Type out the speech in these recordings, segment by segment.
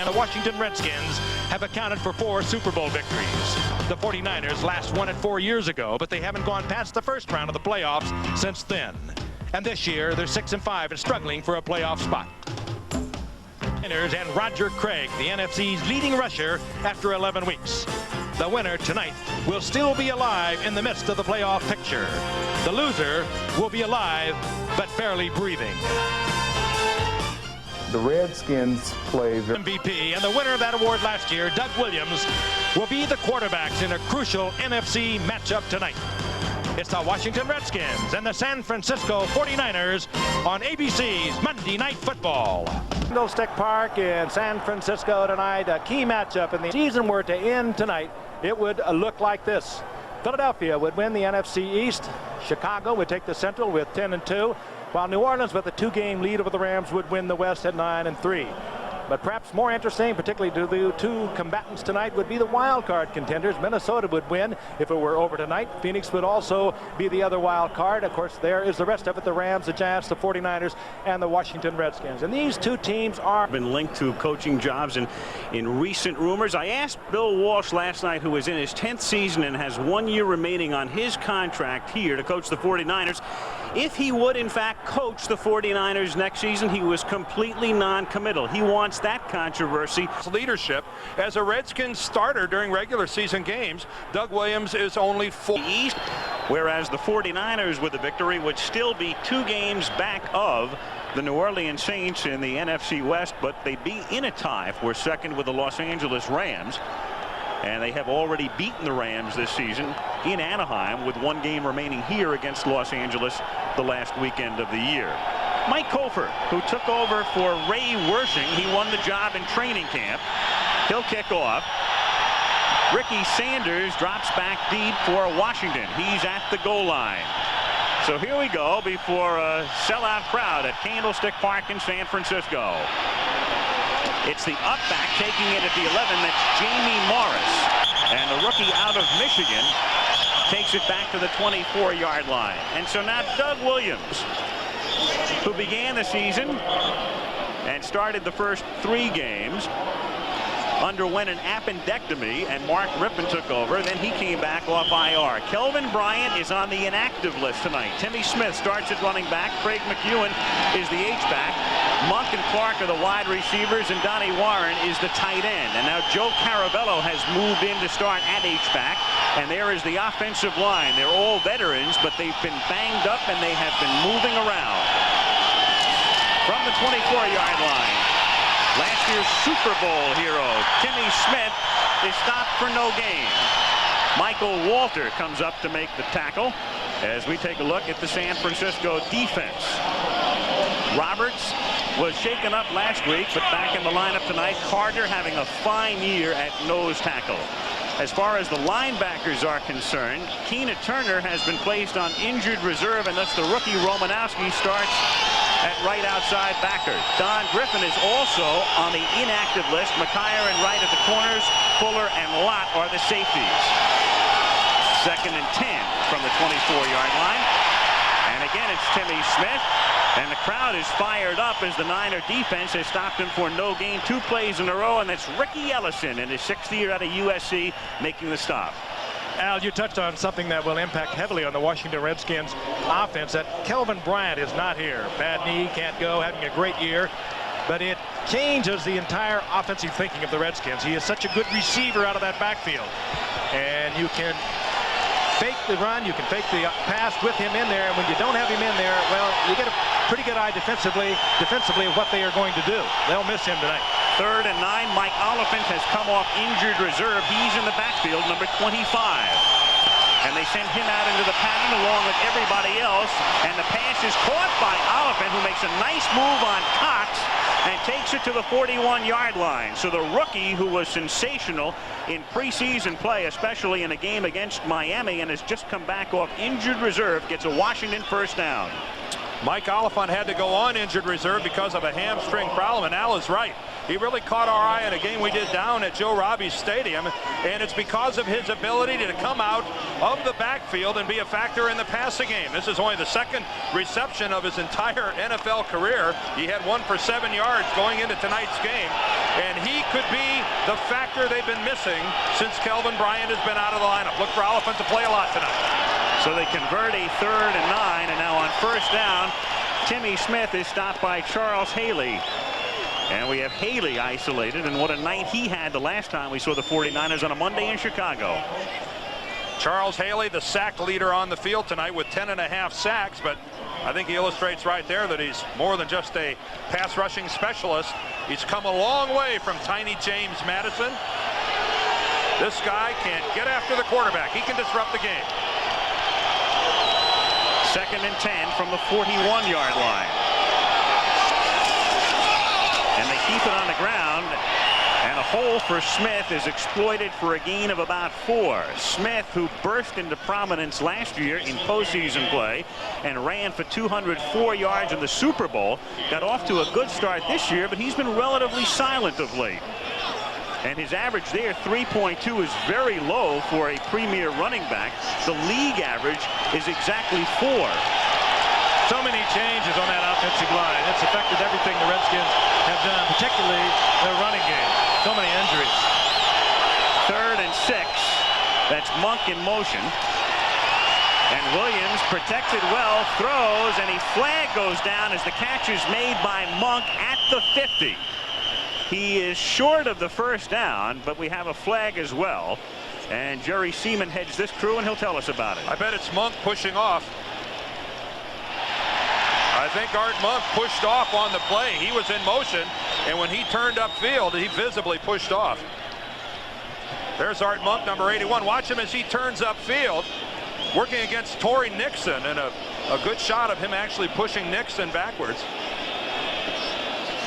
and the Washington Redskins have accounted for 4 Super Bowl victories. The 49ers last won it 4 years ago, but they haven't gone past the first round of the playoffs since then. And this year, they're 6-5 and struggling for a playoff spot. And Roger Craig, the NFC's leading rusher after 11 weeks. The winner tonight will still be alive in the midst of the playoff picture. The loser will be alive, but barely breathing. The Redskins play MVP, and the winner of that award last year, Doug Williams, will be the quarterbacks in a crucial NFC matchup tonight. It's the Washington Redskins and the San Francisco 49ers on ABC's Monday Night Football. Candlestick Park in San Francisco tonight, a key matchup. In the season were to end tonight, it would look like this. Philadelphia would win the NFC East. Chicago would take the Central with 10-2, while New Orleans, with a 2-game lead over the Rams, would win the West at 9-3. But perhaps more interesting, particularly to the 2 combatants tonight, would be the wild card contenders. Minnesota would win if it were over tonight. Phoenix would also be the other wild card. Of course, there is the rest of it: the Rams, the Giants, the 49ers, and the Washington Redskins. And these 2 teams are been linked to coaching jobs in recent rumors. I asked Bill Walsh last night, who is in his 10th season and has 1 year remaining on his contract here to coach the 49ers, if he would in fact coach the 49ers next season. He was completely non-committal. He wants that controversy. Leadership as a Redskins starter during regular season games. Doug Williams is only 4 East, whereas the 49ers with a victory would still be 2 games back of the New Orleans Saints in the NFC West, but they'd be in a tie for second with the Los Angeles Rams. And they have already beaten the Rams this season in Anaheim, with 1 game remaining here against Los Angeles the last weekend of the year. Mike Kofer, who took over for Ray Wersching, he won the job in training camp. He'll kick off. Ricky Sanders drops back deep for Washington. He's at the goal line. So here we go before a sellout crowd at Candlestick Park in San Francisco. It's the up back taking it at the 11. That's Jamie Morris. And the rookie out of Michigan takes it back to the 24-yard line. And so now Doug Williams, who began the season and started the first 3 games, underwent an appendectomy, and Mark Rippon took over. Then he came back off IR. Kelvin Bryant is on the inactive list tonight. Timmy Smith starts at running back. Craig McEwen is the H-back. Monk and Clark are the wide receivers, and Donnie Warren is the tight end. And now Joe Caravello has moved in to start at H-back. And there is the offensive line. They're all veterans, but they've been banged up and they have been moving around. From the 24-yard line, last year's Super Bowl hero, Timmy Smith, is stopped for no gain. Michael Walter comes up to make the tackle as we take a look at the San Francisco defense. Roberts was shaken up last week, but back in the lineup tonight. Carter having a fine year at nose tackle. As far as the linebackers are concerned, Keena Turner has been placed on injured reserve, and thus the rookie Romanowski starts at right outside backer. Don Griffin is also on the inactive list. McKyer and Wright at the corners. Fuller and Lott are the safeties. 2nd and 10 from the 24-yard line. And again, it's Timmy Smith. And the crowd is fired up as the Niner defense has stopped him for no gain 2 plays in a row. And that's Ricky Ellison in his 6th year out of USC making the stop. Al, you touched on something that will impact heavily on the Washington Redskins offense, that Kelvin Bryant is not here. Bad knee, can't go, having a great year. But it changes the entire offensive thinking of the Redskins. He is such a good receiver out of that backfield. And you can fake the run, you can fake the pass with him in there. And when you don't have him in there, well, you get a pretty good eye defensively of what they are going to do. They'll miss him tonight. 3rd and 9. Mike Oliphant has come off injured reserve. He's in the backfield, number 25. And they send him out into the pattern along with everybody else. And the pass is caught by Oliphant, who makes a nice move on Cox and takes it to the 41-yard line. So the rookie, who was sensational in preseason play, especially in a game against Miami, and has just come back off injured reserve, gets a Washington first down. Mike Oliphant had to go on injured reserve because of a hamstring problem, and Al is right. He really caught our eye in a game we did down at Joe Robbie Stadium, and it's because of his ability to come out of the backfield and be a factor in the passing game. This is only the 2nd reception of his entire NFL career. He had 1 for 7 yards going into tonight's game. and he could be the factor they've been missing since Kelvin Bryant has been out of the lineup. Look for Oliphant to play a lot tonight. So they convert a 3rd and 9, and now on first down, Timmy Smith is stopped by Charles Haley. And we have Haley isolated, and what a night he had the last time we saw the 49ers on a Monday in Chicago. Charles Haley, the sack leader on the field tonight with 10.5 sacks, but I think he illustrates right there that he's more than just a pass rushing specialist. He's come a long way from tiny James Madison. This guy can't get after the quarterback. He can disrupt the game. 2nd and 10 from the 41-yard line. And they keep it on the ground. And a hole for Smith is exploited for a gain of about 4. Smith, who burst into prominence last year in postseason play and ran for 204 yards in the Super Bowl, got off to a good start this year, but he's been relatively silent of late. And his average there, 3.2, is very low for a premier running back. The league average is exactly 4. So many changes on that offensive line. It's affected everything the Redskins have done, particularly their running game. So many injuries. 3rd and 6. That's Monk in motion. And Williams, protected well, throws, and a flag goes down as the catch is made by Monk at the 50. He is short of the first down, but we have a flag as well. And Jerry Seaman heads this crew, and he'll tell us about it. I bet it's Monk pushing off. I think Art Monk pushed off on the play. He was in motion, and when he turned upfield, he visibly pushed off. There's Art Monk, number 81. Watch him as he turns upfield, working against Torrey Nixon, and a good shot of him actually pushing Nixon backwards.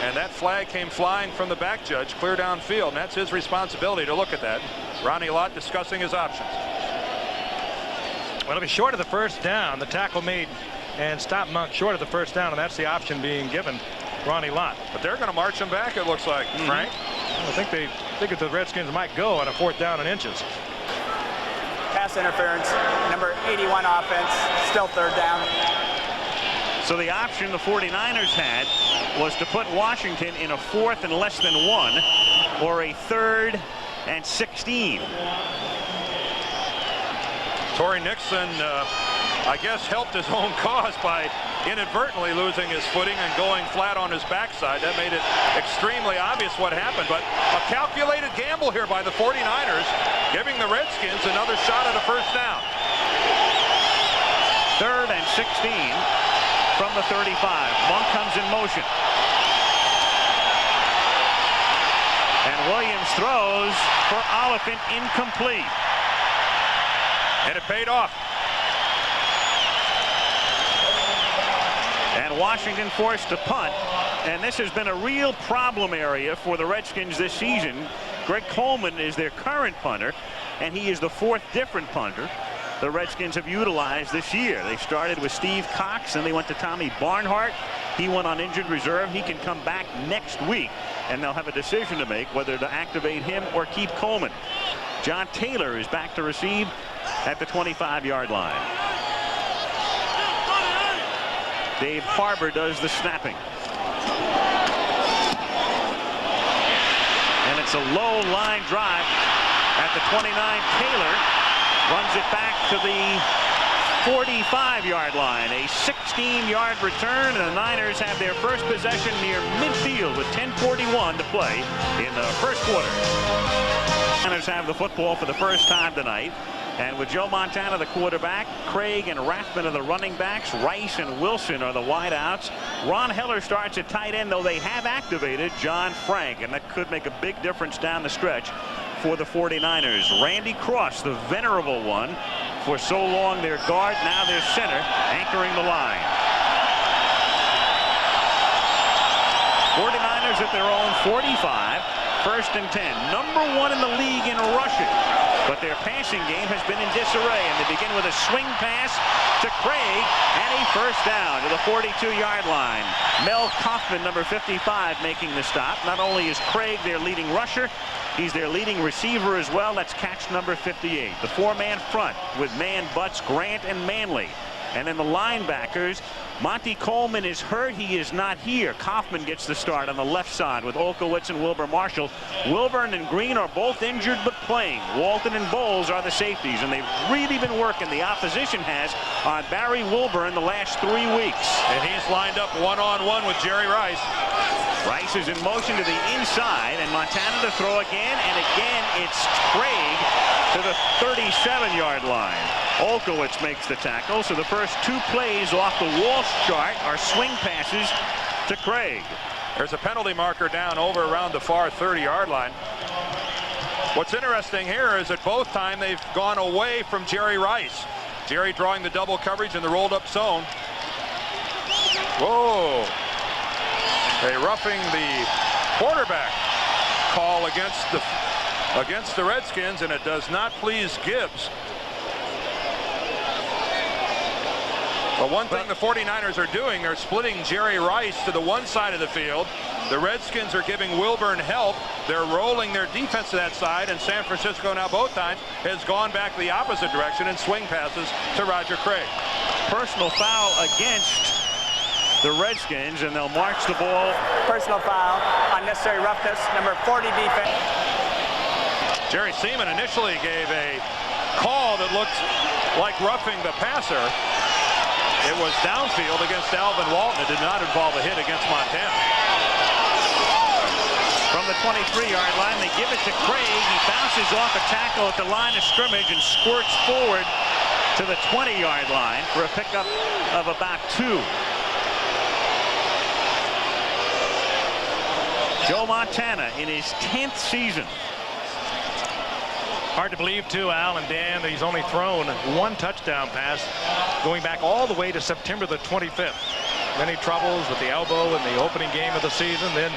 And that flag came flying from the back judge, clear downfield, and that's his responsibility to look at that. Ronnie Lott discussing his options. Well, it'll be short of the first down. The tackle made and stopped Monk short of the first down, and that's the option being given Ronnie Lott. But they're going to march him back, it looks like, Frank. I think that the Redskins might go on a 4th down and inches. Pass interference, number 81 offense, still 3rd down. So the option the 49ers had was to put Washington in a 4th and less than 1 or a 3rd and 16. Torrey Nixon, I guess, helped his own cause by inadvertently losing his footing and going flat on his backside. That made it extremely obvious what happened, but a calculated gamble here by the 49ers, giving the Redskins another shot at a first down. 3rd and 16 from the 35. Monk comes in motion. And Williams throws for Oliphant, incomplete. And it paid off. And Washington forced to punt, and this has been a real problem area for the Redskins this season. Greg Coleman is their current punter, and he is the 4th different punter the Redskins have utilized this year. They started with Steve Cox, and they went to Tommy Barnhart. He went on injured reserve. He can come back next week, and they'll have a decision to make whether to activate him or keep Coleman. John Taylor is back to receive at the 25-yard line. Dave Harbour does the snapping. And it's a low line drive at the 29. Taylor runs it back to the 45-yard line. A 16-yard return, and the Niners have their first possession near midfield with 10:41 to play in the first quarter. The Niners have the football for the first time tonight. And with Joe Montana, the quarterback, Craig and Rathman are the running backs, Rice and Wilson are the wideouts. Ron Heller starts at tight end, though they have activated John Frank, and that could make a big difference down the stretch for the 49ers. Randy Cross, the venerable one, for so long their guard, now their center, anchoring the line. 49ers at their own 45, 1st and 10. Number 1 in the league in rushing. But their passing game has been in disarray, and they begin with a swing pass to Craig and a first down to the 42-yard line. Mel Kaufman, number 55, making the stop. Not only is Craig their leading rusher, he's their leading receiver as well. That's catch number 58. The 4-man front with Man Butts, Grant, and Manley. And then the linebackers, Monty Coleman is hurt. He is not here. Kaufman gets the start on the left side with Olkowitz and Wilbur Marshall. Wilburn and Green are both injured but playing. Walton and Bowles are the safeties, and they've really been working, the opposition has, on Barry Wilburn the last 3 weeks. And he's lined up one-on-one with Jerry Rice. Rice is in motion to the inside, and Montana to throw again, and again it's Craig to the 37-yard line. Olkowitz makes the tackle, so the first 2 plays off the Walsh chart are swing passes to Craig. There's a penalty marker down over around the far 30-yard line. What's interesting here is that both times they've gone away from Jerry Rice. Jerry drawing the double coverage in the rolled up zone. Whoa. A roughing the quarterback call against the Redskins, and it does not please Gibbs. But one thing the 49ers are doing, they're splitting Jerry Rice to the one side of the field. The Redskins are giving Wilburn help. They're rolling their defense to that side, and San Francisco now both times has gone back the opposite direction and swing passes to Roger Craig. Personal foul against the Redskins, and they'll march the ball. Personal foul, unnecessary roughness, number 40 defense. Jerry Seaman initially gave a call that looked like roughing the passer. It was downfield against Alvin Walton. It did not involve a hit against Montana. From the 23-yard line, they give it to Craig. He bounces off a tackle at the line of scrimmage and squirts forward to the 20-yard line for a pickup of about 2. Joe Montana in his 10th season. Hard to believe, too, Al and Dan, that he's only thrown 1 touchdown pass going back all the way to September the 25th. Many troubles with the elbow in the opening game of the season, then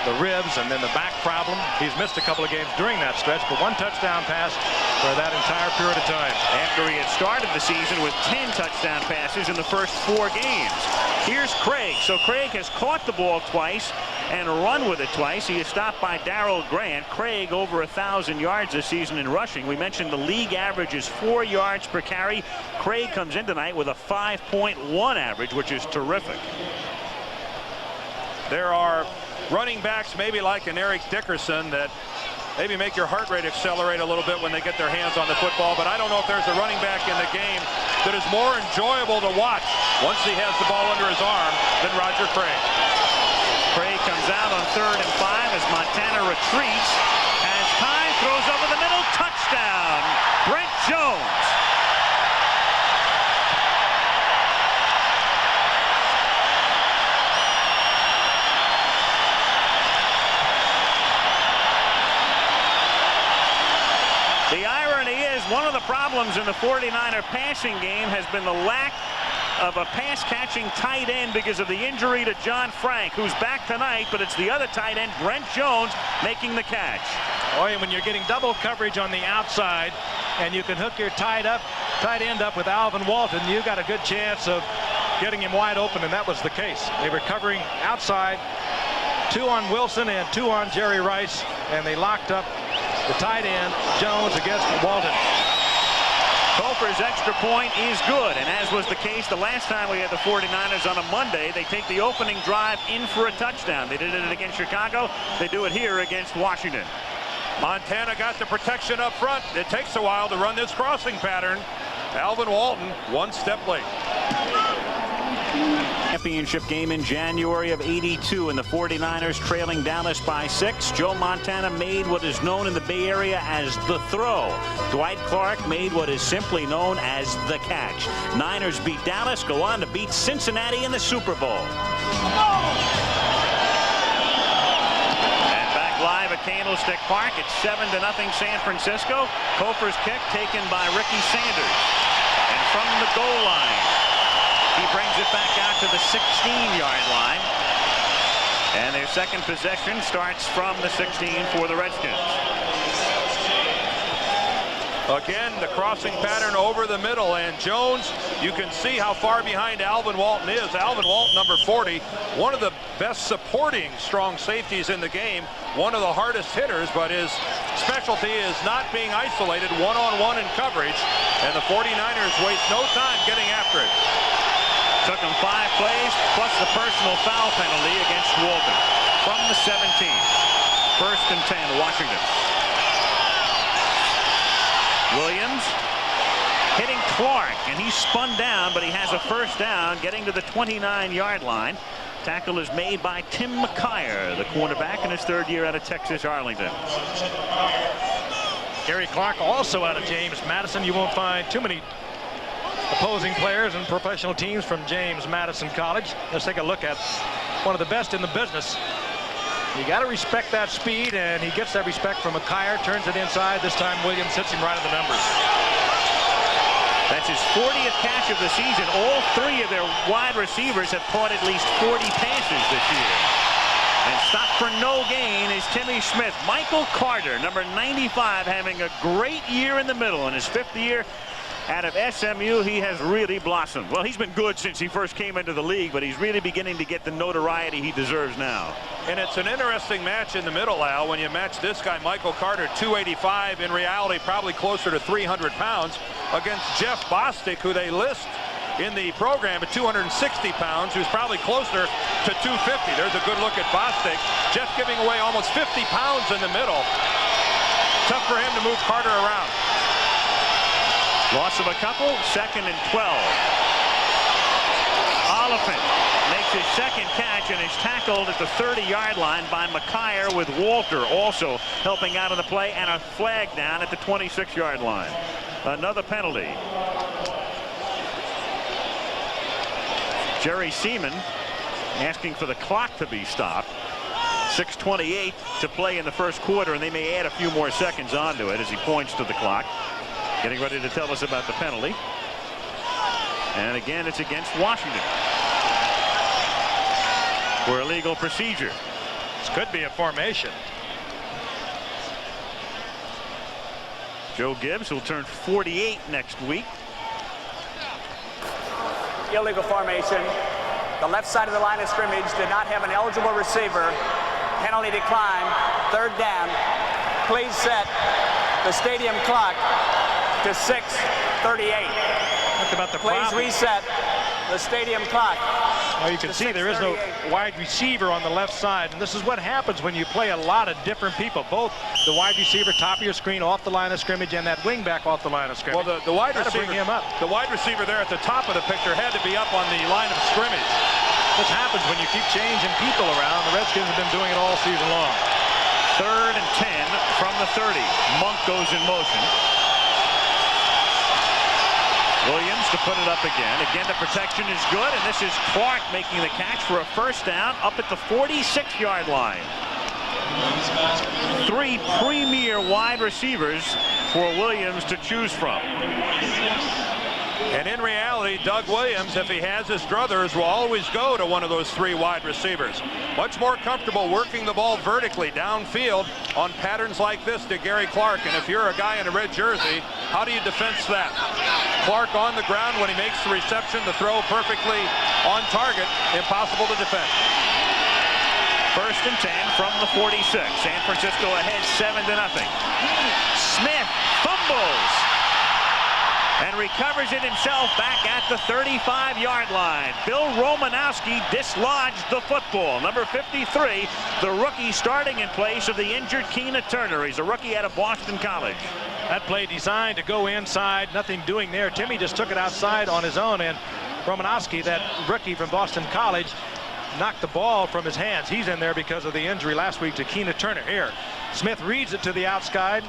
the ribs, and then the back problem. He's missed a couple of games during that stretch, but 1 touchdown pass for that entire period of time. After he had started the season with 10 touchdown passes in the first 4 games. Here's Craig. So Craig has caught the ball twice and run with it twice. He is stopped by Darrell Grant. Craig over 1,000 yards this season in rushing. We mentioned the league average is 4 yards per carry. Craig comes in tonight with a 5.1 average, which is terrific. There are running backs maybe like an Eric Dickerson that maybe make your heart rate accelerate a little bit when they get their hands on the football, but I don't know if there's a running back in the game that is more enjoyable to watch once he has the ball under his arm than Roger Craig. Craig comes out on 3rd and 5 as Montana retreats. Has time, throws over the middle, touchdown, Brent Jones. The irony is one of the problems in the 49er passing game has been the lack of a pass-catching tight end because of the injury to John Frank, who's back tonight, but it's the other tight end, Brent Jones, making the catch. Boy, when you're getting double coverage on the outside and you can hook your tight end up with Alvin Walton, you got a good chance of getting him wide open, and that was the case. They were covering outside, 2 on Wilson and 2 on Jerry Rice, and they locked up the tight end, Jones, against Walton. Kofer's extra point is good, and as was the case the last time we had the 49ers on a Monday, they take the opening drive in for a touchdown. They did it against Chicago. They do it here against Washington. Montana got the protection up front. It takes a while to run this crossing pattern. Alvin Walton 1 step late. Championship game in January of '82, and the 49ers trailing Dallas by 6. Joe Montana made what is known in the Bay Area as the throw. Dwight Clark made what is simply known as the catch. Niners beat Dallas, go on to beat Cincinnati in the Super Bowl. And back live at Candlestick Park, it's 7-0 San Francisco. Kofer's kick taken by Ricky Sanders. And from the goal line, he brings it back out to the 16-yard line. And their second possession starts from the 16 for the Redskins. Again, the crossing pattern over the middle, and Jones, you can see how far behind Alvin Walton is. Alvin Walton, number 40, one of the best supporting strong safeties in the game, one of the hardest hitters, but his specialty is not being isolated one-on-one in coverage, and the 49ers waste no time getting after it. Took him 5 plays plus the personal foul penalty against Walton from the 17. 1st and 10, Washington. Williams hitting Clark, and he spun down, but he has a 1st down, getting to the 29-yard line. Tackle is made by Tim McKyer, the cornerback in his 3rd year out of Texas Arlington. Gary Clark also out of James Madison. You won't find too many opposing players and professional teams from James Madison College. Let's take a look at one of the best in the business. You got to respect that speed, and he gets that respect from McKyer, turns it inside. This time Williams hits him right in the numbers. That's his 40th catch of the season. All 3 of their wide receivers have caught at least 40 passes this year. And stopped for no gain is Timmy Smith. Michael Carter, number 95, having a great year in the middle. In his 5th year out of SMU, he has really blossomed. Well, he's been good since he first came into the league, but he's really beginning to get the notoriety he deserves now. And it's an interesting match in the middle, Al, when you match this guy, Michael Carter, 285, in reality probably closer to 300 pounds, against Jeff Bostic, who they list in the program at 260 pounds, who's probably closer to 250. There's a good look at Bostic. Jeff giving away almost 50 pounds in the middle. Tough for him to move Carter around. Loss of a couple, 2nd and 12. Oliphant makes his 2nd catch and is tackled at the 30-yard line by McKyer, with Walter also helping out on the play, and a flag down at the 26-yard line. Another penalty. Jerry Seaman asking for the clock to be stopped. 6:28 to play in the 1st quarter, and they may add a few more seconds onto it as he points to the clock. Getting ready to tell us about the penalty. And again, it's against Washington for illegal procedure. This could be a formation. Joe Gibbs will turn 48 next week. Illegal formation. The left side of the line of scrimmage did not have an eligible receiver. Penalty decline. 3rd down. Please set the stadium clock to 6:38. Talk about the Please reset the stadium clock. Well, you can see there is no wide receiver on the left side, and this is what happens when you play a lot of different people. Both the wide receiver top of your screen off the line of scrimmage, and that wing back off the line of scrimmage. Well, the wide receiver, bring him up. The wide receiver there at the top of the picture had to be up on the line of scrimmage. This happens when you keep changing people around. The Redskins have been doing it all season long. 3rd and 10 from the 30. Monk goes in motion. Williams to put it up again. Again, the protection is good, and this is Clark making the catch for a 1st down up at the 46-yard line. 3 premier wide receivers for Williams to choose from. And in reality, Doug Williams, if he has his druthers, will always go to one of those 3 wide receivers. Much more comfortable working the ball vertically downfield on patterns like this to Gary Clark. And if you're a guy in a red jersey, how do you defense that? Clark on the ground when he makes the reception, the throw perfectly on target, impossible to defend. 1st and 10 from the 46. San Francisco ahead 7-0. Smith fumbles and recovers it himself back at the 35-yard line. Bill Romanowski dislodged the football. Number 53, the rookie starting in place of the injured Keena Turner. He's a rookie out of Boston College. That play designed to go inside, nothing doing there. Timmy just took it outside on his own, and Romanowski, that rookie from Boston College, knocked the ball from his hands. He's in there because of the injury last week to Keena Turner. Here, Smith reads it to the outside,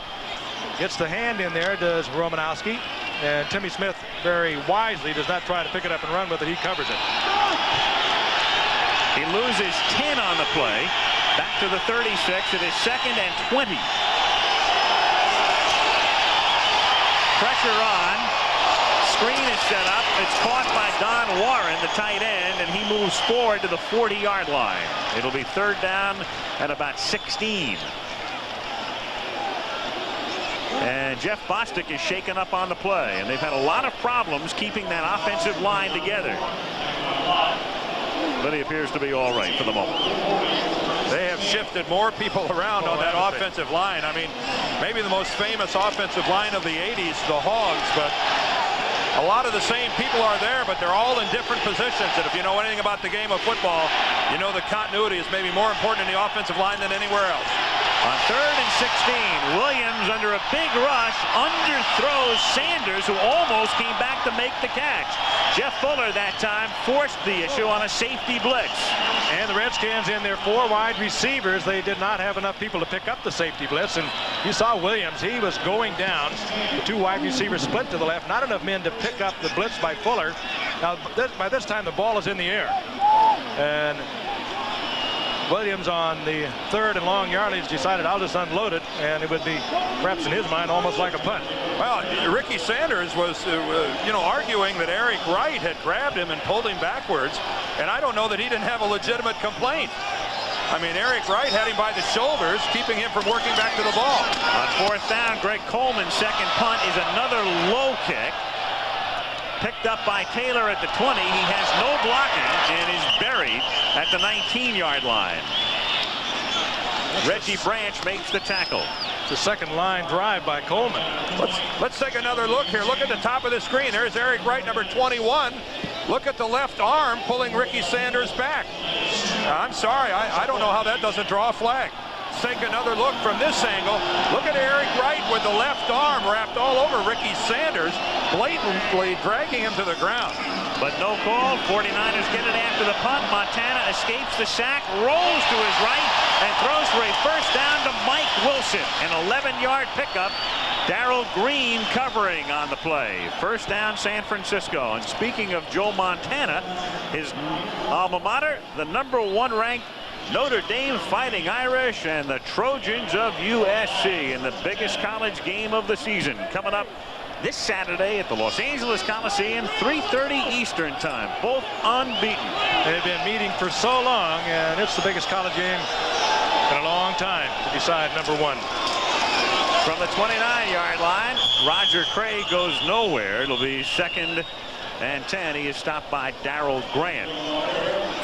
gets the hand in there, does Romanowski. And Timmy Smith very wisely does not try to pick it up and run with it. He covers it. He loses 10 on the play. Back to the 36. It is 2nd and 20. Pressure on. Screen is set up. It's caught by Don Warren, the tight end, and he moves forward to the 40-yard line. It'll be 3rd down at about 16. And Jeff Bostic is shaken up on the play, and they've had a lot of problems keeping that offensive line together. But he appears to be all right for the moment. They have shifted more people around on that offensive line. I mean, maybe the most famous offensive line of the 80s, the Hogs, but a lot of the same people are there, but they're all in different positions. And if you know anything about the game of football, you know the continuity is maybe more important in the offensive line than anywhere else. On 3rd and 16, Williams under a big rush underthrows Sanders, who almost came back to make the catch. Jeff Fuller that time forced the issue on a safety blitz. And the Redskins, in their 4 wide receivers, they did not have enough people to pick up the safety blitz. And you saw Williams, he was going down. The 2 wide receivers split to the left. Not enough men to pick up the blitz by Fuller. Now, by this time, the ball is in the air. And Williams, on the 3rd and long yardage, decided, I'll just unload it, and it would be, perhaps in his mind, almost like a punt. Well, Ricky Sanders was, arguing that Eric Wright had grabbed him and pulled him backwards, and I don't know that he didn't have a legitimate complaint. I mean, Eric Wright had him by the shoulders, keeping him from working back to the ball. On 4th down, Greg Coleman's second punt is another low kick. Picked up by Taylor at the 20. He has no blocking and is buried at the 19-yard line. Reggie Branch makes the tackle. It's a second line drive by Coleman. Let's take another look here. Look at the top of the screen. There's Eric Wright, number 21. Look at the left arm pulling Ricky Sanders back. I'm sorry, I don't know how that doesn't draw a flag. Let's take another look from this angle. Look at Eric Wright with the left arm wrapped all over Ricky Sanders, blatantly dragging him to the ground. But no call. 49ers get it after the punt. Montana escapes the sack, rolls to his right, and throws for a first down to Mike Wilson. An 11-yard pickup. Darrell Green covering on the play. First down, San Francisco. And speaking of Joe Montana, his alma mater, the #1 ranked Notre Dame Fighting Irish, and the Trojans of USC in the biggest college game of the season, coming up this Saturday at the Los Angeles Coliseum, 3:30 Eastern time. Both unbeaten. They've been meeting for so long, and it's the biggest college game in a long time to decide #1. From the 29-yard line, Roger Craig goes nowhere. It'll be 2nd and 10. He is stopped by Darrell Grant.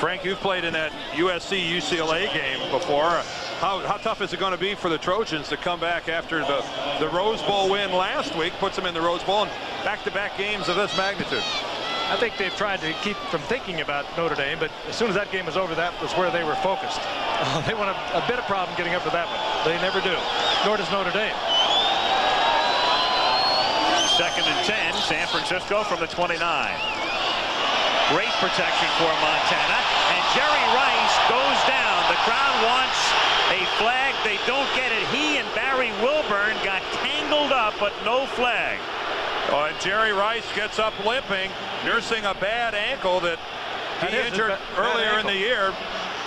Frank, you've played in that USC-UCLA game before. How tough is it going to be for the Trojans to come back after the Rose Bowl win last week, puts them in the Rose Bowl, and back-to-back games of this magnitude? I think they've tried to keep from thinking about Notre Dame, but as soon as that game was over, that was where they were focused. They want a bit of problem getting up to that one. They never do, nor does Notre Dame. 2nd and 10, San Francisco from the 29. Great protection for Montana, and Jerry Rice goes down. The crowd wants a flag. They don't get it. He and Barry Wilburn got tangled up, but no flag. Oh, and Jerry Rice gets up limping, nursing a bad ankle that he injured earlier in the year.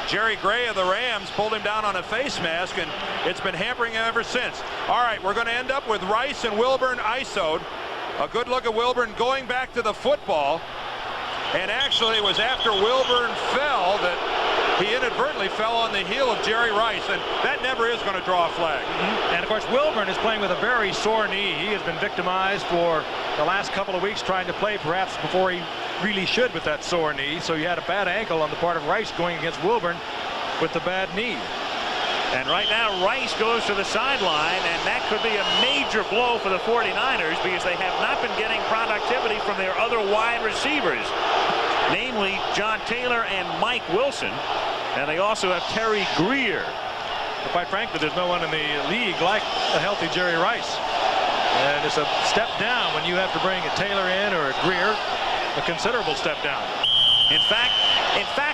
Jerry Gray of the Rams pulled him down on a face mask, and it's been hampering him ever since. All right, we're going to end up with Rice and Wilburn ISO'd. A good look at Wilburn going back to the football. And actually, it was after Wilburn fell that he inadvertently fell on the heel of Jerry Rice, and that never is going to draw a flag. And of course, Wilburn is playing with a very sore knee. He has been victimized for the last couple of weeks trying to play perhaps before he really should with that sore knee. So you had a bad ankle on the part of Rice going against Wilburn with the bad knee. And right now, Rice goes to the sideline, and that could be a major blow for the 49ers because they have not been getting productivity from their other wide receivers, namely John Taylor and Mike Wilson. And they also have Terry Greer. But quite frankly, there's no one in the league like a healthy Jerry Rice. And it's a step down when you have to bring a Taylor in or a Greer, a considerable step down. In fact,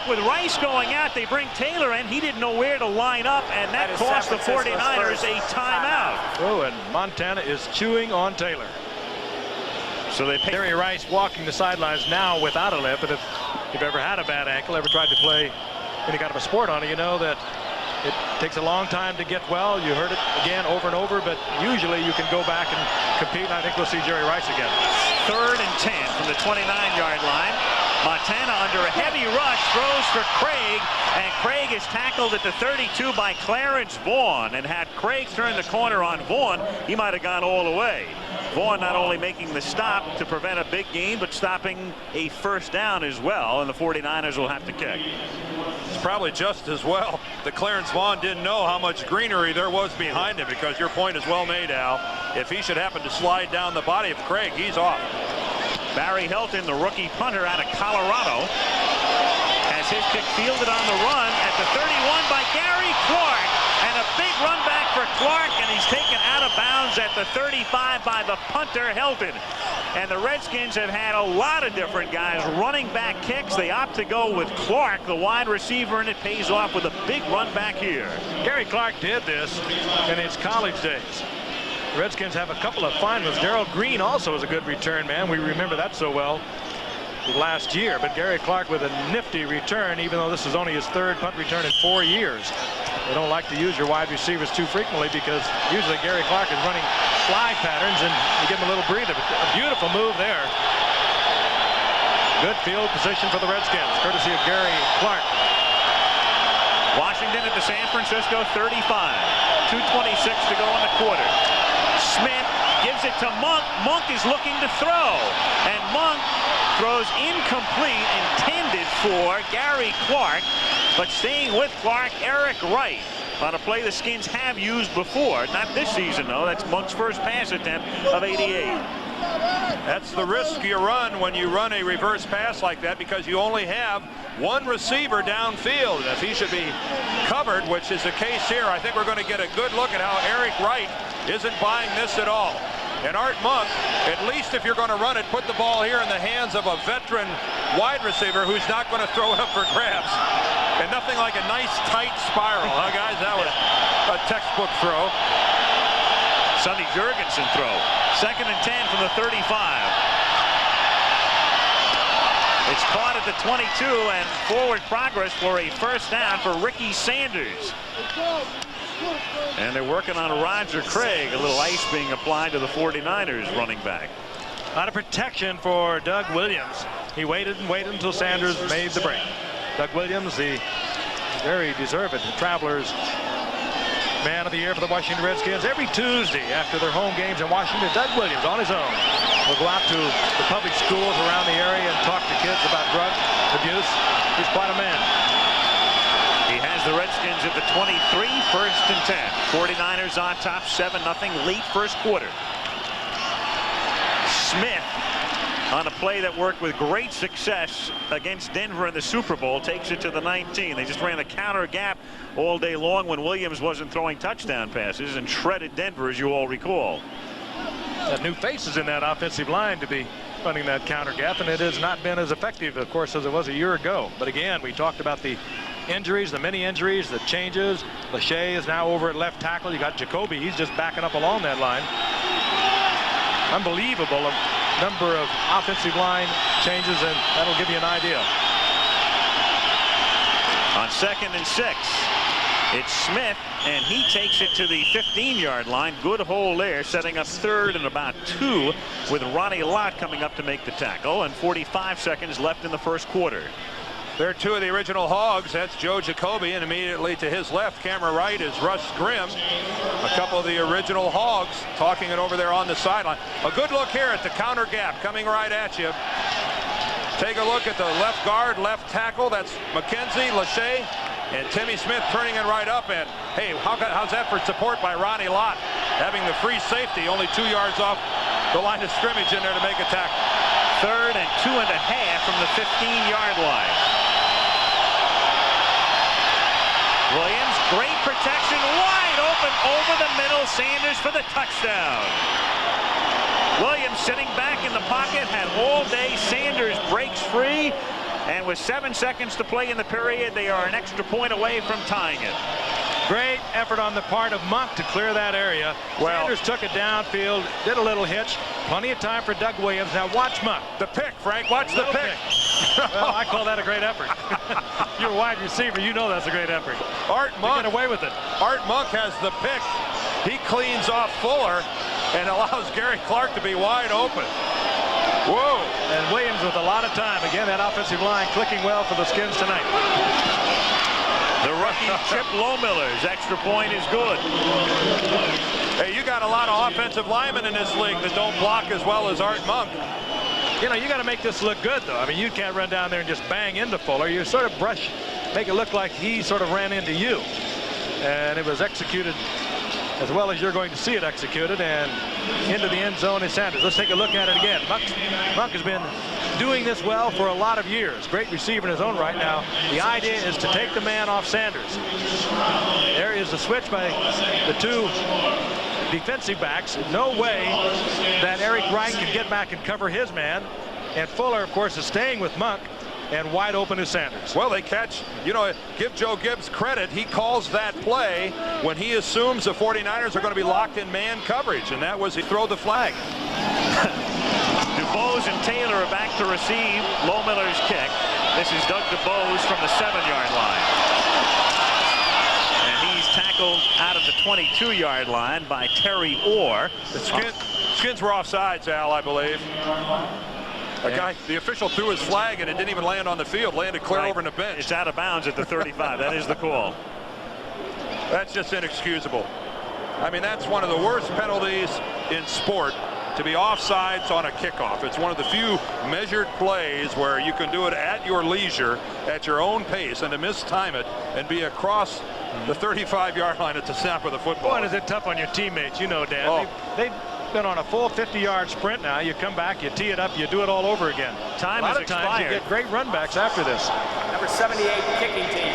with Rice going out, they bring Taylor in. He didn't know where to line up, and that cost the 49ers a timeout. Oh, and Montana is chewing on Taylor. So they pick Jerry Rice walking the sidelines now without a limp, and if you've ever had a bad ankle, ever tried to play any kind of a sport on it, you know that it takes a long time to get well. You heard it again over and over, but usually you can go back and compete, and I think we'll see Jerry Rice again. 3rd and 10 from the 29-yard line. Montana under a heavy rush throws for Craig, and Craig is tackled at the 32 by Clarence Vaughn, and had Craig turned the corner on Vaughn, he might have gone all the way. Vaughn not only making the stop to prevent a big gain, but stopping a first down as well, and the 49ers will have to kick. It's probably just as well that Clarence Vaughn didn't know how much greenery there was behind him, because your point is well made, Al. If he should happen to slide down the body of Craig, he's off. Barry Helton, the rookie punter out of Colorado, has his kick fielded on the run at the 31 by Gary Clark, and a big run back for Clark, and he's taken out of bounds at the 35 by the punter Helton. And the Redskins have had a lot of different guys running back kicks. They opt to go with Clark, the wide receiver, and it pays off with a big run back here. Gary Clark did this in his college days. The Redskins have a couple of fine ones. Darrell Green also is a good return man. We remember that so well last year. But Gary Clark with a nifty return, even though this is only his third punt return in 4 years. They don't like to use your wide receivers too frequently, because usually Gary Clark is running fly patterns and you give him a little breather. A beautiful move there. Good field position for the Redskins, courtesy of Gary Clark. Washington at the San Francisco 35. 2:26 to go in the quarter. Smith gives it to Monk. Monk is looking to throw, and Monk throws incomplete, intended for Gary Clark, but staying with Clark, Eric Wright, on a play the Skins have used before. Not this season, though. That's Monk's first pass attempt of 88. That's the risk you run when you run a reverse pass like that, because you only have one receiver downfield. And if he should be covered, which is the case here, I think we're going to get a good look at how Eric Wright isn't buying this at all. And Art Monk, at least if you're going to run it, put the ball here in the hands of a veteran wide receiver who's not going to throw it up for grabs. And nothing like a nice tight spiral, huh, guys? That was a textbook throw. Sonny Jurgensen throw. 2nd and 10 from the 35. It's caught at the 22, and forward progress for a first down for Ricky Sanders. And they're working on Roger Craig. A little ice being applied to the 49ers running back. A lot of protection for Doug Williams. He waited and waited until Sanders made the break. Doug Williams, the very deserved Travelers Man of the Year for the Washington Redskins. Every Tuesday after their home games in Washington, Doug Williams on his own will go out to the public schools around the area and talk to kids about drug abuse. He's quite a man. He has the Redskins at the 23, 1st and 10. 49ers on top, 7-0 late first quarter. Smith, on a play that worked with great success against Denver in the Super Bowl, takes it to the 19. They just ran a counter gap all day long when Williams wasn't throwing touchdown passes, and shredded Denver, as you all recall. Got new faces in that offensive line to be running that counter gap, and it has not been as effective, of course, as it was a year ago. But again, we talked about the injuries, the many injuries, the changes. Lachey is now over at left tackle. You got Jacoby. He's just backing up along that line. Unbelievable number of offensive line changes, and that'll give you an idea. On 2nd and 6, it's Smith, and he takes it to the 15-yard line. Good hole there, setting up 3rd and about 2, with Ronnie Lott coming up to make the tackle, and 45 seconds left in the first quarter. There are 2 of the original Hogs. That's Joe Jacoby, and immediately to his left, camera right, is Russ Grimm. A couple of the original Hogs talking it over there on the sideline. A good look here at the counter gap coming right at you. Take a look at the left guard, left tackle. That's McKenzie, Lachey, and Timmy Smith turning it right up. And hey, how's that for support by Ronnie Lott? Having the free safety only 2 yards off the line of scrimmage in there to make a tackle. 3rd and 2.5 from the 15-yard line. Williams, great protection, wide open over the middle. Sanders for the touchdown. Williams sitting back in the pocket, had all day. Sanders breaks free, and with 7 seconds to play in the period, they are an extra point away from tying it. Great effort on the part of Monk to clear that area. Sanders took it downfield, did a little hitch. Plenty of time for Doug Williams. Now watch Monk. The pick, Frank. Watch the pick. Well, I call that a great effort. You're a wide receiver. You know that's a great effort. Art Monk. Get away with it. Art Monk has the pick. He cleans off Fuller and allows Gary Clark to be wide open. Whoa. And Williams with a lot of time. Again, that offensive line clicking well for the Skins tonight. The rookie Chip Lohmiller's extra point is good. Hey, you got a lot of offensive linemen in this league that don't block as well as Art Monk. You know, you got to make this look good, though. I mean, you can't run down there and just bang into Fuller. You sort of make it look like he sort of ran into you. And it was executed as well as you're going to see it executed, and into the end zone is Sanders. Let's take a look at it again. Monk has been doing this well for a lot of years. Great receiver in his own right now. The idea is to take the man off Sanders. There is the switch by the two defensive backs. No way that Eric Wright can get back and cover his man. And Fuller, of course, is staying with Monk. And wide open is Sanders. Well, they catch, you know, give Joe Gibbs credit. He calls that play when he assumes the 49ers are going to be locked in man coverage. And that was he throw the flag. DuBose and Taylor are back to receive Lohmiller's kick. This is Doug DuBose from the 7-yard line. And he's tackled out of the 22-yard line by Terry Orr. The Skins were offsides, Al, I believe. The official threw his flag and it didn't even land on the field. Landed clear over in the bench. It's out of bounds at the 35. That is the call. That's just inexcusable. I mean, that's one of the worst penalties in sport, to be offsides on a kickoff. It's one of the few measured plays where you can do it at your leisure, at your own pace, and to mistime it and be across the 35-yard line at the snap of the football. Boy, is it tough on your teammates, you know, Dan. Oh. They've been on a full 50-yard sprint now. You come back, you tee it up, you do it all over again. Time a lot has of times expired. you get great runbacks after this. Number 78 kicking team.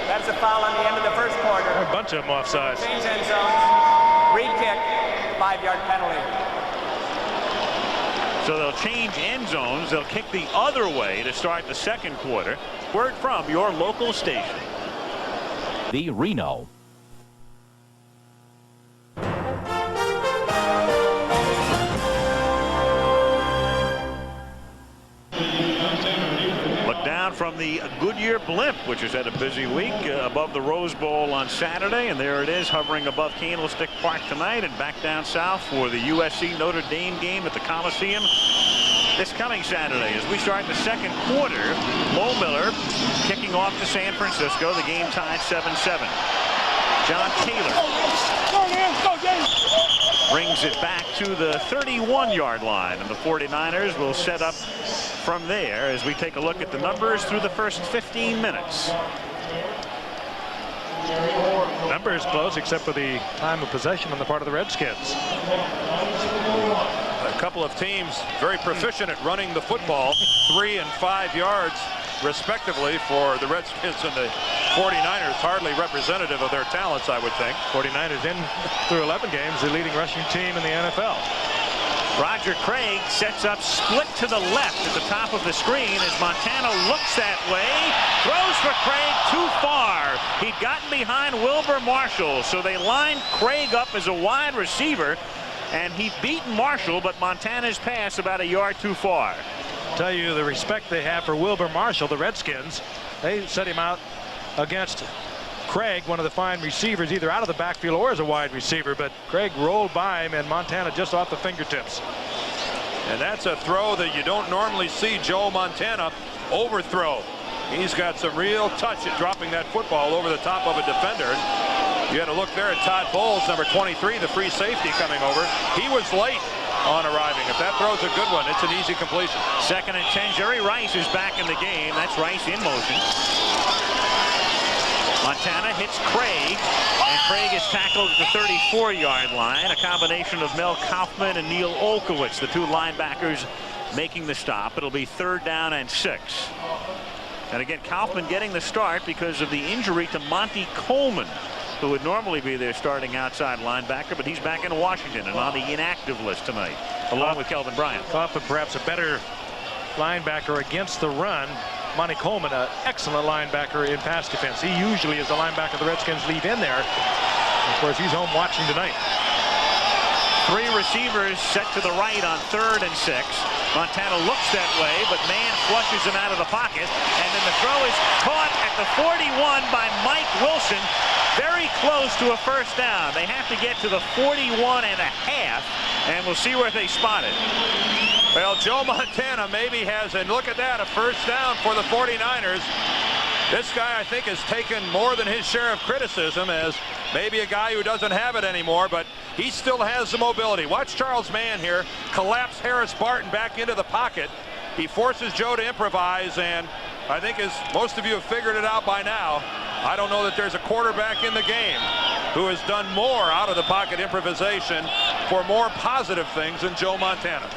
That's a foul on the end of the first quarter. A bunch of them offsides. Change end zones. Re-kick. 5-yard penalty. So they'll change end zones. They'll kick the other way to start the second quarter. Word from your local station. The Reno. Look down from the Goodyear Blimp, which has had a busy week, above the Rose Bowl on Saturday, and there it is hovering above Candlestick Park tonight, and back down south for the USC Notre Dame game at the Coliseum this coming Saturday. As we start the second quarter, Lohmiller kicking off to San Francisco. The game tied 7-7. John Taylor brings it back to the 31-yard line, and the 49ers will set up from there as we take a look at the numbers through the first 15 minutes. Numbers close except for the time of possession on the part of the Redskins. A couple of teams very proficient at running the football, 3 and 5 yards respectively for the Redskins and the 49ers. Hardly representative of their talents, I would think. 49ers in through 11 games, the leading rushing team in the NFL. Roger Craig sets up split to the left at the top of the screen as Montana looks that way, throws for Craig too far. He'd gotten behind Wilbur Marshall, so they lined Craig up as a wide receiver, and he beat Marshall, but Montana's pass about a yard too far. Tell you the respect they have for Wilbur Marshall, the Redskins. They set him out against Craig, one of the fine receivers, either out of the backfield or as a wide receiver, but Craig rolled by him and Montana just off the fingertips. And that's a throw that you don't normally see Joe Montana overthrow. He's got some real touch at dropping that football over the top of a defender. You had a look there at Todd Bowles, number 23, the free safety coming over. He was late on arriving. If that throw's a good one, it's an easy completion. 2nd and 10. Jerry Rice is back in the game. That's Rice in motion. Montana hits Craig, and Craig is tackled at the 34-yard line. A combination of Mel Kaufman and Neil Olkowitz, the two linebackers, making the stop. It'll be 3rd down and 6. And again, Kaufman getting the start because of the injury to Monty Coleman, who would normally be their starting outside linebacker, but he's back in Washington and on the inactive list tonight, along with Kelvin Bryant. Kaufman perhaps a better linebacker against the run. Monty Coleman, an excellent linebacker in pass defense. He usually is the linebacker the Redskins leave in there. Of course, he's home watching tonight. 3 receivers set to the right on 3rd and 6. Montana looks that way, but Mann flushes him out of the pocket, and then the throw is caught at the 41 by Mike Wilson. Very close to a 1st down. They have to get to the 41 and a half, and we'll see where they spot it. Well, Joe Montana maybe has, and look at that, a first down for the 49ers. This guy, I think, has taken more than his share of criticism as maybe a guy who doesn't have it anymore, but he still has the mobility. Watch Charles Mann here collapse Harris Barton back into the pocket. He forces Joe to improvise, and I think, as most of you have figured it out by now, I don't know that there's a quarterback in the game who has done more out of the pocket improvisation for more positive things than Joe Montana.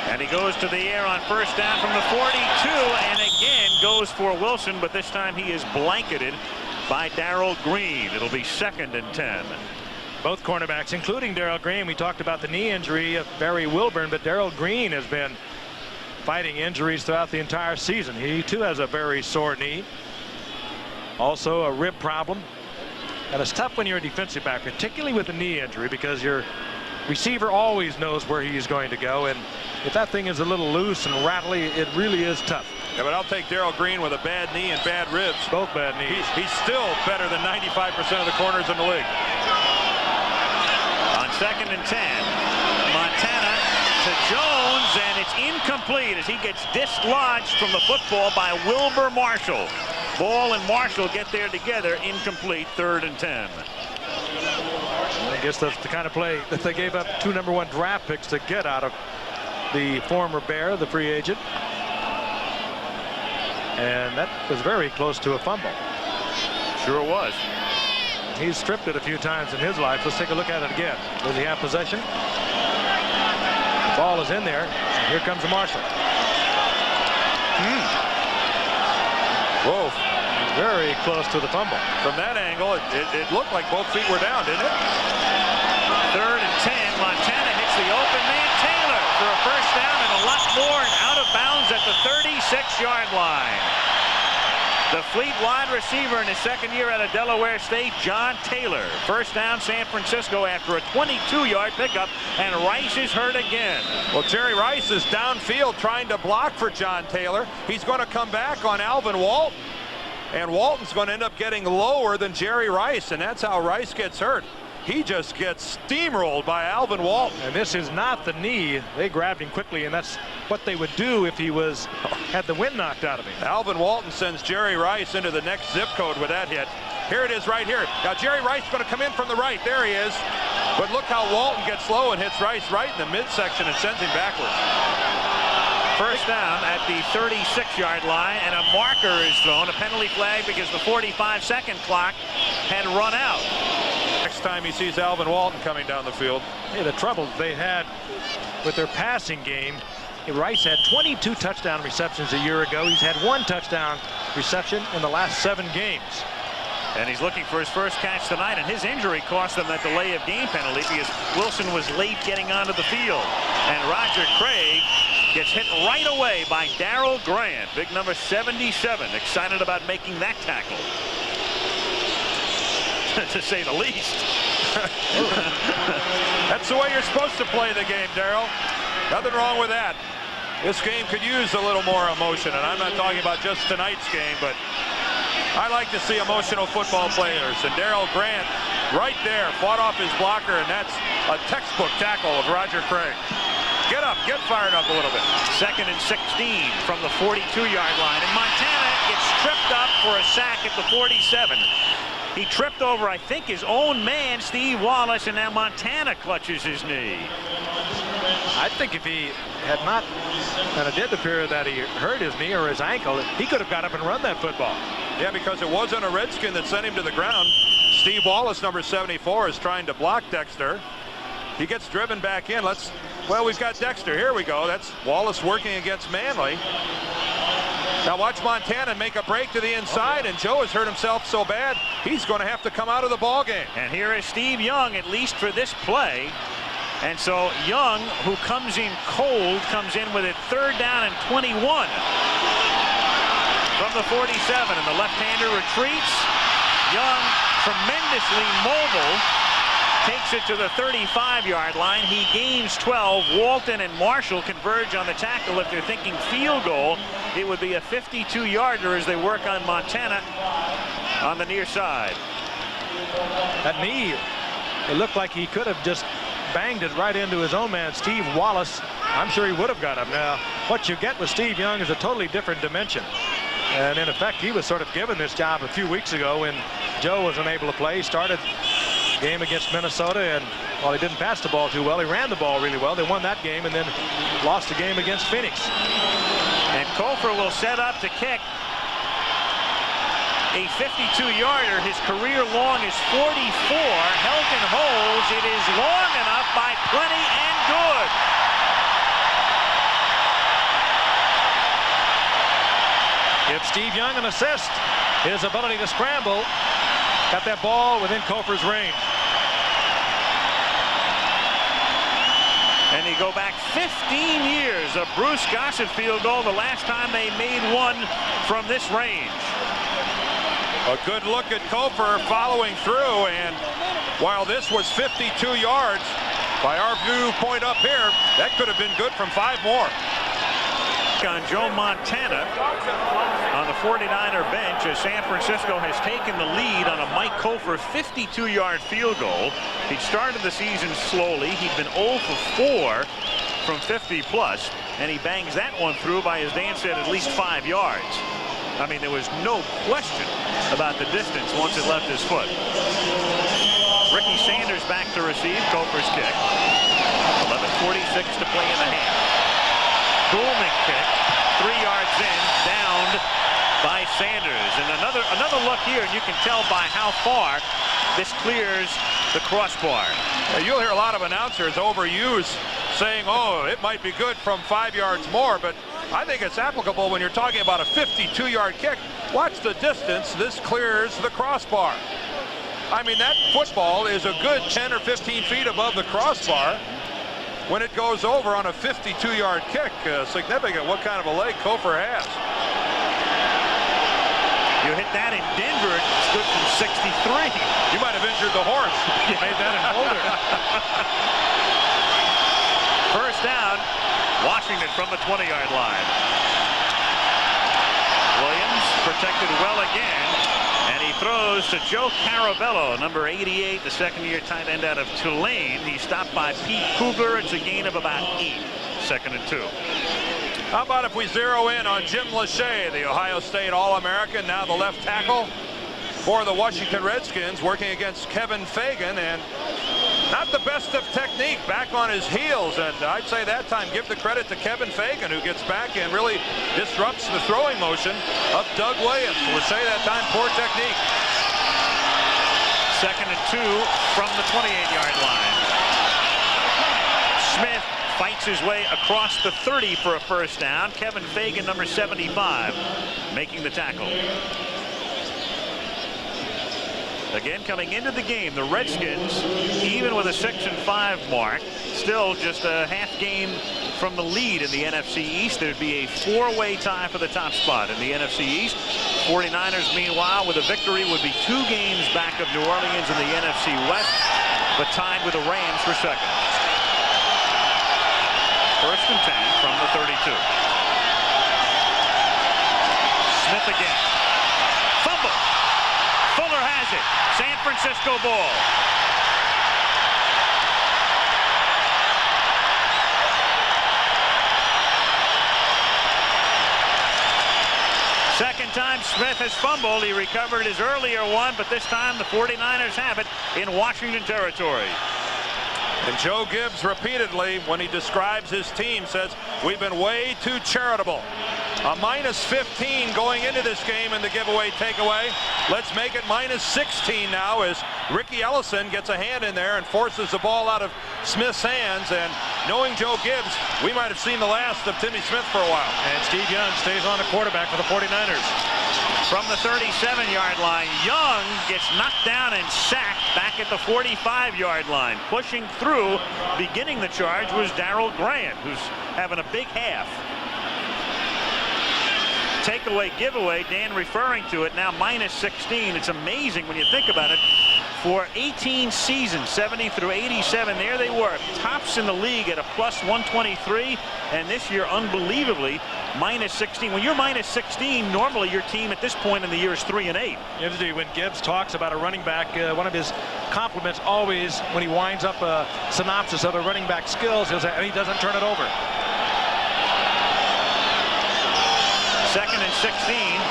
And he goes to the air on first down from the 42 and again goes for Wilson, but this time he is blanketed by Darrell Green. It'll be 2nd and 10. Both cornerbacks, including Darrell Green. We talked about the knee injury of Barry Wilburn, but Darrell Green has been fighting injuries throughout the entire season. He too has a very sore knee. Also a rib problem. And it's tough when you're a defensive back, particularly with a knee injury, because your receiver always knows where he's going to go, and if that thing is a little loose and rattly, it really is tough. Yeah, but I'll take Darrell Green with a bad knee and bad ribs. Both bad knees. He's still better than 95% of the corners in the league. On 2nd and 10, Montana to Jones, and it's incomplete as he gets dislodged from the football by Wilbur Marshall. Ball and Marshall get there together. Incomplete. 3rd and 10. I guess that's the kind of play that they gave up 2 #1 draft picks to get out of the former Bear, the free agent. And that was very close to a fumble. Sure was. He's stripped it a few times in his life. Let's take a look at it again. Does he have possession? The ball is in there. And here comes Marshall. Whoa. Very close to the fumble. From that angle, it looked like both feet were down, didn't it? 3rd and 10. Montana hits the open man, Taylor, for a first down and a lot more, and out of bounds at the 36-yard line. The fleet wide receiver in his 2nd year out of Delaware State, John Taylor. First down, San Francisco after a 22-yard pickup, and Rice is hurt again. Well, Jerry Rice is downfield trying to block for John Taylor. He's going to come back on Alvin Walton. And Walton's going to end up getting lower than Jerry Rice, and that's how Rice gets hurt. He just gets steamrolled by Alvin Walton. And this is not the knee. They grabbed him quickly, and that's what they would do if he had the wind knocked out of him. Alvin Walton sends Jerry Rice into the next zip code with that hit. Here it is right here. Now Jerry Rice is going to come in from the right. There he is. But look how Walton gets low and hits Rice right in the midsection and sends him backwards. First down at the 36-yard line, and a marker is thrown, a penalty flag, because the 45-second clock had run out. Next time he sees Alvin Walton coming down the field. Hey, the trouble they had with their passing game, Rice had 22 touchdown receptions a year ago. He's had 1 touchdown reception in the last 7 games. And he's looking for his first catch tonight, and his injury cost them that delay of game penalty because Wilson was late getting onto the field. And Roger Craig gets hit right away by Darrell Grant, big number 77. Excited about making that tackle, to say the least. That's the way you're supposed to play the game, Darrell. Nothing wrong with that. This game could use a little more emotion, and I'm not talking about just tonight's game, but I like to see emotional football players, and Darrell Grant right there fought off his blocker, and that's a textbook tackle of Roger Craig. Get up, get fired up a little bit. 2nd and 16 from the 42-yard line, and Montana gets tripped up for a sack at the 47. He tripped over, I think, his own man, Steve Wallace, and now Montana clutches his knee. I think if he had not, and it did appear that he hurt his knee or his ankle, he could have got up and run that football. Yeah, because it wasn't a Redskin that sent him to the ground. Steve Wallace, number 74, is trying to block Dexter. He gets driven back in. Well, we've got Dexter. Here we go. That's Wallace working against Manley. Now watch Montana make a break to the inside, and Joe has hurt himself so bad, he's going to have to come out of the ball game. And here is Steve Young, at least for this play. And so Young, who comes in cold, comes in with it 3rd down and 21 from the 47, and the left-hander retreats. Young, tremendously mobile, takes it to the 35-yard line. He gains 12. Walton and Marshall converge on the tackle. If they're thinking field goal, it would be a 52-yarder as they work on Montana on the near side. That knee, it looked like he could have just banged it right into his own man, Steve Wallace. I'm sure he would have got him. Now, what you get with Steve Young is a totally different dimension. And in effect, he was sort of given this job a few weeks ago when Joe was unable to play. He started the game against Minnesota, and while he didn't pass the ball too well, he ran the ball really well. They won that game and then lost the game against Phoenix. And Kofor will set up to kick. A 52-yarder. His career long is 44. Helton holds. It is long enough by plenty and good. Give Steve Young an assist. His ability to scramble got that ball within Kofor's range. And you go back 15 years, a Bruce Gossett field goal, the last time they made one from this range. A good look at Kofor following through, and while this was 52 yards, by our viewpoint up here, that could have been good from 5 more. On Joe Montana on the 49er bench as San Francisco has taken the lead on a Mike Kofor 52-yard field goal. He started the season slowly. He'd been 0 for 4 from 50 plus, and he bangs that one through by, as Dan said, at least 5 yards. I mean, there was no question about the distance once it left his foot. Ricky Sanders back to receive Kofor's kick. 11:46 to play in the half. Booming kick, 3 yards in, downed by Sanders. And another look here, and you can tell by how far this clears the crossbar. You'll hear a lot of announcers overuse saying, oh, it might be good from 5 yards more, but I think it's applicable when you're talking about a 52-yard kick. Watch the distance. This clears the crossbar. I mean, that football is a good 10 or 15 feet above the crossbar. When it goes over on a 52-yard kick, significant what kind of a leg Kofor has. You hit that in Denver, it's good from 63. You might have injured the horse. You made that in Boulder. First down, Washington from the 20-yard line. Williams protected well again, and he throws to Joe Carabello, number 88, the second-year tight end out of Tulane. He's stopped by Pete Kugler. It's a gain of about 8. 2nd and 2. How about if we zero in on Jim Lachey, the Ohio State All-American, now the left tackle for the Washington Redskins, working against Kevin Fagan, and not the best of technique, back on his heels, and I'd say that time give the credit to Kevin Fagan, who gets back and really disrupts the throwing motion of Doug Williams. Lachey that time, poor technique. 2nd and 2 from the 28-yard line. Smith fights his way across the 30 for a first down. Kevin Fagan, number 75, making the tackle. Again, coming into the game, the Redskins, even with a 6-5 mark, still just a half game from the lead in the NFC East. There'd be a 4-way tie for the top spot in the NFC East. 49ers, meanwhile, with a victory, would be 2 games back of New Orleans in the NFC West, but tied with the Rams for second. 1st and 10 from the 32. Smith again. Fumble. Fuller has it. San Francisco ball. Second time Smith has fumbled. He recovered his earlier one, but this time the 49ers have it in Washington territory. And Joe Gibbs repeatedly, when he describes his team, says, we've been way too charitable. A -15 going into this game in the giveaway takeaway. Let's make it -16 now as Ricky Ellison gets a hand in there and forces the ball out of Smith's hands. And knowing Joe Gibbs, we might have seen the last of Timmy Smith for a while. And Steve Young stays on the quarterback for the 49ers. From the 37-yard line, Young gets knocked down and sacked back at the 45-yard line. Pushing through, beginning the charge, was Darrell Grant, who's having a big half. Takeaway, giveaway, Dan referring to it, now -16. It's amazing when you think about it. For 18 seasons, 70 through 87, there they were, tops in the league at a plus 123, and this year, unbelievably, minus 16. When you're minus 16, normally your team at this point in the year is 3-8. Usually when Gibbs talks about a running back, one of his compliments always when he winds up a synopsis of a running back skills, he'll say, and he doesn't turn it over. 2nd and 16.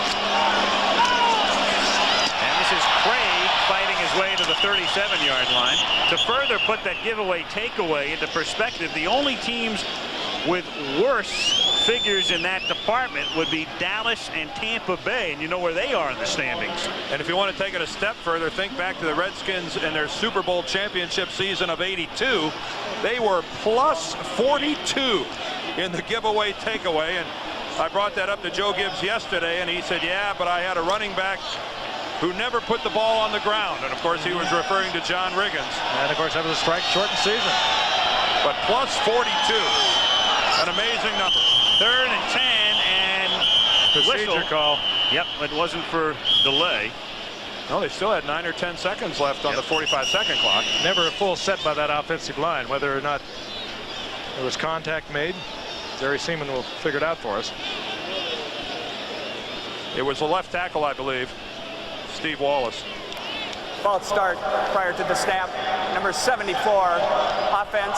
This is Craig fighting his way to the 37-yard line. To further put that giveaway takeaway into perspective, the only teams with worse figures in that department would be Dallas and Tampa Bay, and you know where they are in the standings. And if you want to take it a step further, think back to the Redskins in their Super Bowl championship season of '82. They were plus 42 in the giveaway takeaway, and I brought that up to Joe Gibbs yesterday, and he said, yeah, but I had a running back who never put the ball on the ground. And of course he was referring to John Riggins. And of course that was a strike shortened season. But plus 42, an amazing number. 3rd and 10, and Procedure whistle. call. Yep, it wasn't for delay. No, they still had 9 or 10 seconds left on the 45-second clock. Never a full set by that offensive line, whether or not there was contact made. Jerry Seaman will figure it out for us. It was the left tackle, I believe, Steve Wallace. False start prior to the snap. Number 74, offense.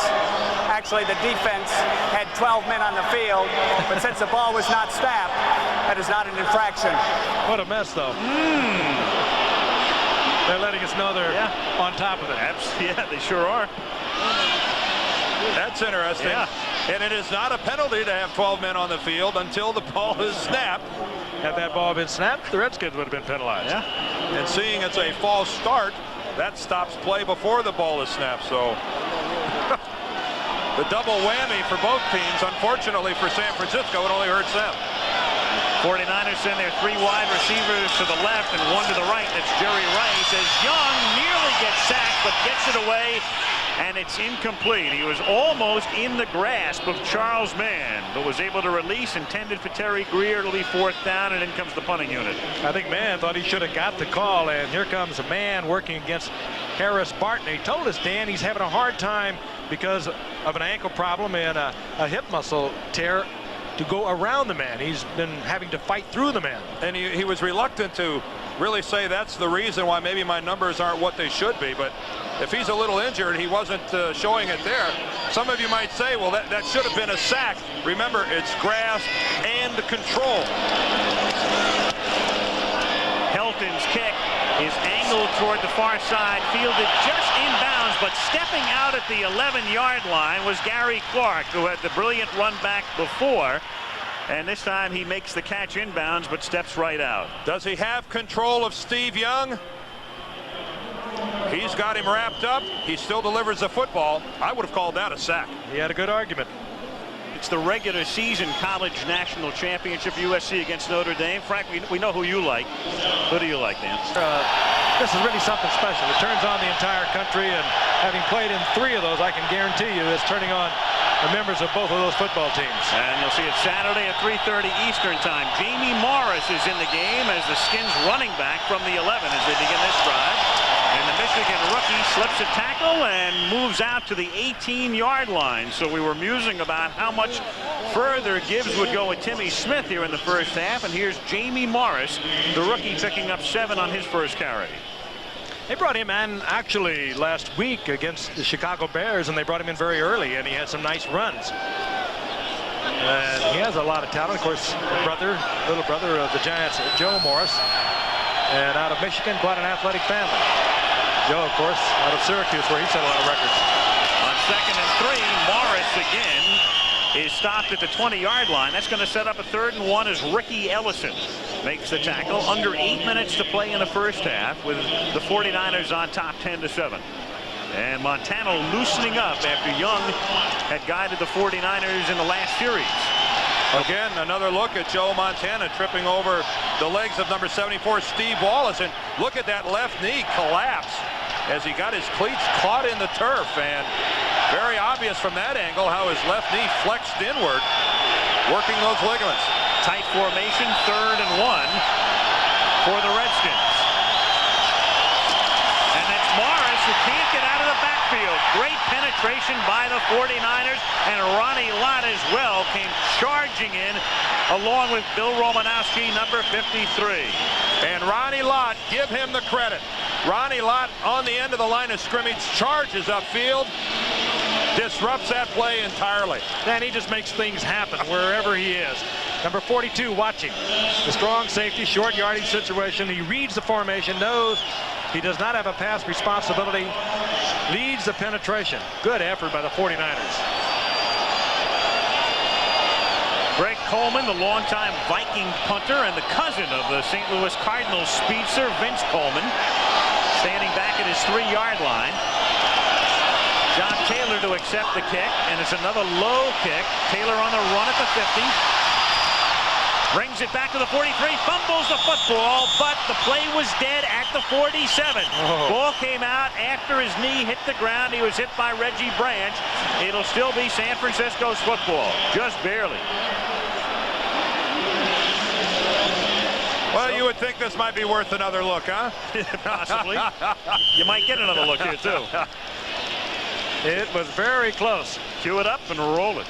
Actually, the defense had 12 men on the field, but since the ball was not snapped, that is not an infraction. What a mess, though. They're letting us know they're on top of it. Yeah, they sure are. That's interesting. Yeah. And it is not a penalty to have 12 men on the field until the ball is snapped. Had that ball been snapped, the Redskins would have been penalized. Yeah. And seeing it's a false start, that stops play before the ball is snapped. So the double whammy for both teams. Unfortunately for San Francisco, it only hurts them. 49ers send their 3 wide receivers to the left and 1 to the right. That's Jerry Rice as Young nearly gets sacked, but gets it away, and it's incomplete. He was almost in the grasp of Charles Mann, but was able to release, intended for Terry Greer. It'll be 4th down, and in comes the punting unit. I think Mann thought he should have got the call, and here comes a man working against Harris Barton. He told us, Dan, he's having a hard time because of an ankle problem and a hip muscle tear to go around the man. He's been having to fight through the man. And he was reluctant to really say that's the reason why maybe my numbers aren't what they should be. But if he's a little injured, he wasn't showing it there. Some of you might say, well, that should have been a sack. Remember, it's grasp and control. Helton's kick is angled toward the far side, fielded just inbounds, but stepping out at the 11-yard line was Gary Clark, who had the brilliant run back before. And this time he makes the catch inbounds, but steps right out. Does he have control of Steve Young? He's got him wrapped up. He still delivers the football. I would have called that a sack. He had a good argument. It's the regular season college national championship, USC against Notre Dame. Frank, we know who you like. Who do you like, Dan? This is really something special. It turns on the entire country, and having played in 3 of those, I can guarantee you it's turning on the members of both of those football teams. And you'll see it Saturday at 3:30 Eastern time. Jamie Morris is in the game as the Skins running back from the 11 as they begin this drive. And the Michigan rookie slips a tackle and moves out to the 18-yard line. So we were musing about how much further Gibbs would go with Timmy Smith here in the first half. And here's Jamie Morris, the rookie, picking up 7 on his first carry. They brought him in actually last week against the Chicago Bears, and they brought him in very early, and he had some nice runs. And he has a lot of talent. Of course, little brother of the Giants, Joe Morris, and out of Michigan, quite an athletic family. Joe, of course, out of Syracuse, where he set a lot of records. On 2nd and 3, Morris again is stopped at the 20-yard line. That's going to set up a 3rd and 1 as Ricky Ellison makes the tackle. Under 8 minutes to play in the first half with the 49ers on top 10-7. And Montana loosening up after Young had guided the 49ers in the last series. Again, another look at Joe Montana tripping over the legs of number 74, Steve Wallace. And look at that left knee collapse as he got his cleats caught in the turf. And very obvious from that angle how his left knee flexed inward, working those ligaments. Tight formation, 3rd and 1 for the Redskins. And that's backfield. Great penetration by the 49ers, and Ronnie Lott as well came charging in along with Bill Romanowski, number 53. And Ronnie Lott, give him the credit. Ronnie Lott on the end of the line of scrimmage, charges upfield, disrupts that play entirely. And he just makes things happen wherever he is. Number 42 watching. The strong safety, short yardage situation. He reads the formation, knows he does not have a pass responsibility, leads the penetration. Good effort by the 49ers. Greg Coleman, the longtime Viking punter and the cousin of the St. Louis Cardinals speedster, Vince Coleman, standing back at his 3-yard line. John Taylor to accept the kick, and it's another low kick. Taylor on the run at the 50. Brings it back to the 43, fumbles the football, but the play was dead at the 47. Ball came out after his knee hit the ground. He was hit by Reggie Branch. It'll still be San Francisco's football, just barely. Well, you would think this might be worth another look, huh? Possibly. You might get another look here, too. It was very close. Cue it up and roll it.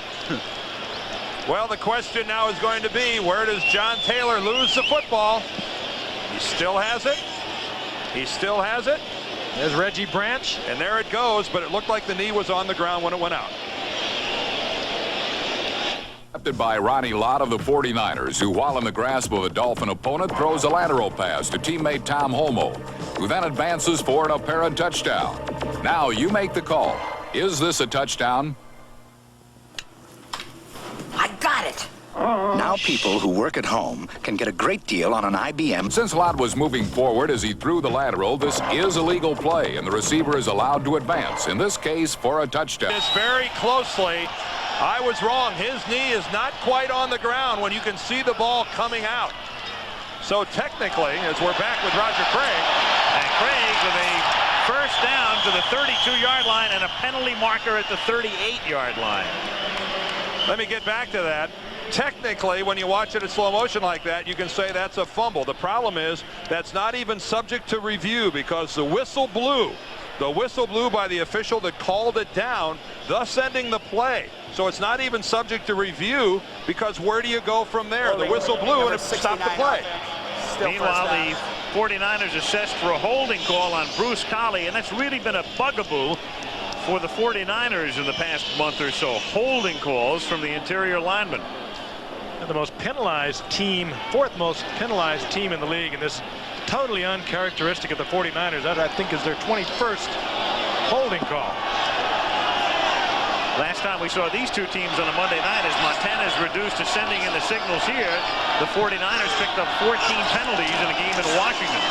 Well, the question now is going to be, where does John Taylor lose the football? He still has it. He still has it. There's Reggie Branch. And there it goes, but it looked like the knee was on the ground when it went out. Intercepted by Ronnie Lott of the 49ers, who, while in the grasp of a Dolphin opponent, throws a lateral pass to teammate Tom Holmoe, who then advances for an apparent touchdown. Now you make the call. Is this a touchdown? I got it. Now people who work at home can get a great deal on an IBM. Since Lott was moving forward as he threw the lateral, this is a legal play, and the receiver is allowed to advance, in this case for a touchdown. This very closely. I was wrong. His knee is not quite on the ground when you can see the ball coming out. So technically, as we're back with Roger Craig. And Craig with a first down to the 32-yard line and a penalty marker at the 38-yard line. Let me get back to that. Technically, when you watch it in slow motion like that, you can say that's a fumble. The problem is that's not even subject to review because the whistle blew. The whistle blew by the official that called it down, thus ending the play. So it's not even subject to review because where do you go from there? The whistle blew and it stopped the play. Meanwhile, the 49ers assessed for a holding call on Bruce Collie, and that's really been a bugaboo for the 49ers in the past month or so. Holding calls from the interior linemen. And the most penalized team, fourth most penalized team in the league, and this totally uncharacteristic of the 49ers. That, I think, is their 21st holding call. Last time we saw these two teams on a Monday night, as Montana's reduced to sending in the signals here, the 49ers picked up 14 penalties in a game in Washington.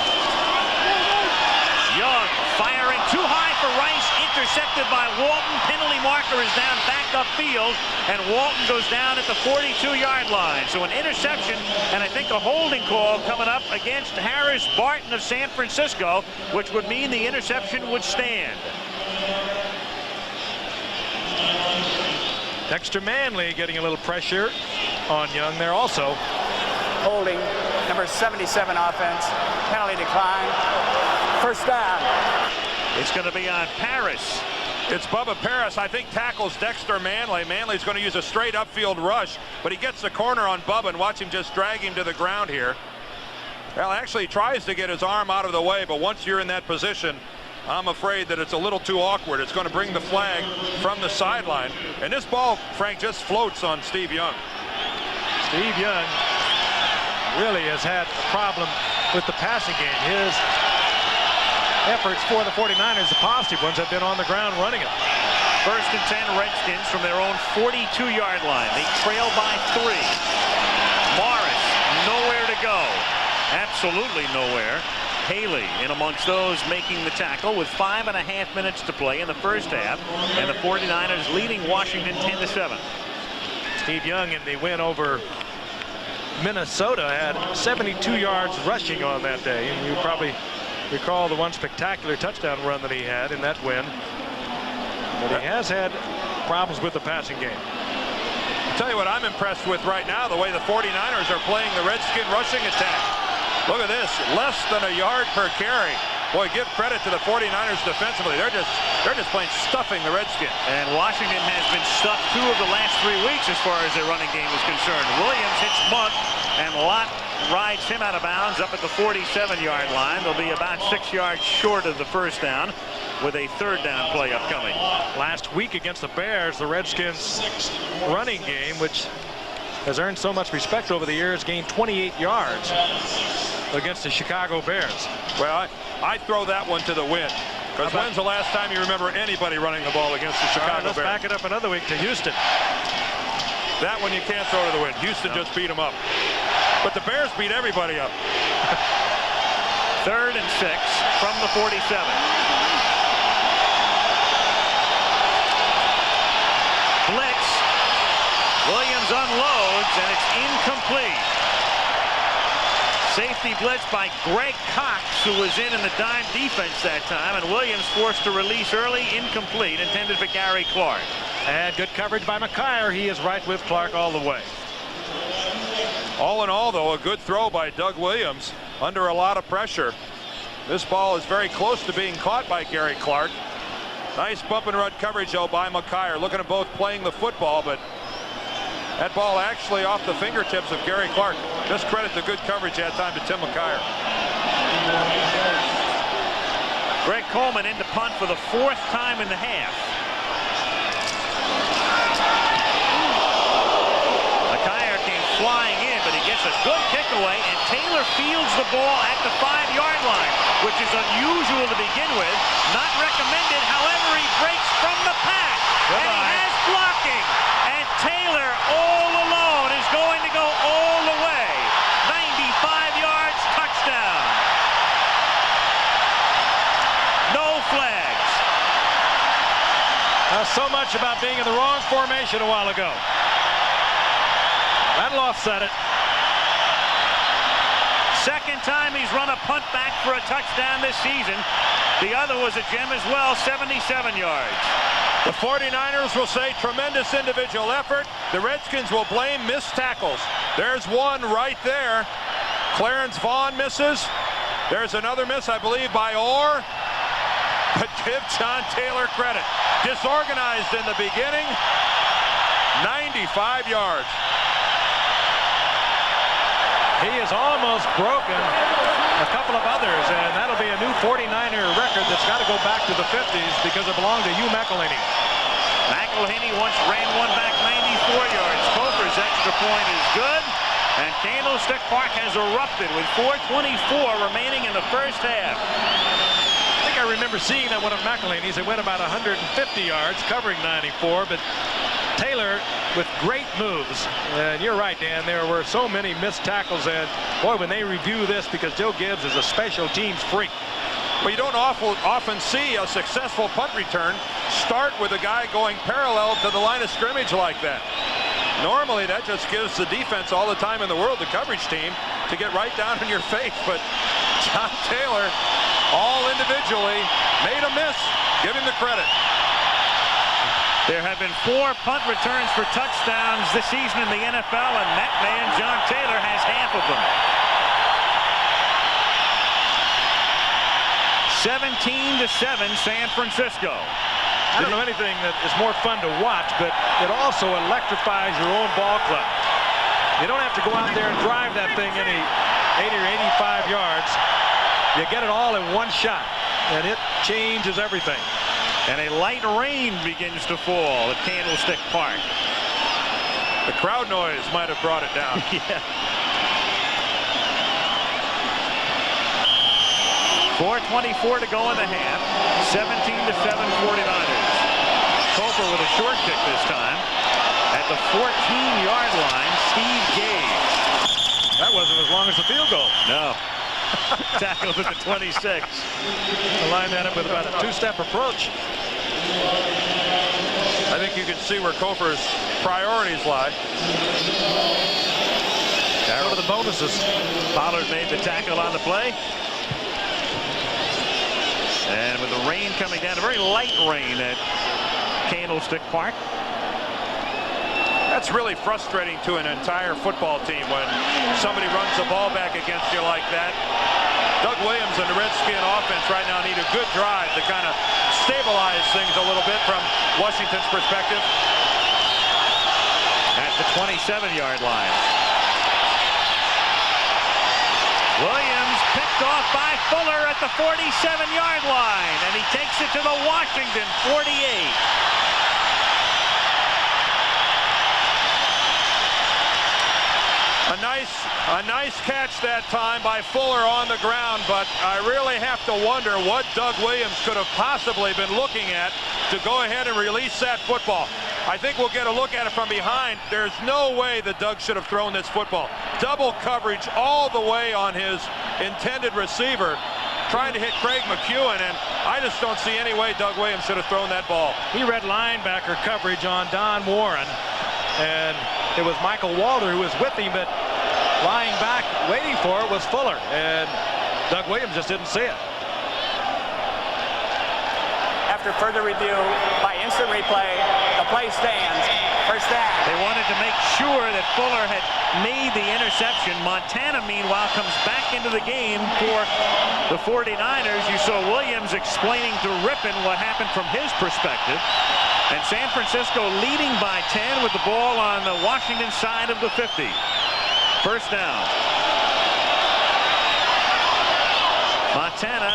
Young firing too high for Rice, intercepted by Walton. Penalty marker is down back upfield, and Walton goes down at the 42-yard line. So an interception and I think a holding call coming up against Harris Barton of San Francisco, which would mean the interception would stand. Dexter Manley getting a little pressure on Young there also. Holding, number 77 offense. Penalty decline. First down. It's going to be on Paris. It's Bubba Paris, I think, tackles Dexter Manley. Manley's going to use a straight upfield rush, but he gets the corner on Bubba, and watch him just drag him to the ground here. Well, actually, he tries to get his arm out of the way, but once you're in that position, I'm afraid that it's a little too awkward. It's going to bring the flag from the sideline. And this ball, Frank, just floats on Steve Young. Steve Young really has had a problem with the passing game. His efforts for the 49ers, the positive ones, have been on the ground running it. First and 10 Redskins from their own 42-yard line. They trail by 3. Morris, nowhere to go. Absolutely nowhere. Haley in amongst those making the tackle with 5.5 minutes to play in the first half, and the 49ers leading Washington 10-7. Steve Young in the win over Minnesota had 72 yards rushing on that day, and you probably recall the one spectacular touchdown run that he had in that win. But he has had problems with the passing game. I'll tell you what I'm impressed with right now, the way the 49ers are playing the Redskin rushing attack. Look at this, less than a yard per carry. Boy, give credit to the 49ers defensively. They're just They're just plain stuffing the Redskins. And Washington has been stuffed 2 of the last 3 weeks as far as their running game is concerned. Williams hits Monk, and Lott rides him out of bounds up at the 47-yard line. They'll be about 6 yards short of the first down with a 3rd down play upcoming. Last week against the Bears, the Redskins running game, which has earned so much respect over the years, gained 28 yards against the Chicago Bears. Well, I throw that one to the wind. Because when's the last time you remember anybody running the ball against the Chicago Bears? Let's back it up another week to Houston. That one you can't throw to the wind. Houston just beat them up. But the Bears beat everybody up. 3rd and 6 from the 47. Blitz. Williams unloads, and it's incomplete. Safety blitz by Greg Cox, who was in the dime defense that time, and Williams forced to release early, incomplete, intended for Gary Clark. And good coverage by McKyer. He is right with Clark all the way. All in all, though, a good throw by Doug Williams under a lot of pressure. This ball is very close to being caught by Gary Clark. Nice bump and run coverage, though, by McKyer. Looking at both playing the football, but that ball actually off the fingertips of Gary Clark. Just credit the good coverage that time to Tim McKyer. Greg Coleman in to punt for the 4th time in the half. McKyer came flying in, but he gets a good kick away, and Taylor fields the ball at the 5-yard line, which is unusual to begin with. Not recommended, however, he breaks from the pack. And he has blocking. And Taylor, all alone, is going to go all the way. 95 yards, touchdown. No flags. So much about being in the wrong formation a while ago. That'll offset it. Second time he's run a punt back for a touchdown this season. The other was a gem as well, 77 yards. The 49ers will say tremendous individual effort. The Redskins will blame missed tackles. There's one right there. Clarence Vaughn misses. There's another miss, I believe, by Orr. But give John Taylor credit. Disorganized in the beginning. 95 yards. He has almost broken a couple of others, and that'll be a new 49er record that's got to go back to the 50s because it belonged to Hugh McElhaney. McElhaney once ran one back 94 yards. Cofer's extra point is good, and Candlestick Park has erupted with 4:24 remaining in the first half. I think I remember seeing that one of McElhaney's. It went about 150 yards, covering 94, but Taylor with great moves. And you're right, Dan, there were so many missed tackles, and boy, when they review this, because Joe Gibbs is a special teams freak. Well, you don't often see a successful punt return start with a guy going parallel to the line of scrimmage like that. Normally, that just gives the defense all the time in the world, the coverage team, to get right down in your face. But John Taylor, all individually, made a miss. Give him the credit. There have been 4 punt returns for touchdowns this season in the NFL, and that man, John Taylor, has half of them. 17-7, San Francisco. I don't know anything that is more fun to watch, but it also electrifies your own ball club. You don't have to go out there and drive that thing any 80 or 85 yards. You get it all in one shot, and it changes everything. And a light rain begins to fall at Candlestick Park. The crowd noise might have brought it down. Yeah. 4:24 to go in the half. 17-7 49ers. Cofer with a short kick this time. At the 14-yard line, Steve Gage. That wasn't as long as the field goal. No. Tackled at the 26. To line that up with about a 2-step approach. I think you can see where Cofer's priorities lie. Go to the bonuses. Pollard made the tackle on the play. And with the rain coming down, a very light rain at Candlestick Park. That's really frustrating to an entire football team when somebody runs the ball back against you like that. Doug Williams and the Redskin offense right now need a good drive to kind of stabilize things a little bit from Washington's perspective. At the 27-yard line. Williams picked off by Fuller at the 47-yard line, and he takes it to the Washington 48. A nice catch that time by Fuller on the ground, but I really have to wonder what Doug Williams could have possibly been looking at to go ahead and release that football. I think we'll get a look at it from behind. There's no way that Doug should have thrown this football. Double coverage all the way on his intended receiver, trying to hit Craig McEwen, and I just don't see any way Doug Williams should have thrown that ball. He read linebacker coverage on Don Warren, and it was Michael Walter who was with him, but lying back waiting for it was Fuller, and Doug Williams just didn't see it. After further review by instant replay, the play stands. First down. They wanted to make sure that Fuller had made the interception. Montana, meanwhile, comes back into the game for the 49ers. You saw Williams explaining to Rippon what happened from his perspective. And San Francisco leading by 10 with the ball on the Washington side of the 50. First down. Montana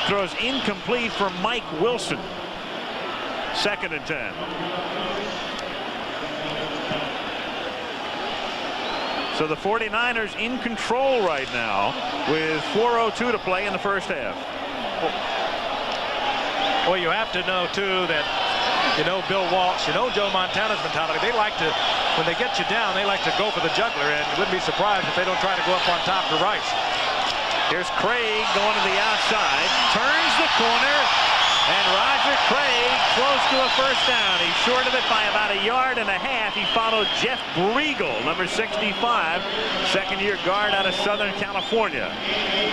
throws incomplete for Mike Wilson. 2nd and 10. So the 49ers in control right now with 4:02 to play in the first half. Well, you have to know, too, that you know Bill Walsh, you know Joe Montana's mentality. They like to, when they get you down, they like to go for the juggler, and wouldn't be surprised if they don't try to go up on top to Rice. Here's Craig going to the outside, turns the corner, and Roger Craig close to a first down. He's short of it by about 1.5 yards. He followed Jeff Briegel, number 65, second-year guard out of Southern California.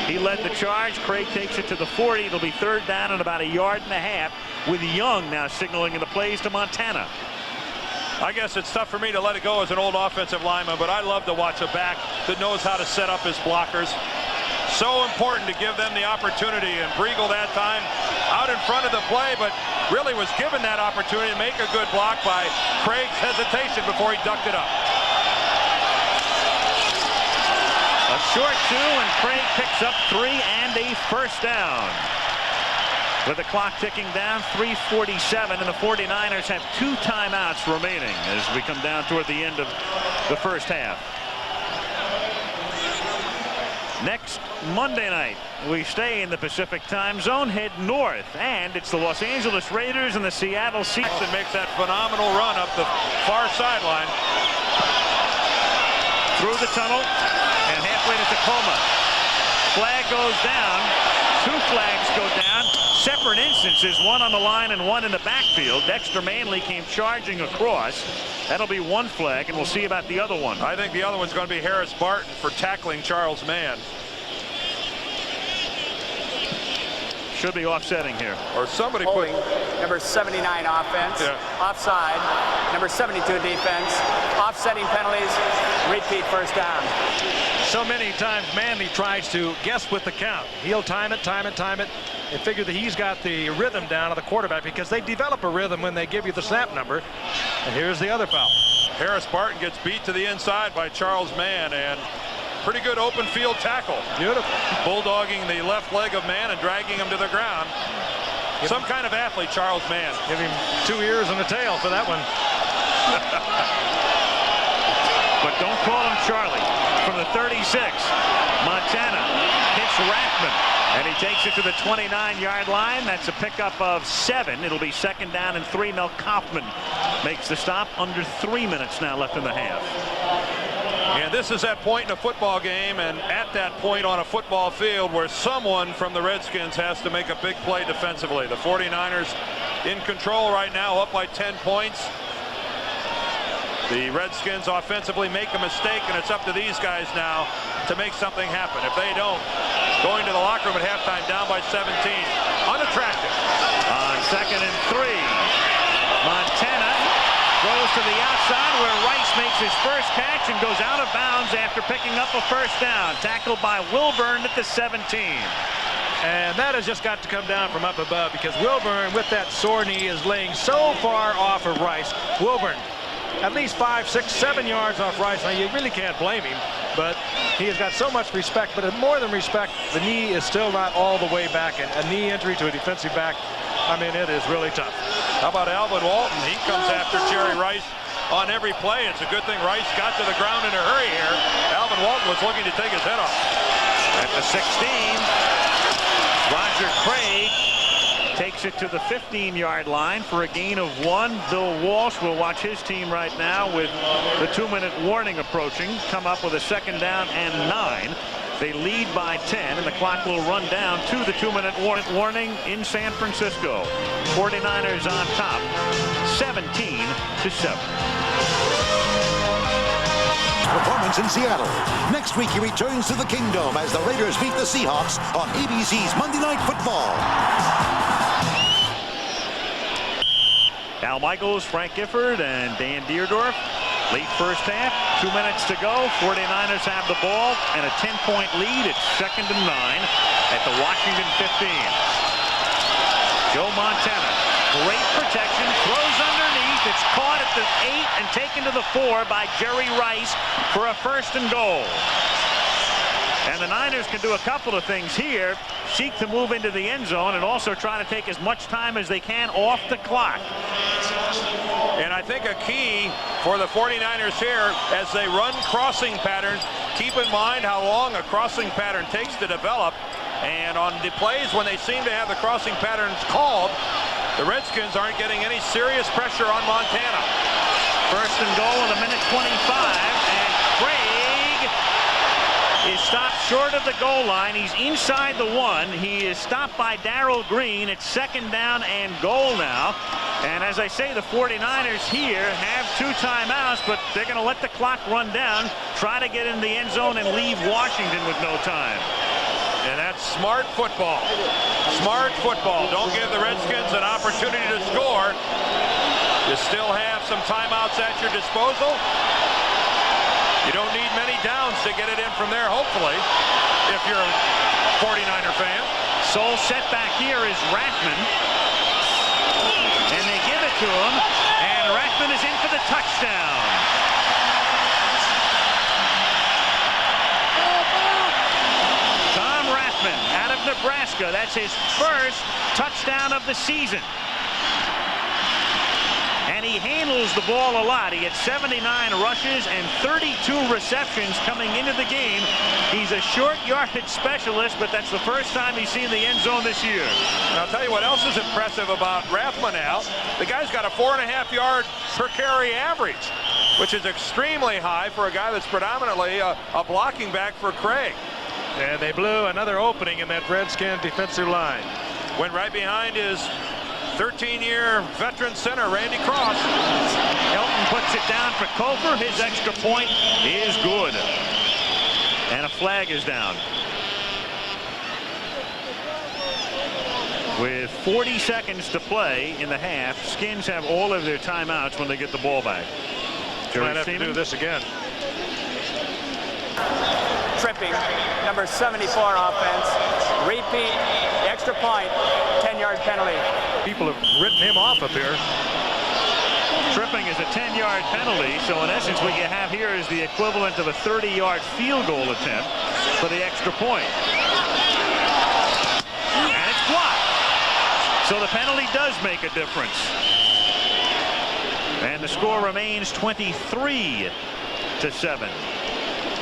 He led the charge. Craig takes it to the 40. It'll be 3rd down and about 1.5 yards, with Young now signaling in the plays to Montana. I guess it's tough for me to let it go as an old offensive lineman, but I love to watch a back that knows how to set up his blockers. So important to give them the opportunity, and Briegel that time out in front of the play, but really was given that opportunity to make a good block by Craig's hesitation before he ducked it up. A short 2, and Craig picks up 3 and a first down. With the clock ticking down, 3:47, and the 49ers have 2 timeouts remaining as we come down toward the end of the first half. Next Monday night, we stay in the Pacific time zone, head north, and it's the Los Angeles Raiders and the Seattle Seahawks. Jackson makes that phenomenal run up the far sideline. Through the tunnel and halfway to Tacoma. Flag goes down. 2 flags go down. Separate instances, one on the line and one in the backfield. Dexter Manley came charging across. That'll be 1 flag, and we'll see about the other one. I think the other one's going to be Harris Barton for tackling Charles Mann. Should be offsetting here. Or somebody Holding, number 79 offense, offside, number 72 defense, offsetting penalties, repeat first down. So many times Manley tries to guess with the count. He'll time it, and figure that he's got the rhythm down of the quarterback, because they develop a rhythm when they give you the snap number. And here's the other foul. Harris Barton gets beat to the inside by Charles Mann, and pretty good open field tackle. Beautiful. Bulldogging the left leg of Mann and dragging him to the ground. Some kind of athlete, Charles Mann. Give him 2 ears and a tail for that one. But don't call him Charlie. From the 36, Montana hits Rathman, and he takes it to the 29-yard line. That's a pickup of 7. It'll be 2nd down and 3. Mel Kaufman makes the stop. Under 3 minutes now left in the half. And this is that point in a football game, and at that point on a football field where someone from the Redskins has to make a big play defensively. The 49ers in control right now, up by 10 points. The Redskins offensively make a mistake, and it's up to these guys now to make something happen. If they don't, going to the locker room at halftime down by 17. Unattractive. On 2nd and 3, Montana goes to the outside where Rice makes his first catch and goes out of bounds after picking up a first down. Tackled by Wilburn at the 17. And that has just got to come down from up above, because Wilburn, with that sore knee, is laying so far off of Rice. Wilburn, at least 5, 6, 7 yards off Rice. Now, you really can't blame him, but he has got so much respect. But more than respect, the knee is still not all the way back. And a knee injury to a defensive back, I mean, it is really tough. How about Alvin Walton? He comes after Jerry Rice on every play. It's a good thing Rice got to the ground in a hurry here. Alvin Walton was looking to take his head off. At the 16, Roger Craig takes it to the 15-yard line for a gain of 1. Bill Walsh will watch his team right now with the 2-minute warning approaching. Come up with a 2nd down and 9. They lead by 10, and the clock will run down to the 2-minute warning in San Francisco. 49ers on top, 17-7. Performance in Seattle. Next week he returns to the Kingdom as the Raiders meet the Seahawks on ABC's Monday Night Football. Al Michaels, Frank Gifford, and Dan Deerdorf. Late first half, 2 minutes to go. 49ers have the ball and a 10-point lead. It's 2nd and 9 at the Washington 15. Joe Montana, great protection, throws underneath. It's caught at the 8 and taken to the 4 by Jerry Rice for a 1st and goal. And the Niners can do a couple of things here. Seek to move into the end zone and also try to take as much time as they can off the clock. And I think a key for the 49ers here, as they run crossing patterns, keep in mind how long a crossing pattern takes to develop. And on the plays when they seem to have the crossing patterns called, the Redskins aren't getting any serious pressure on Montana. 1st and goal in a minute 25, and Craig is stopped short of the goal line. He's inside the 1. He is stopped by Darrell Green. It's 2nd down and goal now. And as I say, the 49ers here have 2 timeouts, but they're going to let the clock run down, try to get in the end zone and leave Washington with no time. And that's smart football. Smart football. Don't give the Redskins an opportunity to score. You still have some timeouts at your disposal. You don't need many downs to get it in from there, hopefully, if you're a 49er fan. Sole setback here is Rathman. And they give it to him, and Rathman is in for the touchdown. Tom Rathman out of Nebraska. That's his 1st touchdown of the season. And he handles the ball a lot. He had 79 rushes and 32 receptions coming into the game. He's a short yardage specialist, but that's the first time he's seen the end zone this year. And I'll tell you what else is impressive about Rathman, Al. The guy's got a 4.5 yard per carry average, which is extremely high for a guy that's predominantly a blocking back for Craig. And they blew another opening in that Redskin defensive line. Went right behind his 13-year veteran center, Randy Cross. Elton puts it down for Kofer. His extra point is good. And a flag is down. With 40 seconds to play in the half, Skins have all of their timeouts when they get the ball back. Might have to do this again. Tripping, number 74 offense. Repeat, extra point, 10-yard penalty. People have written him off up here. Tripping is a 10-yard penalty, so in essence what you have here is the equivalent of a 30-yard field goal attempt for the extra point. And it's blocked. So the penalty does make a difference. And the score remains 23-7.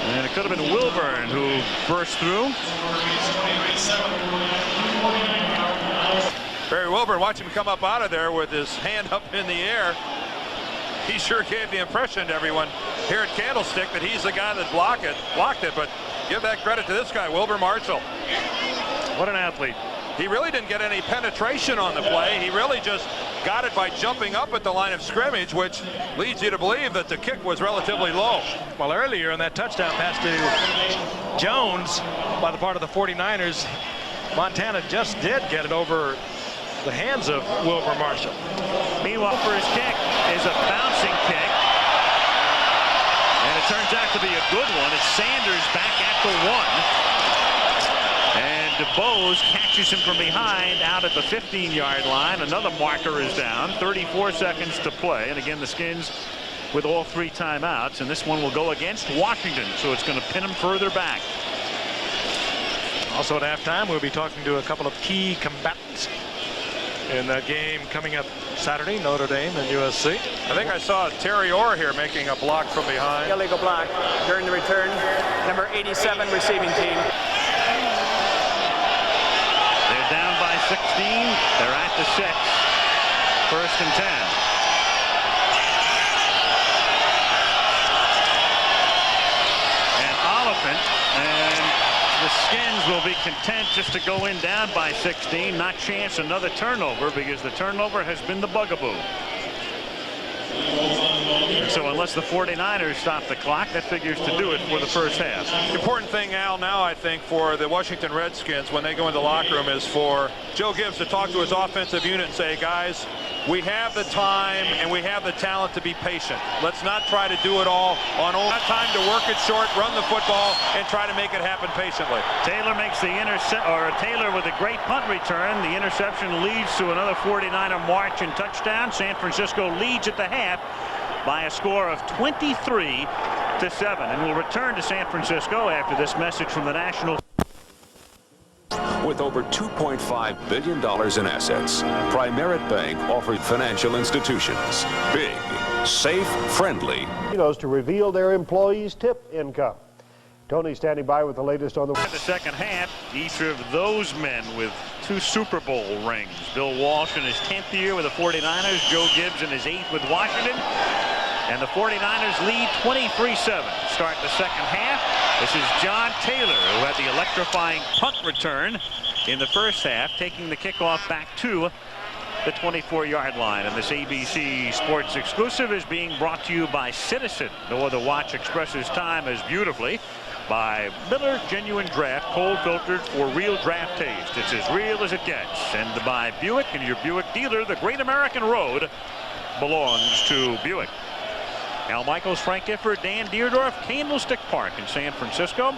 And it could have been Wilburn who burst through. Barry Wilburn, watch him come up out of there with his hand up in the air. He sure gave the impression to everyone here at Candlestick that he's the guy that blocked it, but give that credit to this guy, Wilbur Marshall. What an athlete. He really didn't get any penetration on the play. He really just got it by jumping up at the line of scrimmage, which leads you to believe that the kick was relatively low. Well, earlier in that touchdown pass to Jones by the part of the 49ers, Montana just did get it over the hands of Wilbur Marshall. Meanwhile, for his kick is a bouncing kick. And it turns out to be a good one. It's Sanders back at the 1. And DeBose catches him from behind out at the 15-yard line. Another marker is down. 34 seconds to play. And again, the Skins with all 3 timeouts. And this one will go against Washington. So it's going to pin them further back. Also at halftime, we'll be talking to a couple of key combatants in that game coming up Saturday, Notre Dame and USC. I think I saw Terry Orr here making a block from behind. Illegal block during the return. Number 87 receiving team. They're down by 16. They're at the 6. 1st and 10. And Oliphant and the Skins will be content just to go in down by 16, not chance another turnover, because the turnover has been the bugaboo. And so unless the 49ers stop the clock, that figures to do it for the first half. The important thing, Al, now I think for the Washington Redskins when they go into the locker room is for Joe Gibbs to talk to his offensive unit and say, guys, we have the time and we have the talent to be patient. Let's not try to do it all on old time to work it short, run the football, and try to make it happen patiently. Taylor makes the Taylor with a great punt return. The interception leads to another 49er march and touchdown. San Francisco leads at the half by a score of 23-7, and will return to San Francisco after this message from the National. With over $2.5 billion in assets, Primerit Bank offered financial institutions big, safe, friendly. To reveal their employees' tip income. Tony standing by with the latest on the second half. Each of those men with 2 Super Bowl rings. Bill Walsh in his 10th year with the 49ers. Joe Gibbs in his 8th with Washington. And the 49ers lead 23-7. Start the second half. This is John Taylor, who had the electrifying punt return in the first half, taking the kickoff back to the 24-yard line. And this ABC Sports exclusive is being brought to you by Citizen. No other watch expresses time as beautifully. By Miller Genuine Draft, cold filtered for real draft taste. It's as real as it gets. And by Buick and your Buick dealer, the Great American Road belongs to Buick. Al Michaels, Frank Gifford, Dan Deerdorf, Candlestick Park in San Francisco.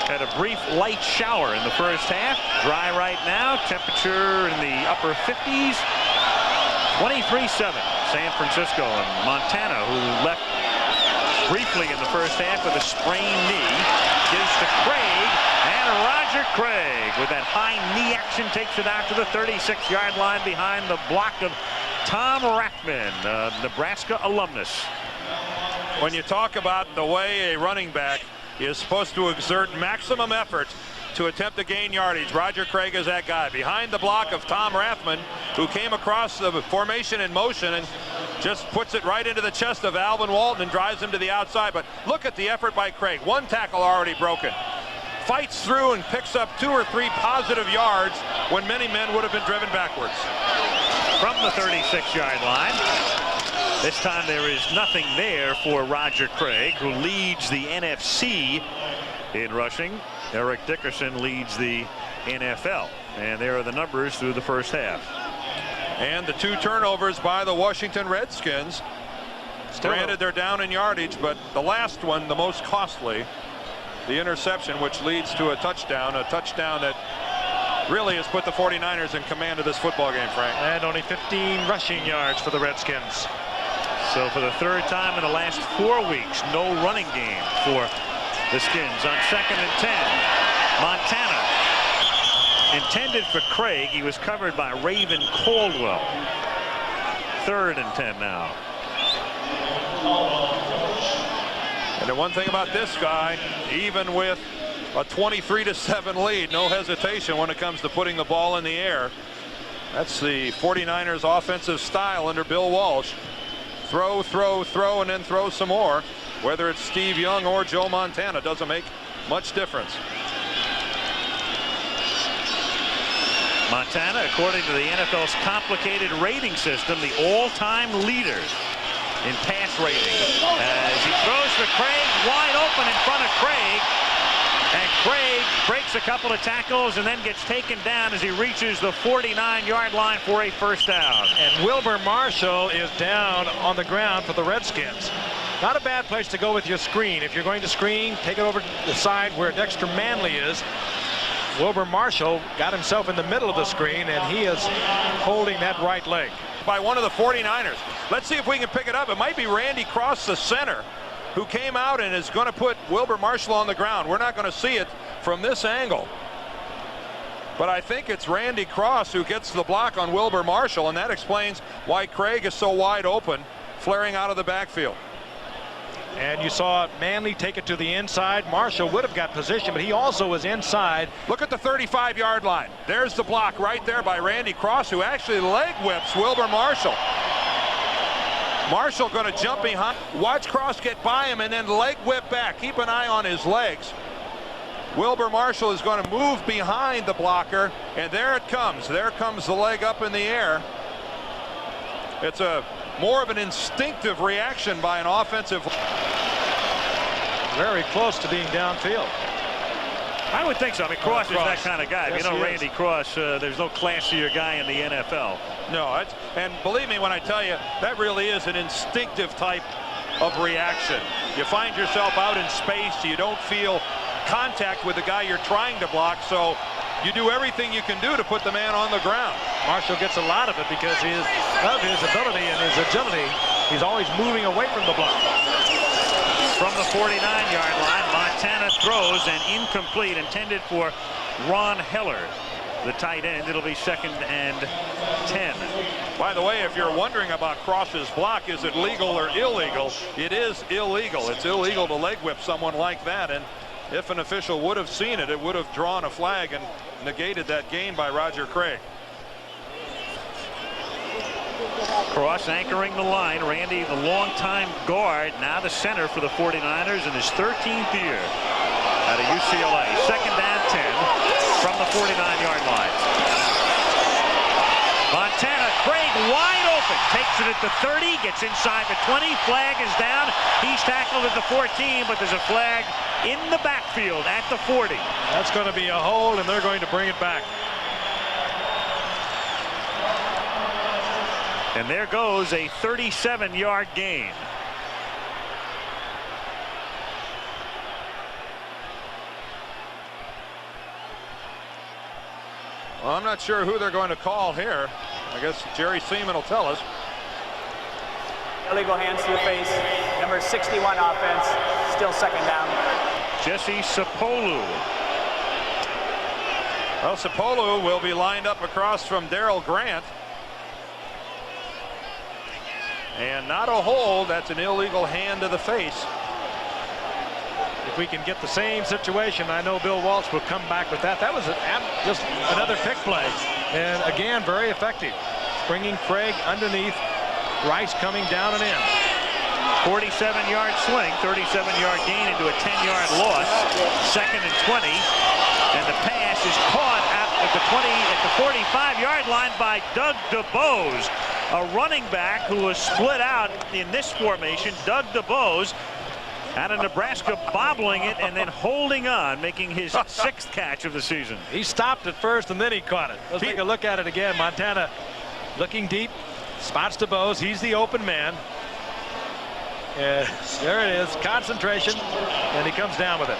Had a brief light shower in the first half. Dry right now. Temperature in the upper 50s. 23-7. San Francisco and Montana, who left briefly in the first half with a sprained knee, gives to Craig, and Roger Craig with that high knee action takes it out to the 36-yard line behind the block of Tom Rathman, Nebraska alumnus. When you talk about the way a running back is supposed to exert maximum effort to attempt to gain yardage, Roger Craig is that guy behind the block of Tom Rathman, who came across the formation in motion and just puts it right into the chest of Alvin Walton and drives him to the outside. But look at the effort by Craig. 1 tackle already broken. Fights through and picks up 2 or 3 positive yards when many men would have been driven backwards. From the 36-yard line. This time there is nothing there for Roger Craig, who leads the NFC in rushing. Eric Dickerson leads the NFL. And there are the numbers through the first half. And the 2 turnovers by the Washington Redskins. Granted, they're down in yardage, but the last one, the most costly, the interception, which leads to a touchdown that really has put the 49ers in command of this football game, Frank. And only 15 rushing yards for the Redskins. So for the 3rd time in the last 4 weeks, no running game for the Skins. On 2nd and 10, Montana intended for Craig. He was covered by Raven Caldwell. 3rd and 10 now. And the one thing about this guy, even with a 23-7 lead, no hesitation when it comes to putting the ball in the air. That's the 49ers offensive style under Bill Walsh. Throw, throw, throw, and then throw some more. Whether it's Steve Young or Joe Montana, doesn't make much difference. Montana, according to the NFL's complicated rating system, the all-time leader in pass rating. As he throws for Craig, wide open in front of Craig. And Craig breaks a couple of tackles and then gets taken down as he reaches the 49-yard line for a first down. And Wilbur Marshall is down on the ground for the Redskins. Not a bad place to go with your screen. If you're going to screen, take it over to the side where Dexter Manley is. Wilbur Marshall got himself in the middle of the screen, and he is holding that right leg. By one of the 49ers. Let's see if we can pick it up. It might be Randy Cross, the center, who came out and is going to put Wilbur Marshall on the ground. We're not going to see it from this angle, but I think it's Randy Cross who gets the block on Wilbur Marshall, and that explains why Craig is so wide open, flaring out of the backfield. And you saw Manley take it to the inside. Marshall would have got position, but he also was inside. Look at the 35-yard line. There's the block right there by Randy Cross, who actually leg whips Wilbur Marshall. Marshall going to jump behind. Watch Cross get by him and then leg whip back. Keep an eye on his legs. Wilbur Marshall is going to move behind the blocker, and there it comes. There comes the leg up in the air. It's a more of an instinctive reaction by an offensive. Very close to being downfield. I would think so. I mean, Cross is that kind of guy. Yes, you know, he Randy Cross, there's no classier guy in the NFL. No, and believe me when I tell you, that really is an instinctive type of reaction. You find yourself out in space, you don't feel contact with the guy you're trying to block, so you do everything you can do to put the man on the ground. Marshall gets a lot of it because of his ability and his agility. He's always moving away from the block. From the 49-yard line, Montana throws an incomplete, intended for Ron Heller, the tight end. It'll be 2nd and 10. By the way, if you're wondering about Cross's block, is it legal or illegal? It is illegal. It's illegal to leg whip someone like that, and if an official would have seen it, it would have drawn a flag and negated that gain by Roger Craig. Cross anchoring the line. Randy, the longtime guard, now the center for the 49ers in his 13th year out of UCLA. 2nd and 10 from the 49-yard line. Montana, Craig wide open, takes it at the 30, gets inside the 20, flag is down. He's tackled at the 14, but there's a flag in the backfield at the 40. That's going to be a hold, and they're going to bring it back. And there goes a 37-yard gain. Well, I'm not sure who they're going to call here. I guess Jerry Seaman will tell us. Illegal hands to the face. Number 61 offense. Still 2nd down. Jesse Sapolu. Well, Sapolu will be lined up across from Darrell Grant. And not a hold. That's an illegal hand to the face. If we can get the same situation, I know Bill Walsh will come back with that. That was just another pick play. And again, very effective. Bringing Craig underneath. Rice coming down and in. 47-yard swing, 37-yard gain into a 10-yard loss. 2nd and 20. And the pass is caught at the 45-yard line by Doug DeBose, a running back who was split out in this formation. Doug DeBose out of Nebraska, bobbling it and then holding on, making his 6th catch of the season. He stopped at first and then he caught it. Let's take a look at it again. Montana looking deep, spots DeBose. He's the open man. There it is, concentration, and he comes down with it.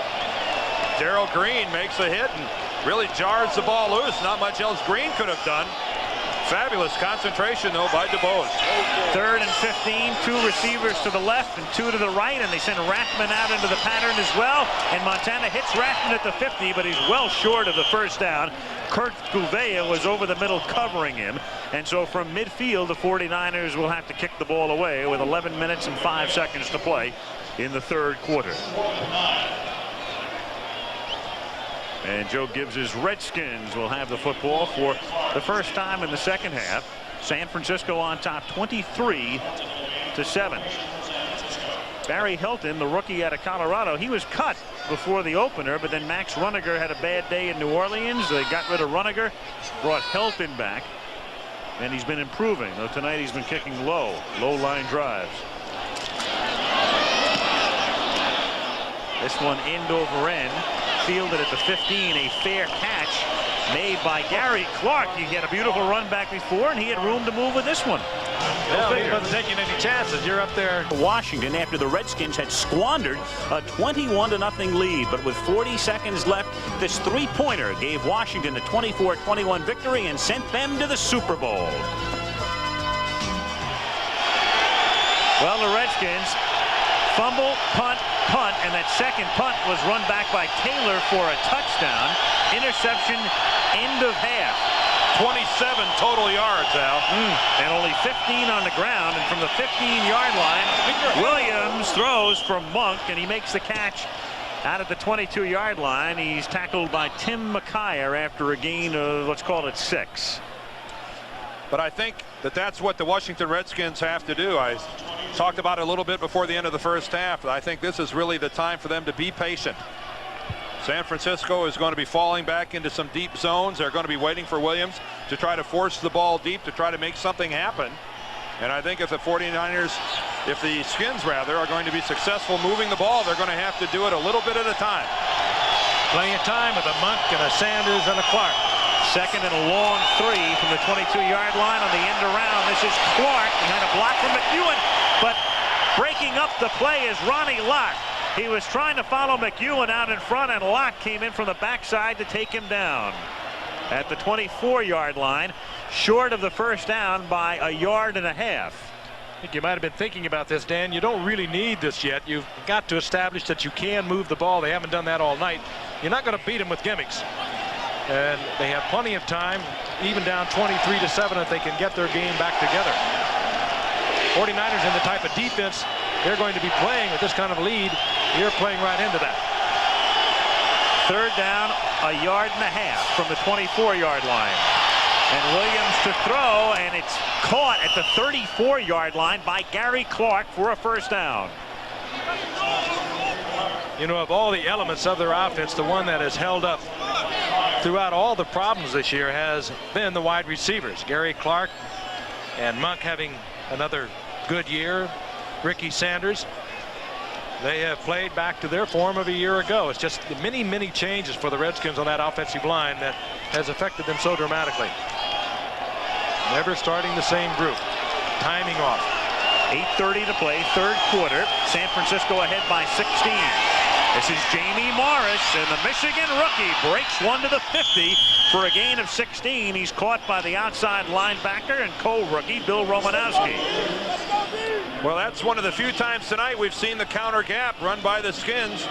Darrell Green makes a hit and really jars the ball loose. Not much else Green could have done. Fabulous concentration, though, by DeBose. 3rd and 15, 2 receivers to the left and 2 to the right, and they send Rathman out into the pattern as well. And Montana hits Rathman at the 50, but he's well short of the 1st down. Kurt Gouveia was over the middle covering him. And so from midfield, the 49ers will have to kick the ball away with 11 minutes and 5 seconds to play in the 3rd quarter. And Joe Gibbs's Redskins will have the football for the first time in the 2nd half. San Francisco on top 23-7. Barry Hilton, the rookie out of Colorado, he was cut before the opener, but then Max Runniger had a bad day in New Orleans. They got rid of Runniger, brought Hilton back, and he's been improving, though tonight he's been kicking low line drives. This one end over end, fielded at the 15, a fair catch made by Gary Clark. He had a beautiful run back before, and he had room to move with this one. Well, he wasn't taking any chances. You're up there. Washington, after the Redskins had squandered a 21-0 lead, but with 40 seconds left, this three-pointer gave Washington a 24-21 victory and sent them to the Super Bowl. Well, the Redskins fumble, punt, and that second punt was run back by Taylor for a touchdown. Interception, end of half. 27 total yards, Al. And only 15 on the ground. And from the 15-yard line, Williams throws from Monk, and he makes the catch out at the 22-yard line. He's tackled by Tim McKyer after a gain of, let's call it 6. But I think that's what the Washington Redskins have to do. I talked about it a little bit before the end of the first half. I think this is really the time for them to be patient. San Francisco is going to be falling back into some deep zones. They're going to be waiting for Williams to try to force the ball deep to try to make something happen. And I think if the 49ers, if the Skins rather, are going to be successful moving the ball, they're going to have to do it a little bit at a time. Plenty of time with a Monk and a Sanders and a Clark. Second and a long 3 from the 22-yard line on the end around. This is Clark. He had a block from McEwen, but breaking up the play is Ronnie Lott. He was trying to follow McEwen out in front, and Lott came in from the backside to take him down at the 24-yard line, short of the first down by a yard and a half. I think you might have been thinking about this, Dan. You don't really need this yet. You've got to establish that you can move the ball. They haven't done that all night. You're not going to beat them with gimmicks. And they have plenty of time, even down 23-7, if they can get their game back together. 49ers in the type of defense they're going to be playing with this kind of lead. You're playing right into that. Third down, a yard and a half from the 24-yard line. And Williams to throw, and it's caught at the 34-yard line by Gary Clark for a first down. You know, of all the elements of their offense, the one that has held up throughout all the problems this year has been the wide receivers. Gary Clark and Monk having another good year. Ricky Sanders, they have played back to their form of a year ago. It's just the many changes for the Redskins on that offensive line that has affected them so dramatically. Never starting the same group. Timing off. 8:30 to play, third quarter. San Francisco ahead by 16. This is Jamie Morris, and the Michigan rookie breaks one to the 50 for a gain of 16. He's caught by the outside linebacker and co-rookie Bill Romanowski. Well, that's one of the few times tonight we've seen the counter gap run by the Skins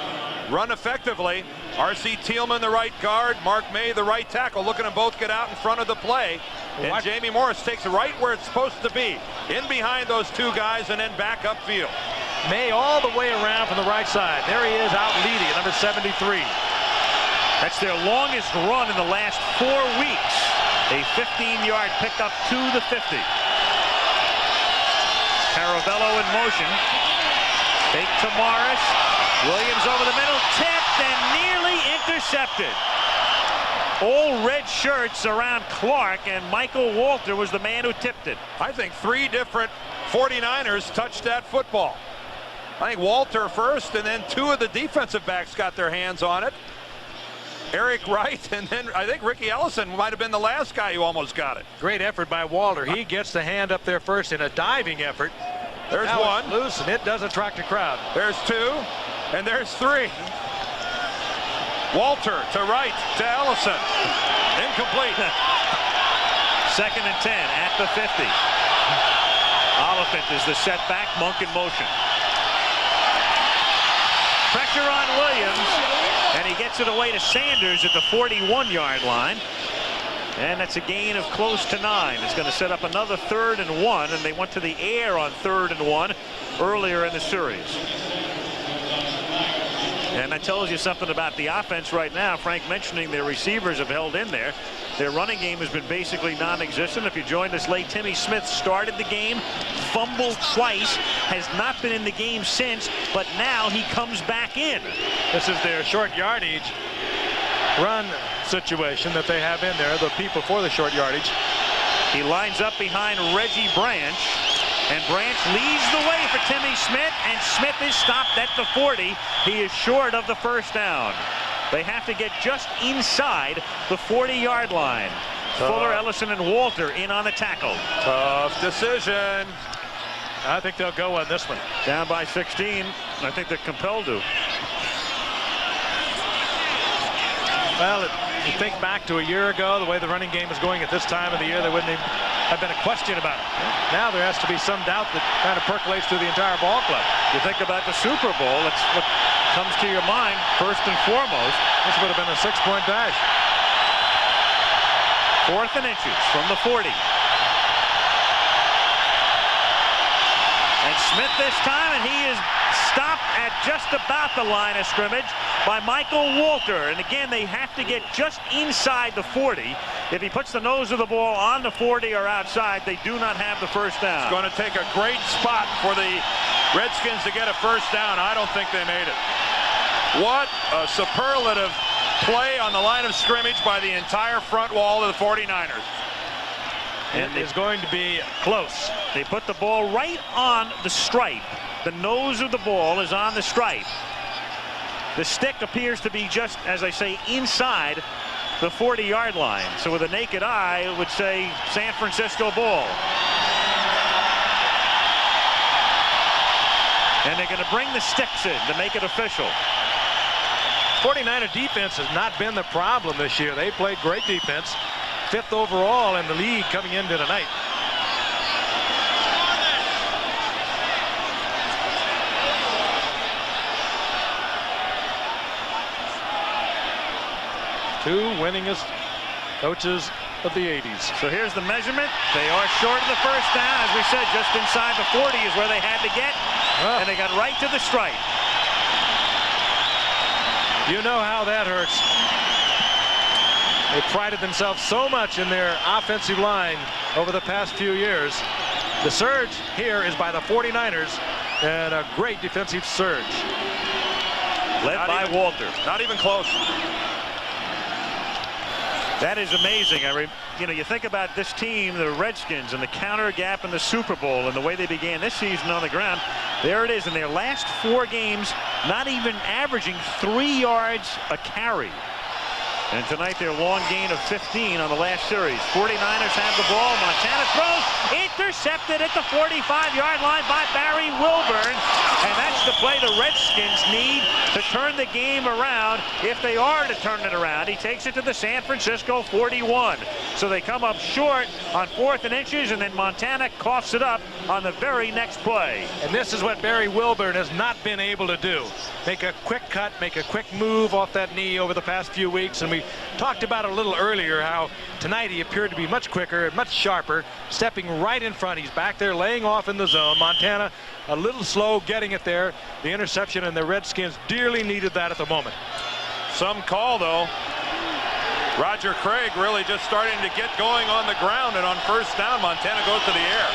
run effectively. R.C. Thielman, the right guard, Mark May, the right tackle. Look at them both get out in front of the play. And Jamie Morris takes it right where it's supposed to be, in behind those two guys and then back upfield. May all the way around from the right side. There he is out leading at number 73. That's their longest run in the last 4 weeks. A 15-yard pickup to the 50. Caravello in motion. Fake to Morris. Williams over the middle, tipped and nearly intercepted. All red shirts around Clark, and Michael Walter was the man who tipped it. I think 3 different 49ers touched that football. I think Walter first, and then 2 of the defensive backs got their hands on it. Eric Wright, and then I think Ricky Ellison might have been the last guy who almost got it. Great effort by Walter. He gets the hand up there first in a diving effort. There's now one. It's loose, and it does attract a crowd. There's 2, and there's 3. Walter to Wright to Ellison. Incomplete. Second and 10 at the 50. Oliphant is the setback. Monk in motion. Pressure on Williams, and he gets it away to Sanders at the 41-yard line. And that's a gain of close to 9. It's going to set up another 3rd and 1, and they went to the air on 3rd and 1 earlier in the series. And that tells you something about the offense right now. Frank mentioning their receivers have held in there. Their running game has been basically non-existent. If you joined us late, Timmy Smith started the game, fumbled twice, has not been in the game since, but now he comes back in. This is their short yardage run situation that they have in there, the people for the short yardage. He lines up behind Reggie Branch, and Branch leads the way for Timmy Smith, and Smith is stopped at the 40. He is short of the first down. They have to get just inside the 40-yard line. Fuller, Ellison, and Walter in on the tackle. Tough decision. I think they'll go on this one. Down by 16. I think they're compelled to. Well, you think back to a year ago, the way the running game was going at this time of the year, there wouldn't even have been a question about it. Now there has to be some doubt that kind of percolates through the entire ball club. You think about the Super Bowl, it's what comes to your mind first and foremost. This would have been a 6-point dash. 4th and inches from the 40. And Smith this time, and he is stopped at just about the line of scrimmage by Michael Walter. And again, they have to get just inside the 40. If he puts the nose of the ball on the 40 or outside, they do not have the first down. It's going to take a great spot for the Redskins to get a first down. I don't think they made it. What a superlative play on the line of scrimmage by the entire front wall of the 49ers. And it's going to be close. They put the ball right on the stripe. The nose of the ball is on the stripe. The stick appears to be just, as I say, inside the 40-yard line. So with a naked eye, it would say San Francisco ball. And they're going to bring the sticks in to make it official. 49er defense has not been the problem this year. They played great defense. 5th overall in the league coming into tonight. Two winningest coaches of the 80s. So here's the measurement. They are short of the first down. As we said, just inside the 40 is where they had to get. And they got right to the stripe. You know how that hurts. They prided themselves so much in their offensive line over the past few years. The surge here is by the 49ers, and a great defensive surge. Led by Walter. Not even close. That is amazing. You think about this team, the Redskins, and the counter gap in the Super Bowl and the way they began this season on the ground. There it is in their last 4 games, not even averaging 3 yards a carry. And tonight their long gain of 15 on the last series. 49ers have the ball. Montana throws. Intercepted at the 45-yard line by Barry Wilburn. And that's the play the Redskins need to turn the game around if they are to turn it around. He takes it to the San Francisco 41. So they come up short on 4th and inches, and then Montana coughs it up on the very next play. And this is what Barry Wilburn has not been able to do. Make a quick cut, make a quick move off that knee over the past few weeks. And we talked about a little earlier how tonight he appeared to be much quicker and much sharper, stepping right in front. He's back there laying off in the zone. Montana a little slow getting it there. The interception, and the Redskins dearly needed that at the moment. Some call, though. Roger Craig really just starting to get going on the ground, and on first down, Montana goes to the air.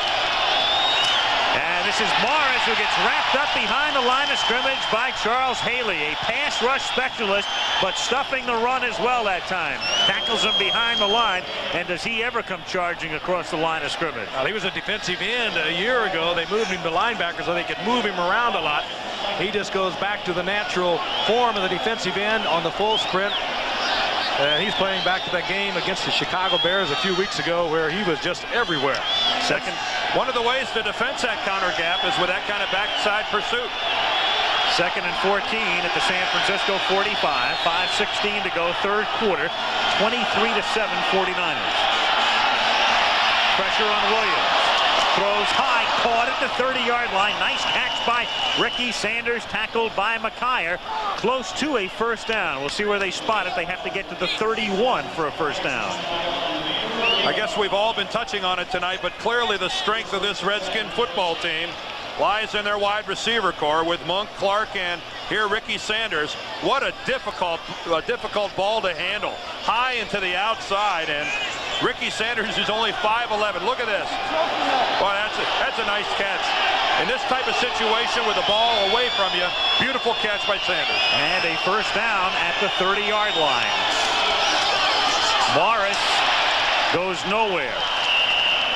And this is Morris, who gets wrapped up behind the line of scrimmage by Charles Haley, a pass rush specialist, but stuffing the run as well that time. Tackles him behind the line, and does he ever come charging across the line of scrimmage? Well, he was a defensive end a year ago. They moved him to linebacker so they could move him around a lot. He just goes back to the natural form of the defensive end on the full sprint. He's playing back to that game against the Chicago Bears a few weeks ago where he was just everywhere. One of the ways to defend that counter gap is with that kind of backside pursuit. 2nd and 14 at the San Francisco 45. 5:16 to go, 3rd quarter. 23-7 49ers. Pressure on Williams. Throws high, caught at the 30-yard line. Nice catch by Ricky Sanders, tackled by McKyer. Close to a first down. We'll see where they spot it. They have to get to the 31 for a first down. I guess we've all been touching on it tonight, but clearly the strength of this Redskin football team lies in their wide receiver core with Monk, Clark, and here Ricky Sanders. What a difficult ball to handle. High and to the outside, and Ricky Sanders is only 5'11". Look at this. Boy, that's a nice catch. In this type of situation with the ball away from you, beautiful catch by Sanders. And a first down at the 30-yard line. Morris goes nowhere.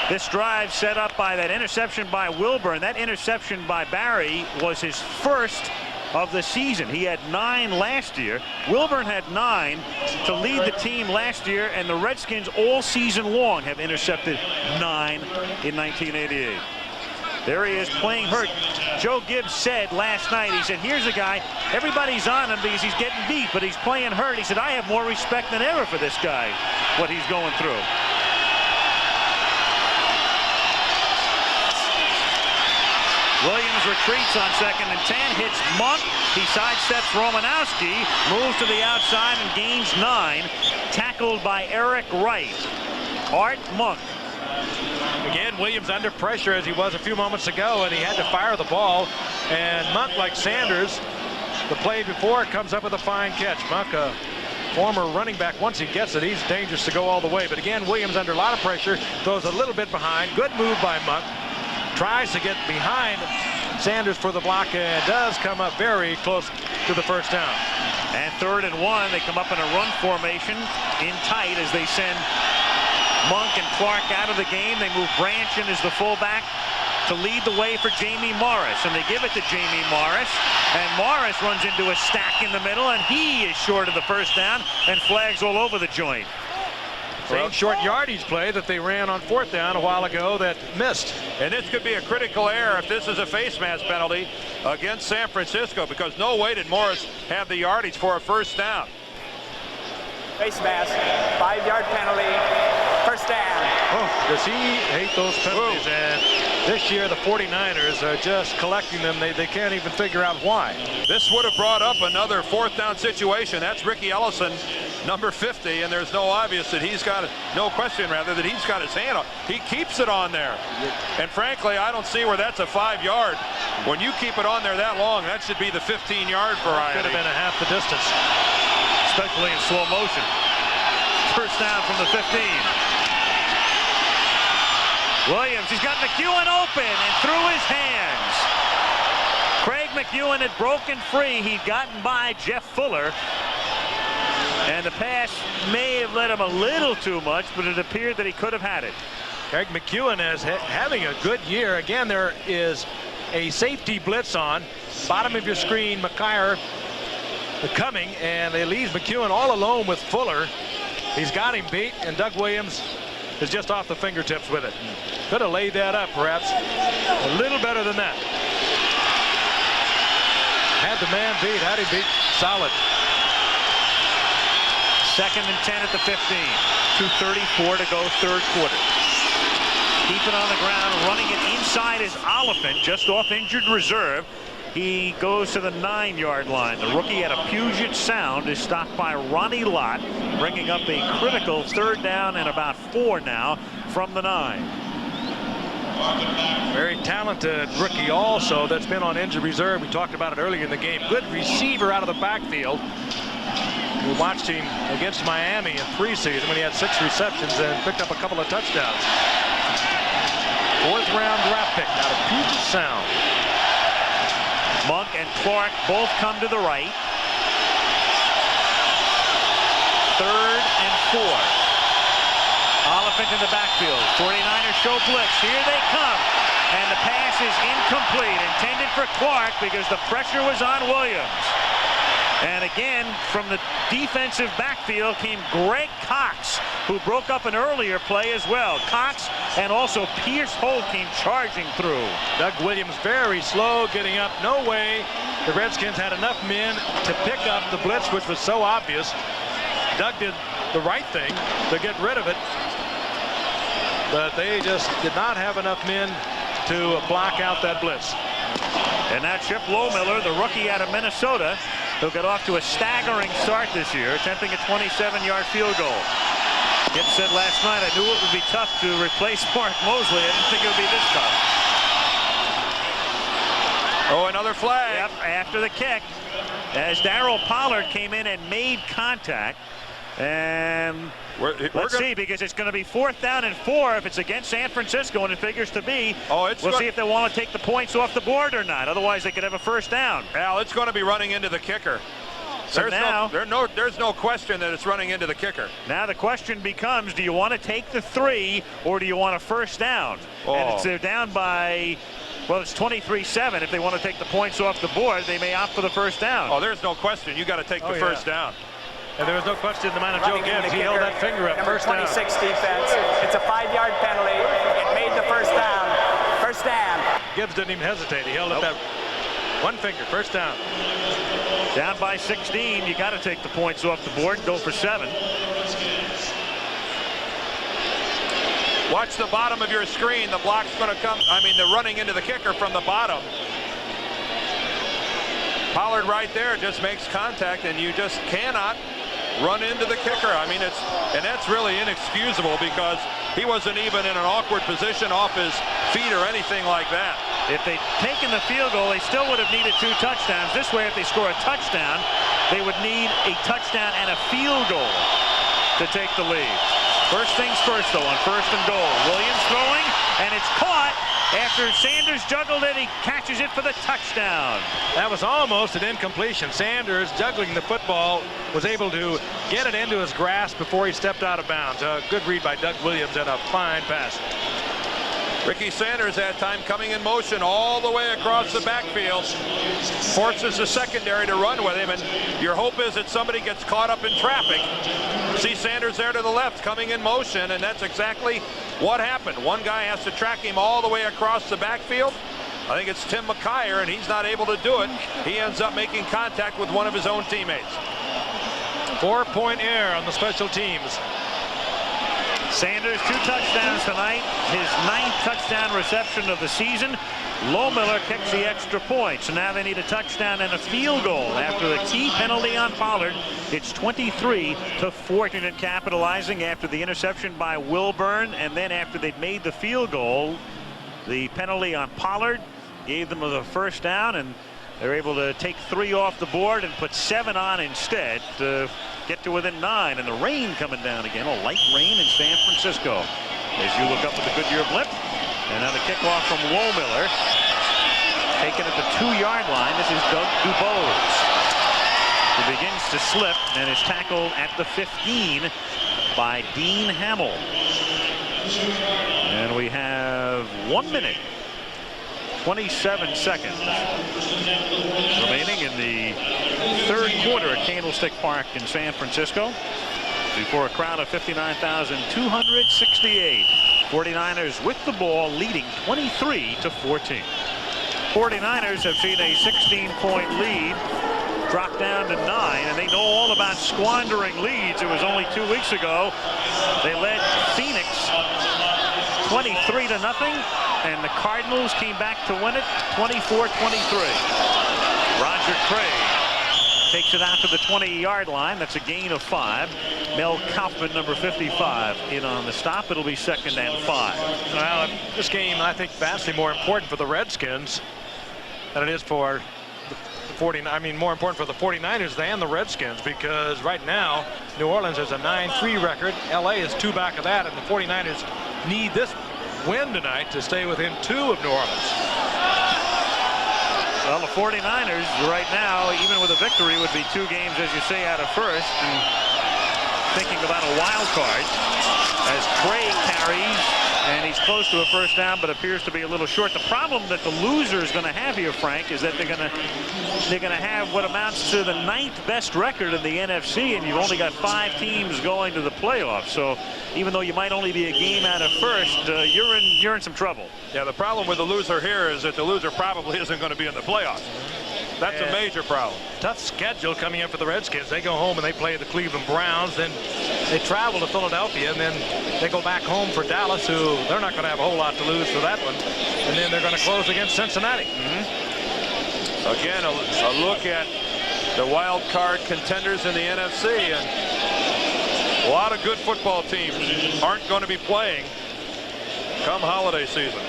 This drive set up by that interception by Wilburn. That interception by Barry was his first of the season. He had 9 last year. Wilburn had 9 to lead the team last year, and the Redskins all season long have intercepted 9 in 1988. There he is playing hurt. Joe Gibbs said last night, he said, here's a guy, everybody's on him because he's getting beat, but he's playing hurt. He said, I have more respect than ever for this guy, what he's going through. Williams retreats on 2nd and 10, hits Monk. He sidesteps Romanowski, moves to the outside and gains 9. Tackled by Eric Wright. Art Monk. Again, Williams under pressure as he was a few moments ago, and he had to fire the ball. And Monk, like Sanders, the play before, comes up with a fine catch. Monk, a former running back, once he gets it, he's dangerous to go all the way. But again, Williams under a lot of pressure, throws a little bit behind. Good move by Monk. Tries to get behind Sanders for the block and does come up very close to the first down. And 3rd and 1, they come up in a run formation in tight as they send Monk and Clark out of the game. They move Branch in as the fullback to lead the way for Jamie Morris, and they give it to Jamie Morris, and Morris runs into a stack in the middle, and he is short of the first down, and flags all over the joint. Same short yardage play that they ran on 4th down a while ago that missed. And this could be a critical error if this is a face mask penalty against San Francisco, because no way did Morris have the yardage for a first down. Face mask, 5-yard penalty, first down. Oh, does he hate those penalties? Whoa. And this year the 49ers are just collecting them. They can't even figure out why. This would have brought up another 4th down situation. That's Ricky Ellison, number 50, and there's no obvious that he's got, no question rather, that he's got his hand on. He keeps it on there. And frankly, I don't see where that's a 5-yard. When you keep it on there that long, that should be the 15-yard variety. Could have been a half the distance. Especially in slow motion. First down from the 15. Williams, he's got McEwen open and through his hands. Craig McEwen had broken free. He'd gotten by Jeff Fuller. And the pass may have led him a little too much, but it appeared that he could have had it. Craig McEwen is having a good year. Again, there is a safety blitz on. Bottom of your screen, McIyer coming, and it leaves McEwen all alone with Fuller. He's got him beat, and Doug Williams is just off the fingertips with it. Could have laid that up, perhaps. A little better than that. Had the man beat, had him beat solid. 2nd and 10 at the 15. 2:34 to go, 3rd quarter. Keep it on the ground, running it inside is Oliphant, just off injured reserve. He goes to the 9-yard line. The rookie out of Puget Sound is stopped by Ronnie Lott, bringing up a critical 3rd down and about 4 now from the 9. Very talented rookie also that's been on injured reserve. We talked about it earlier in the game. Good receiver out of the backfield. We watched him against Miami in preseason when he had 6 receptions and picked up a couple of touchdowns. 4th round draft pick out of Puget Sound. Monk and Clark both come to the right. 3rd and 4. Oliphant in the backfield. 49ers show blitz. Here they come. And the pass is incomplete. Intended for Clark because the pressure was on Williams. And again, from the defensive backfield came Greg Cox, who broke up an earlier play as well. Cox and also Pierce Holt came charging through. Doug Williams very slow getting up. No way the Redskins had enough men to pick up the blitz, which was so obvious. Doug did the right thing to get rid of it, but they just did not have enough men to block out that blitz. And now Chip Lohmiller, the rookie out of Minnesota, who got off to a staggering start this year, attempting a 27-yard field goal. Gibbs said last night, I knew it would be tough to replace Mark Mosley. I didn't think it would be this tough. Oh, another flag. Yep, after the kick, as Darryl Pollard came in and made contact. And let's see, because it's going to be 4th down and 4 if it's against San Francisco, and it figures to be. We'll see if they want to take the points off the board or not. Otherwise, they could have a first down. Al, it's going to be running into the kicker. So there's no question that it's running into the kicker. Now the question becomes, do you want to take the 3 or do you want a first down? Oh. And they're down by Well, it's 23-7. If they want to take the points off the board, they may opt for the first down. Oh, there's no question. You got to take the first down. And there was no question in the mind of Joe Gibbs. He held that finger up. Number First down. 26 defense. It's a 5-yard penalty. It made the first down. First down. Gibbs didn't even hesitate. He held up that one finger. First down. Down by 16. You got to take the points off the board and go for 7. Watch the bottom of your screen. The block's going to come. I mean, they're running into the kicker from the bottom. Pollard right there just makes contact, and you just cannot run into the kicker. I mean, that's really inexcusable because he wasn't even in an awkward position off his feet or anything like that. If they'd taken the field goal, they still would have needed 2 touchdowns. This way, if they score a touchdown, they would need a touchdown and a field goal to take the lead. First things first, though, on 1st and goal. Williams throwing, and it's caught. After Sanders juggled it, he catches it for the touchdown. That was almost an incompletion. Sanders, juggling the football, was able to get it into his grasp before he stepped out of bounds. A good read by Doug Williams and a fine pass. Ricky Sanders that time coming in motion all the way across the backfield. Forces the secondary to run with him, and your hope is that somebody gets caught up in traffic. See Sanders there to the left coming in motion, and that's exactly what happened. One guy has to track him all the way across the backfield. I think it's Tim McKyer, and he's not able to do it. He ends up making contact with one of his own teammates. 4-point error on the special teams. Sanders 2 touchdowns tonight, his 9th touchdown reception of the season. Lohmiller kicks the extra point, so now they need a touchdown and a field goal. After the key penalty on Pollard, it's 23-14, and capitalizing after the interception by Wilburn, and then after they'd made the field goal, the penalty on Pollard gave them the first down, and they're able to take 3 off the board and put 7 on instead to get to within 9. And the rain coming down again, a light rain in San Francisco. As you look up at the Goodyear blip, and now the kickoff from Lohmiller, taken at the 2-yard line. This is Doug Dubose, who begins to slip and is tackled at the 15 by Dean Hamill. And we have 1 minute 27 seconds remaining in the 3rd quarter at Candlestick Park in San Francisco, before a crowd of 59,268. 49ers with the ball, leading 23-14. 49ers have seen a 16-point lead drop down to 9, and they know all about squandering leads. It was only 2 weeks ago they led Phoenix 23-0, and the Cardinals came back to win it 24-23. Roger Craig takes it out to the 20-yard line. That's a gain of 5. Mel Kaufman, number 55, in on the stop. It'll be 2nd and 5. Well, this game, I think, vastly more important for the Redskins than it is for more important for the 49ers than the Redskins, because right now New Orleans has a 9-3 record. LA is 2 back of that, and the 49ers need this win tonight to stay within 2 of New Orleans. Well, the 49ers right now, even with a victory, would be 2 games, as you say, out of first, and thinking about a wild card as Craig carries, and he's close to a first down, but appears to be a little short. The problem that the loser is going to have here, Frank, is that they're going to have what amounts to the 9th best record in the NFC, and you've only got 5 teams going to the playoffs. So even though you might only be a game out of first, you're in some trouble. Yeah, the problem with the loser here is that the loser probably isn't going to be in the playoffs. That's a major problem. Tough schedule coming up for the Redskins. They go home and they play the Cleveland Browns. Then they travel to Philadelphia, and then they go back home for Dallas, who they're not going to have a whole lot to lose for that one. And then they're going to close against Cincinnati. Again, a look at the wild card contenders in the NFC, and a lot of good football teams aren't going to be playing come holiday season.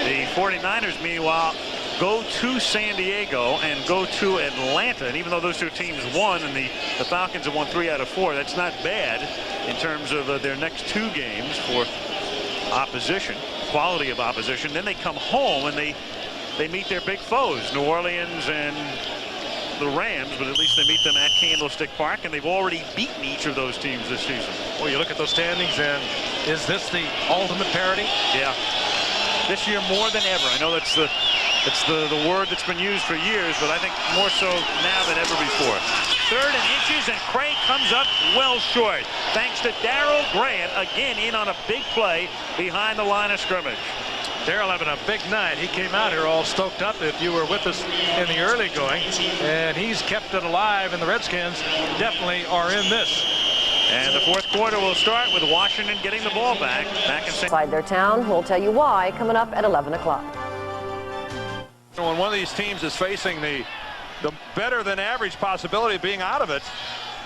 The 49ers, meanwhile, go to San Diego and go to Atlanta, and even though those 2 teams won, and the Falcons have won 3 out of 4, that's not bad in terms of their next 2 games for opposition, quality of opposition. Then they come home and they meet their big foes, New Orleans and the Rams, but at least they meet them at Candlestick Park, and they've already beaten each of those teams this season. Well, you look at those standings, and is this the ultimate parity? Yeah. this year more than ever. I know that's the word that's been used for years, but I think more so now than ever before. 3rd and inches, and Craig comes up well short. Thanks to Darrell Grant, again in on a big play behind the line of scrimmage. Darrell having a big night. He came out here all stoked up if you were with us in the early going, and he's kept it alive, and the Redskins definitely are in this. And the 4th quarter will start with Washington getting the ball back in inside their town. We'll tell you why coming up at 11 o'clock. When one of these teams is facing the better than average possibility of being out of it,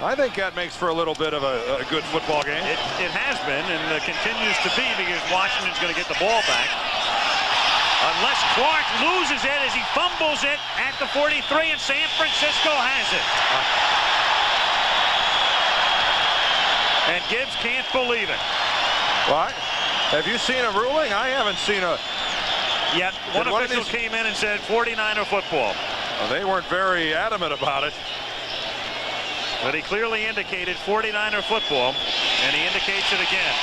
I think that makes for a little bit of a good football game. It has been, and continues to be, because Washington's going to get the ball back. Unless Clark loses it as he fumbles it at the 43, and San Francisco has it. And Gibbs can't believe it. What? Have you seen a ruling? I haven't seen a... Yet one official came in and said 49er football. Well, they weren't very adamant about it. But he clearly indicated 49er football, and he indicates it again.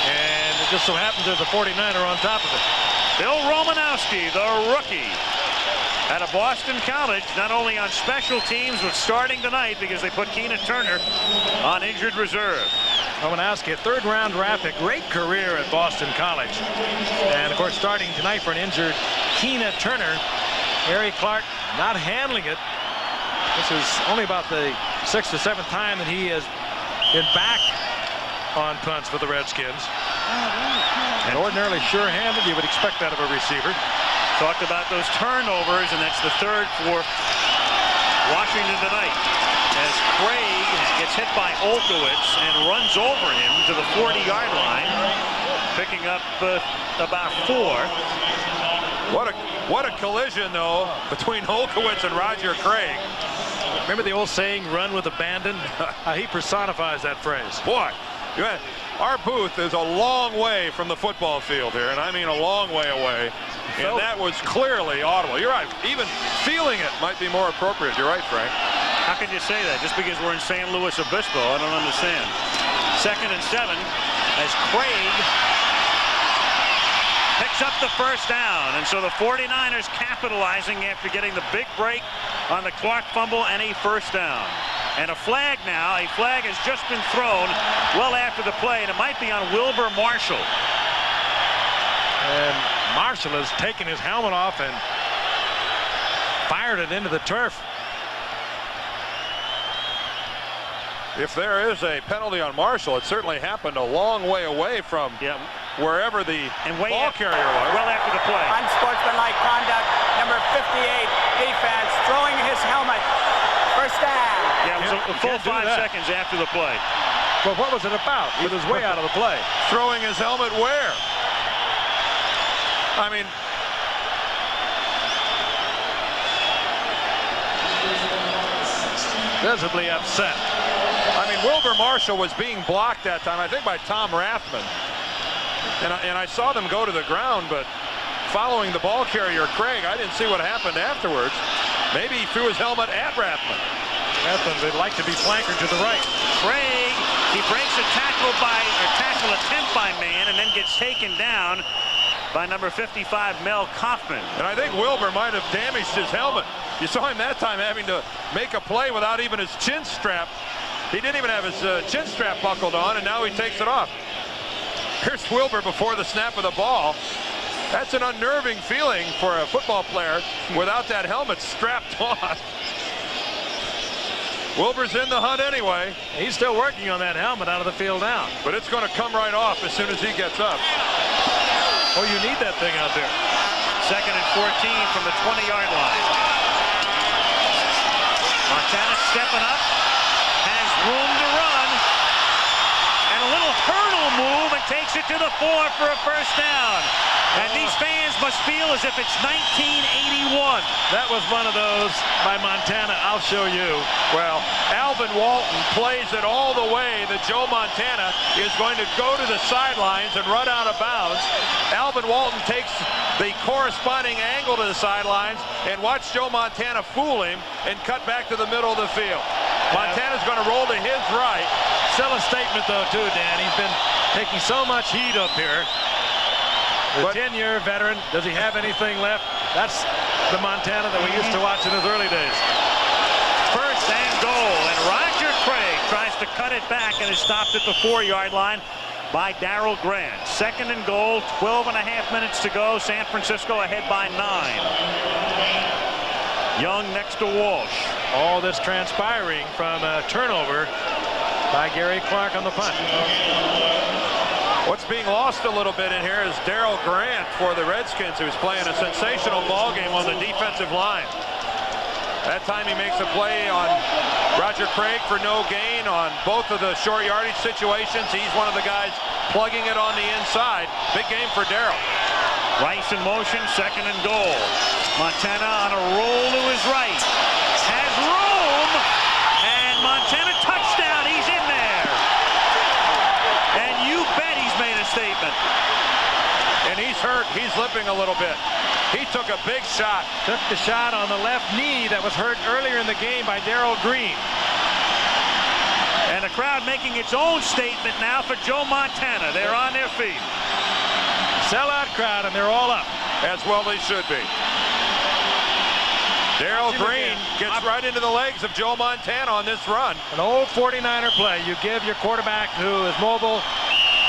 And it just so happens there's a 49er on top of it. Bill Romanowski, the rookie, out of Boston College, not only on special teams, but starting tonight because they put Keena Turner on injured reserve. Romanowski, a 3rd-round draft, a great career at Boston College. And, of course, starting tonight for an injured Keena Turner. Harry Clark not handling it. This is only about the 6th or 7th time that he has been back on punts for the Redskins. And ordinarily sure-handed, you would expect that of a receiver. Talked about those turnovers, and that's the 3rd for Washington tonight. As Craig gets hit by Olkowitz and runs over him to the 40-yard line, picking up about 4. What a collision, though, between Olkowitz and Roger Craig. Remember the old saying, run with abandon? He personifies that phrase. Boy, our booth is a long way from the football field here, and I mean a long way away. And that was clearly audible. You're right. Even feeling it might be more appropriate. You're right, Frank. How can you say that? Just because we're in San Luis Obispo, I don't understand. 2nd and 7 as Craig picks up the 1st down. And so the 49ers capitalizing after getting the big break on the Clark fumble and a 1st down. And a flag now. A flag has just been thrown well after the play, and it might be on Wilbur Marshall. And Marshall has taken his helmet off and fired it into the turf. If there is a penalty on Marshall, it certainly happened a long way away from wherever the ball carrier was. Well after the play. Unsportsmanlike conduct, number 58, defense, throwing his helmet. 1st down. Yeah, it was a full 5 seconds after the play. But what was it about? He was way out of the play. Throwing his helmet where? I mean, visibly upset. I mean, Wilbur Marshall was being blocked that time, I think, by Tom Rathman. And I saw them go to the ground, but following the ball carrier, Craig, I didn't see what happened afterwards. Maybe he threw his helmet at Rathman. Rathman would like to be flankered to the right. Craig, he breaks a tackle attempt by man, and then gets taken down by number 55, Mel Kaufman. And I think Wilbur might have damaged his helmet. You saw him that time having to make a play without even his chin strap. He didn't even have his chin strap buckled on, and now he takes it off. Here's Wilbur before the snap of the ball. That's an unnerving feeling for a football player without that helmet strapped on. Wilbur's in the hunt anyway. He's still working on that helmet out of the field now. But it's going to come right off as soon as he gets up. Oh, you need that thing out there. 2nd and 14 from the 20-yard line. Montana stepping up, has room to run, and a little hurdle move and takes it to the 4 for a 1st down. And these fans must feel as if it's 1981. That was one of those by Montana. I'll show you. Well, Alvin Walton plays it all the way that Joe Montana is going to go to the sidelines and run out of bounds. Alvin Walton takes the corresponding angle to the sidelines, and watch Joe Montana fool him and cut back to the middle of the field. Montana's going to roll to his right. Still a statement, though, too, Dan. He's been taking so much heat up here. The 10-year veteran. Does he have anything left? That's the Montana that we used to watch in his early days. First and goal, and Roger Craig tries to cut it back and is stopped at the 4-yard line by Darrell Grant. Second and goal, 12.5 minutes to go. San Francisco ahead by 9. Young next to Walsh. All this transpiring from a turnover by Gary Clark on the punt. What's being lost a little bit in here is Darrell Grant for the Redskins, who's playing a sensational ball game on the defensive line. That time he makes a play on Roger Craig for no gain on both of the short yardage situations. He's one of the guys plugging it on the inside. Big game for Darrell. Rice in motion, second and goal. Montana on a roll to his right. Has room, and Montana touchdown. He's in there. And you bet he's made a statement. And he's hurt. He's limping a little bit. He took a big shot. Took the shot on the left knee that was hurt earlier in the game by Darrell Green. And the crowd making its own statement now for Joe Montana. They're on their feet. Sellout crowd, and they're all up. As well they should be. Darrell Green gets right into the legs of Joe Montana on this run. An old 49er play. You give your quarterback who is mobile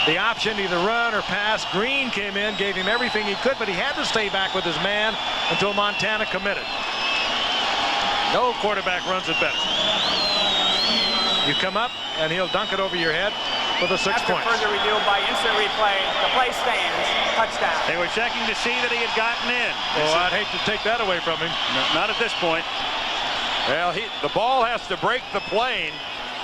the option to either run or pass. Green came in, gave him everything he could, but he had to stay back with his man until Montana committed. No quarterback runs it better. You come up, and he'll dunk it over your head for the 6 points. After further review by instant replay, the play stands. Touchdown. They were checking to see that he had gotten in. Well, I'd hate to take that away from him. No, not at this point. Well, the ball has to break the plane.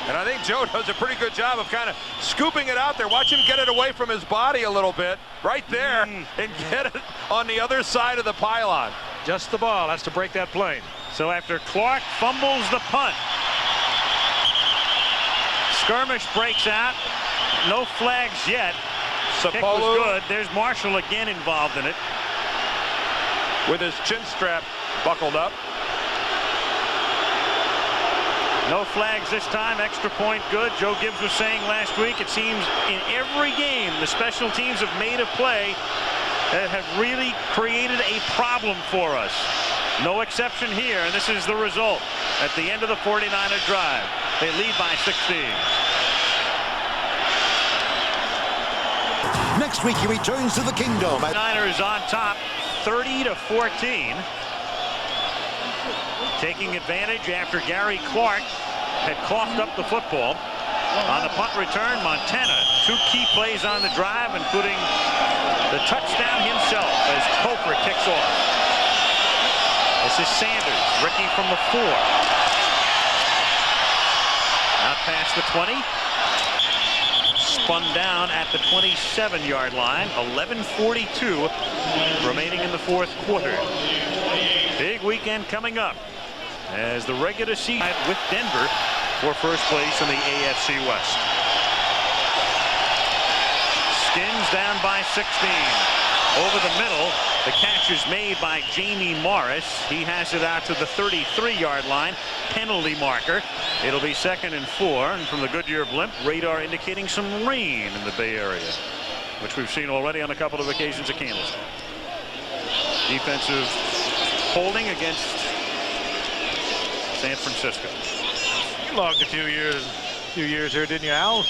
And I think Joe does a pretty good job of kind of scooping it out there. Watch him get it away from his body a little bit right there and get it on the other side of the pylon. Just the ball has to break that plane. So after Clark fumbles the punt, skirmish breaks out. No flags yet. Kick was good. There's Marshall again involved in it. With his chin strap buckled up. No flags this time. Extra point good. Joe Gibbs was saying last week, it seems in every game the special teams have made a play that have really created a problem for us. No exception here, and this is the result at the end of the 49er drive. They lead by 16. Next week he returns to the Kingdom. Niners on top 30-14. Taking advantage after Gary Clark had coughed up the football. On the punt return, Montana. 2 key plays on the drive, including the touchdown himself as Coker kicks off. This is Sanders. Ricky from the 4. Out past the 20. Spun down at the 27-yard line. 11:42 remaining in the 4th quarter. Big weekend coming up as the regular season with Denver for first place in the AFC West. Skins down by 16. Over the middle, the catch is made by Jamie Morris. He has it out to the 33-yard line. Penalty marker. It'll be 2nd and 4. And from the Goodyear blimp, radar indicating some rain in the Bay Area, which we've seen already on a couple of occasions at Candlestick. Defensive holding against San Francisco. You logged a few years here, didn't you, Al?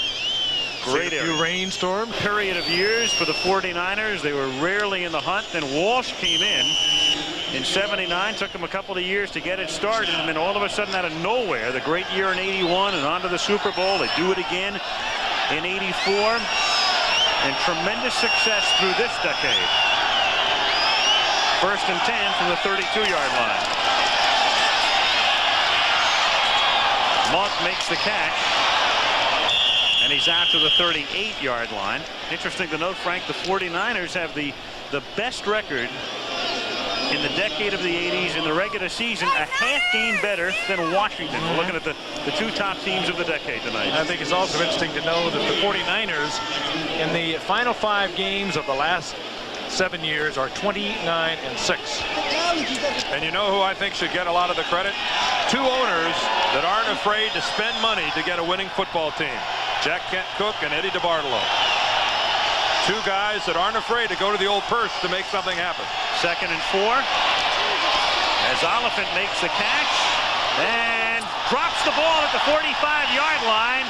Great area. A few rainstorms. Period of years for the 49ers. They were rarely in the hunt. Then Walsh came in 79. Took them a couple of years to get it started. And then all of a sudden, out of nowhere, the great year in 81 and on to the Super Bowl. They do it again in 84. And tremendous success through this decade. 1st and 10 from the 32-yard line. Monk makes the catch. And he's out to the 38-yard line. Interesting to note, Frank, the 49ers have the best record in the decade of the 80s in the regular season, a half game better than Washington. We're looking at the 2 top teams of the decade tonight. I think it's also interesting to know that the 49ers in the final 5 games of the last 7 years are 29-6. And you know who I think should get a lot of the credit? 2 owners that aren't afraid to spend money to get a winning football team. Jack Kent Cook and Eddie DeBartolo. Two guys that aren't afraid to go to the old purse to make something happen. 2nd and 4. As Oliphant makes the catch and drops the ball at the 45-yard line,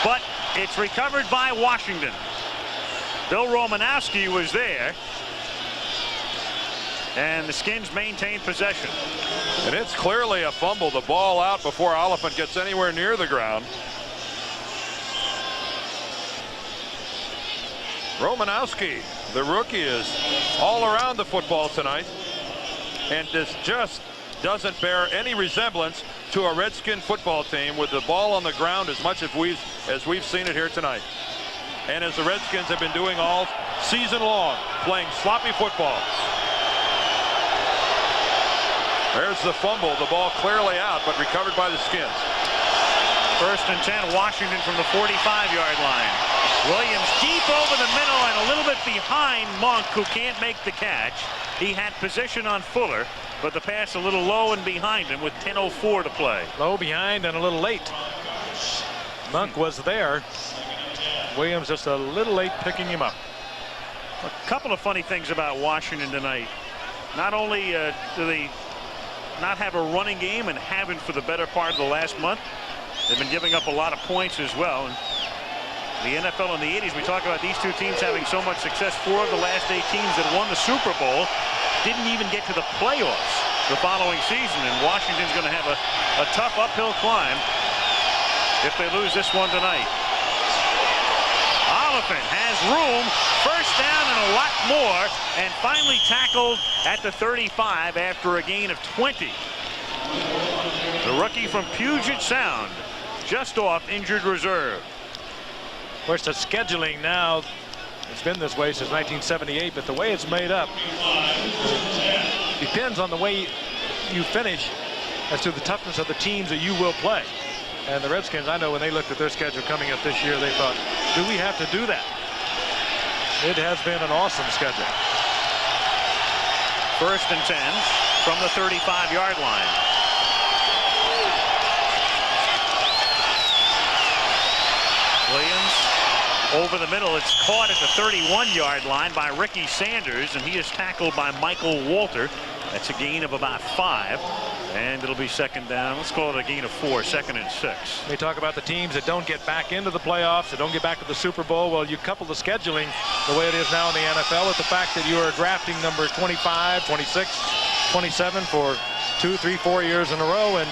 but it's recovered by Washington. Bill Romanowski was there, and the Skins maintain possession. And it's clearly a fumble. The ball out before Oliphant gets anywhere near the ground. Romanowski, the rookie, is all around the football tonight, and this just doesn't bear any resemblance to a Redskin football team with the ball on the ground as much as we've seen it here tonight. And as the Redskins have been doing all season long, playing sloppy football. There's the fumble, the ball clearly out, but recovered by the Skins. 1st and 10, Washington from the 45-yard line. Williams deep over the middle and a little bit behind Monk, who can't make the catch. He had position on Fuller, but the pass a little low and behind him with 10:04 to play. Low behind and a little late. Monk was there. Williams just a little late picking him up. A couple of funny things about Washington tonight. Not only do they not have a running game and haven't for the better part of the last month, they've been giving up a lot of points as well. And the NFL in the 80s, we talk about these two teams having so much success. 4 of the last 8 teams that won the Super Bowl didn't even get to the playoffs the following season, and Washington's going to have a tough uphill climb if they lose this one tonight. Oliphant has room, 1st down and a lot more, and finally tackled at the 35 after a gain of 20. The rookie from Puget Sound, just off injured reserve. Of course, the scheduling now, it's been this way since 1978, but the way it's made up depends on the way you finish as to the toughness of the teams that you will play. And the Redskins, I know when they looked at their schedule coming up this year, they thought, do we have to do that? It has been an awesome schedule. 1st and 10 from the 35-yard line. Williams over the middle. It's caught at the 31-yard line by Ricky Sanders, and he is tackled by Michael Walter. That's a gain of about 5, and it'll be 2nd down. Let's call it a gain of 4, 2nd and 6. They talk about the teams that don't get back into the playoffs, that don't get back to the Super Bowl. Well, you couple the scheduling the way it is now in the NFL with the fact that you are drafting number 25, 26, 27 for 2, 3, 4 years in a row, and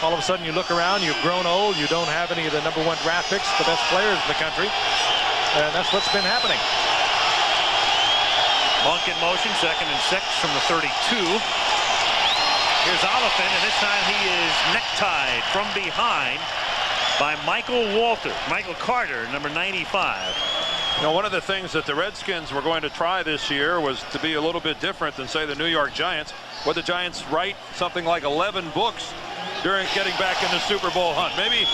all of a sudden you look around, you've grown old, you don't have any of the number 1 draft picks, the best players in the country, and that's what's been happening. Monk in motion, 2nd and 6 from the 32. Here's Oliphant, and this time he is necktied from behind by Michael Carter, number 95. You know, one of the things that the Redskins were going to try this year was to be a little bit different than, say, the New York Giants, where the Giants write something like 11 books during getting back in the Super Bowl hunt. Maybe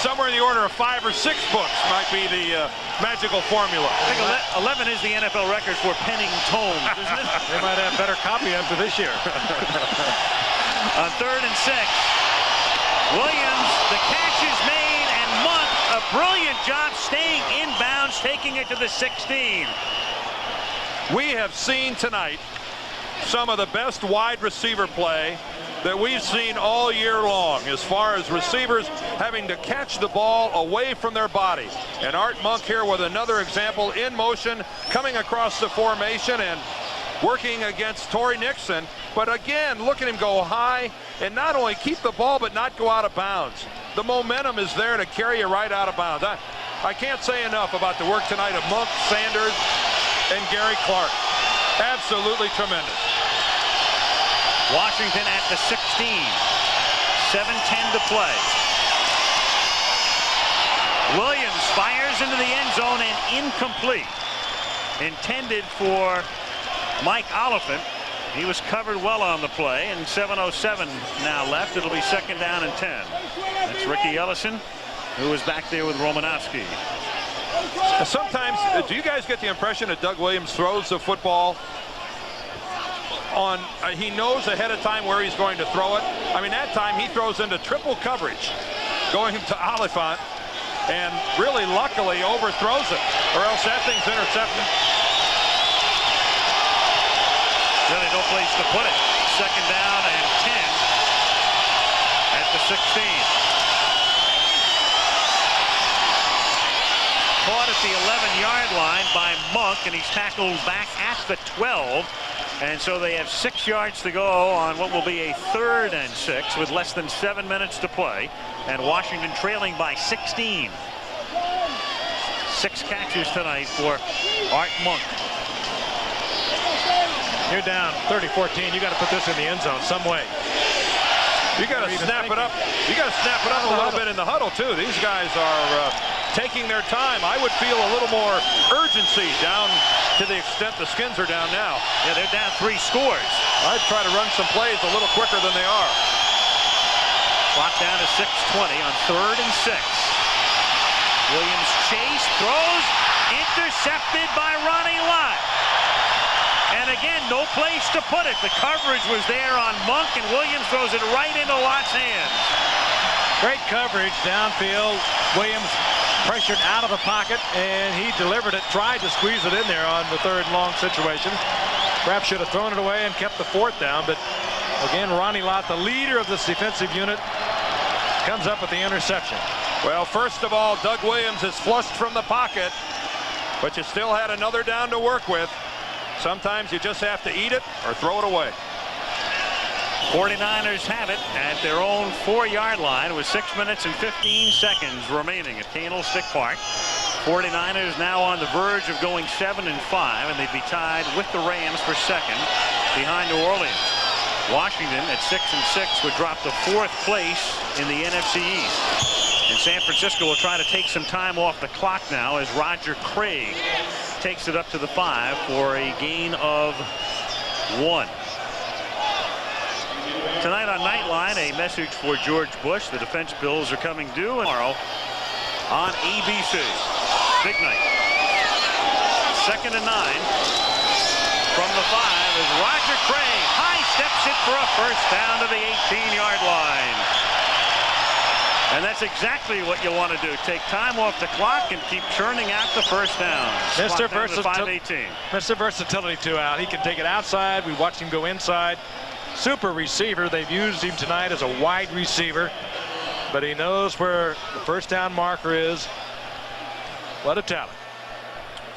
somewhere in the order of 5 or 6 books might be the magical formula. I think 11 is the NFL record for penning tomes, isn't it? They might have better copy after this year. On 3rd and 6, Williams, the catch is made, and Monk, a brilliant job staying inbounds, taking it to the 16. We have seen tonight some of the best wide receiver play that we've seen all year long, as far as receivers having to catch the ball away from their body. And Art Monk here with another example in motion, coming across the formation and working against Torrey Nixon. But again, look at him go high and not only keep the ball but not go out of bounds. The momentum is there to carry you right out of bounds. I can't say enough about the work tonight of Monk, Sanders, and Gary Clark. Absolutely tremendous. Washington at the 16. 7:10 to play. Williams fires into the end zone and incomplete. Intended for Mike Oliphant. He was covered well on the play, and 7:07 now left. It'll be 2nd down and 10. That's Ricky Ellison, who was back there with Romanowski. Sometimes, do you guys get the impression that Doug Williams throws the football on, he knows ahead of time where he's going to throw it? I mean, that time he throws into triple coverage, going to Oliphant, and really luckily overthrows it, or else that thing's intercepted. Really no place to put it. Second down and 10 at the 16. Caught at the 11-yard line by Monk, and he's tackled back at the 12. And so they have 6 yards to go on what will be a 3rd and 6 with less than 7 minutes to play. And Washington trailing by 16. 6 catches tonight for Art Monk. You're down 30-14. You got to put this in the end zone some way. You got to snap it up. You got to snap it up a little bit in the huddle too. These guys are taking their time. I would feel a little more urgency down to the extent the Skins are down now. Yeah, they're down 3 scores. I'd try to run some plays a little quicker than they are. Clock down to 6:20 on 3rd and 6. Williams chase, throws, intercepted by Ronnie Lott. And again, no place to put it. The coverage was there on Monk, and Williams throws it right into Lott's hands. Great coverage downfield. Williams pressured out of the pocket, and he delivered it, tried to squeeze it in there on the 3rd and long situation. Perhaps should have thrown it away and kept the 4th down, but again, Ronnie Lott, the leader of this defensive unit, comes up with the interception. Well, first of all, Doug Williams is flushed from the pocket, but you still had another down to work with. Sometimes you just have to eat it or throw it away. 49ers have it at their own 4-yard line with 6 minutes and 15 seconds remaining at Candlestick Park. 49ers now on the verge of going 7-5, and they'd be tied with the Rams for 2nd behind New Orleans. Washington at 6-6 would drop to 4th place in the NFC East. And San Francisco will try to take some time off the clock now as Roger Craig takes it up to the 5 for a gain of 1. Tonight on Nightline, a message for George Bush. The defense bills are coming due tomorrow on ABC. Big night. 2nd and 9 from the 5 is Roger Craig. High steps it for a first down to the 18-yard line. And that's exactly what you want to do. Take time off the clock and keep churning out the first down. Mr. Versatility two out. He can take it outside. We watched him go inside. Super receiver. They've used him tonight as a wide receiver, but he knows where the first down marker is. What a talent.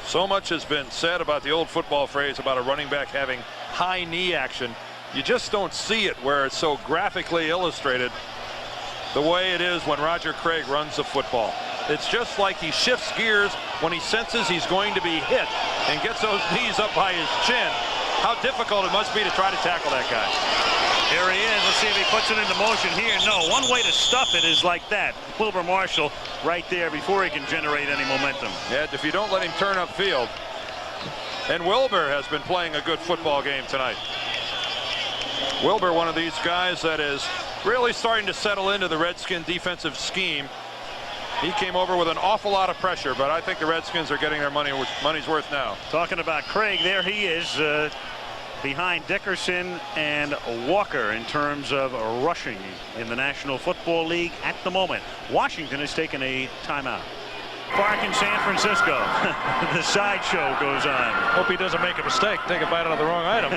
So much has been said about the old football phrase about a running back having high knee action. You just don't see it where it's so graphically illustrated the way it is when Roger Craig runs the football. It's just like he shifts gears when he senses he's going to be hit and gets those knees up by his chin. How difficult it must be to try to tackle that guy. Here he is. Let's see if he puts it into motion here. No, one way to stuff it is like that. Wilbur Marshall right there before he can generate any momentum. Yeah, if you don't let him turn upfield. And Wilbur has been playing a good football game tonight. Wilbur, one of these guys that is really starting to settle into the Redskin defensive scheme. He came over with an awful lot of pressure, but I think the Redskins are getting their money's worth now. Talking about Craig, there he is behind Dickerson and Walker in terms of rushing in the National Football League at the moment. Washington has taken a timeout. Park in San Francisco. The sideshow goes on. Hope he doesn't make a mistake, take a bite out of the wrong item.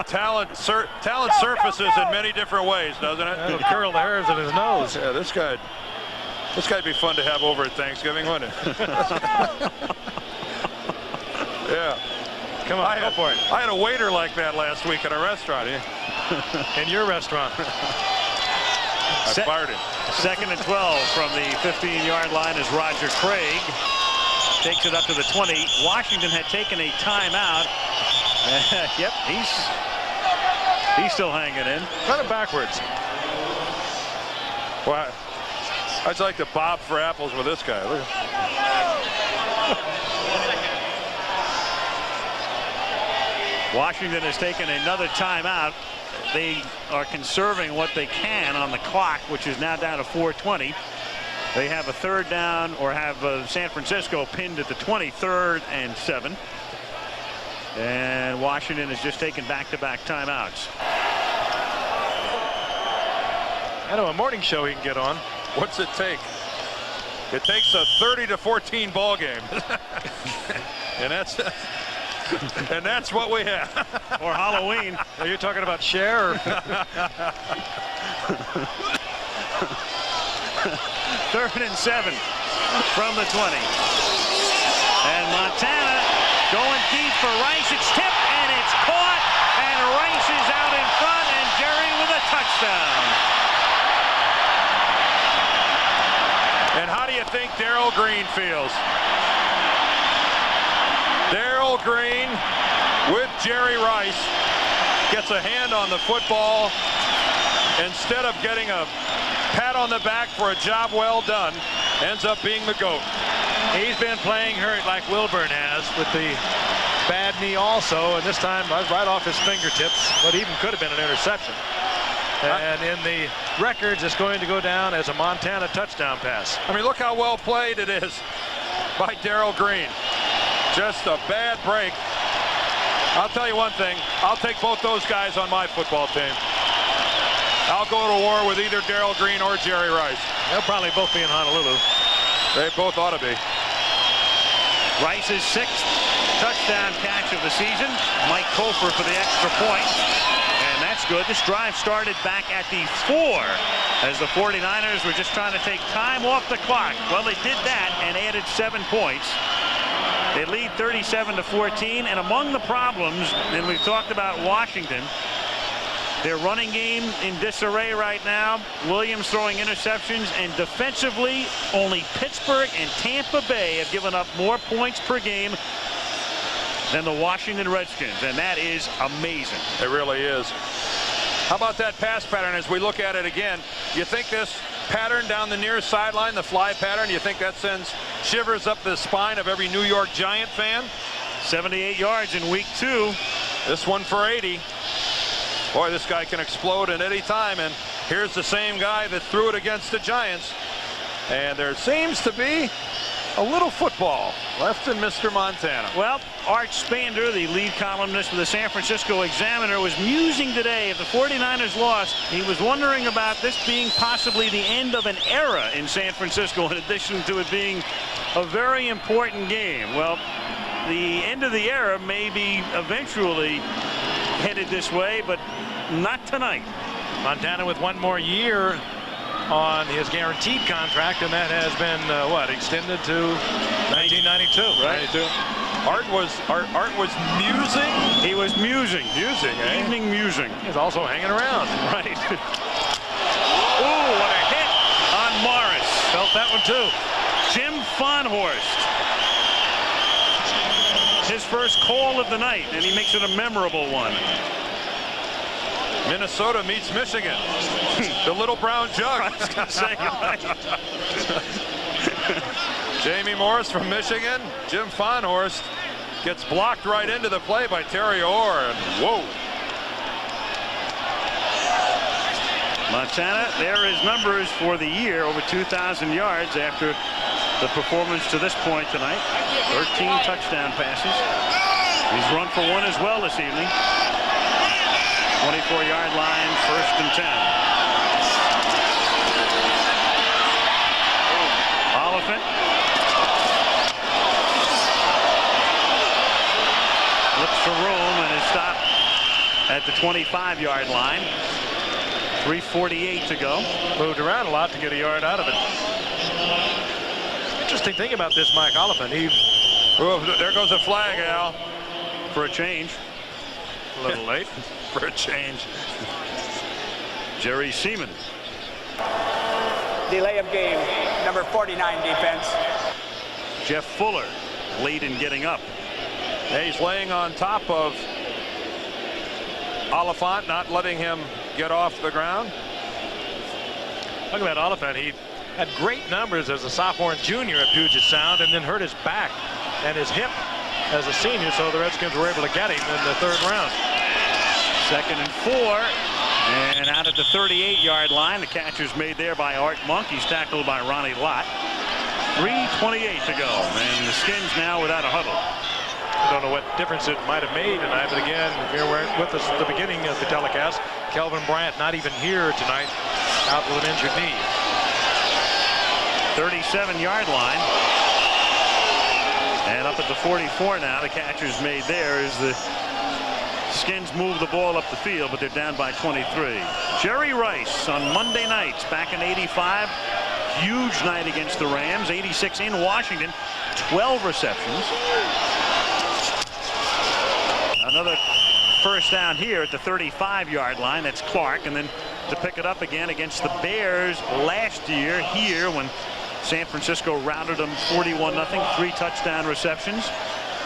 Talent surfaces in many different ways, doesn't it? He'll curl the hairs in his nose. Yeah, this guy'd be fun to have over at Thanksgiving, wouldn't it? Yeah. Come on, go for it. I had a waiter like that last week at a restaurant. In your restaurant. I fired him. 2nd and 12 from the 15-yard line as Roger Craig takes it up to the 20. Washington had taken a timeout. Yep, he's still hanging in. Run it backwards. Wow. I'd like to bob for apples with this guy. Look. Washington has taken another timeout. They are conserving what they can on the clock, which is now down to 4:20. They have a 3rd down, or have San Francisco pinned at the 20, 3rd and 7. And Washington has just taken back-to-back timeouts. I know a morning show he can get on. What's it take? It takes a 30-14 ball game. and that's what we have. Or Halloween. Are you talking about Cher? Or? 3rd and 7 from the 20. And Montana going deep for Rice. It's tipped and it's caught. And Rice is out in front and Jerry with a touchdown. And how do you think Darrell Green feels? Darrell Green with Jerry Rice gets a hand on the football. Instead of getting a pat on the back for a job well done, ends up being the GOAT. He's been playing hurt like Wilburn has with the bad knee also, and this time right off his fingertips, what even could have been an interception. And in the records, it's going to go down as a Montana touchdown pass. I mean, look how well played it is by Darrell Green. Just a bad break. I'll tell you one thing. I'll take both those guys on my football team. I'll go to war with either Darrell Green or Jerry Rice. They'll probably both be in Honolulu. They both ought to be. Rice's 6th touchdown catch of the season. Mike Kofer for the extra point. And that's good. This drive started back at the 4 as the 49ers were just trying to take time off the clock. Well, they did that and added 7 points. They lead 37-14, and among the problems, and we've talked about Washington, their running game in disarray right now. Williams throwing interceptions, and defensively, only Pittsburgh and Tampa Bay have given up more points per game than the Washington Redskins, and that is amazing. It really is. How about that pass pattern as we look at it again? You think this pattern down the near sideline, the fly pattern, you think that sends shivers up the spine of every New York Giant fan? 78 yards in week 2. This one for 80. Boy, this guy can explode at any time, and here's the same guy that threw it against the Giants. And there seems to be a little football left in Mr. Montana. Well, Art Spander, the lead columnist for the San Francisco Examiner, was musing today if the 49ers lost. He was wondering about this being possibly the end of an era in San Francisco, in addition to it being a very important game. Well, the end of the era may be eventually headed this way, but not tonight. Montana with 1 more year on his guaranteed contract, and that has been extended to 1992, right? 92. Art was musing. He was musing. Musing, eh? Evening musing. He's also hanging around. Right. Ooh, what a hit on Morris. Felt that one too. Jim Fonhorst. His first call of the night, and he makes it a memorable one. Minnesota meets Michigan. The little brown jug. I was going to say, right. Jamie Morris from Michigan. Jim Fonhorst gets blocked right into the play by Terry Orr, and whoa. Montana, there is numbers for the year, over 2,000 yards after the performance to this point tonight. 13 touchdown passes. He's run for 1 as well this evening. 24-yard line, 1st and 10. Oliphant. Looks for room and is stopped at the 25-yard line. 3:48 to go. Moved around a lot to get a yard out of it. Interesting thing about this Mike Oliphant. There goes a flag, Al. For a change. A little late. For a change. Jerry Seaman. Delay of game, number 49 defense. Jeff Fuller late in getting up. He's laying on top of Oliphant, not letting him get off the ground. Look at Oliphant. He had great numbers as a sophomore and junior at Puget Sound, and then hurt his back and his hip as a senior, so the Redskins were able to get him in the 3rd round. 2nd and 4, and out at the 38-yard line. The catcher's made there by Art Monk. He's tackled by Ronnie Lott. 3:28 to go, and the Skins now without a huddle. I don't know what difference it might have made tonight, but again, if you were with us at the beginning of the telecast, Kelvin Bryant not even here tonight, out with an injured knee. 37-yard line. And up at the 44 now. The catcher's made there as the Skins move the ball up the field, but they're down by 23. Jerry Rice on Monday nights back in '85. Huge night against the Rams. 86 in Washington. 12 receptions. Another first down here at the 35-yard line. That's Clark. And then to pick it up again against the Bears last year here when San Francisco routed them 41-0. 3 touchdown receptions.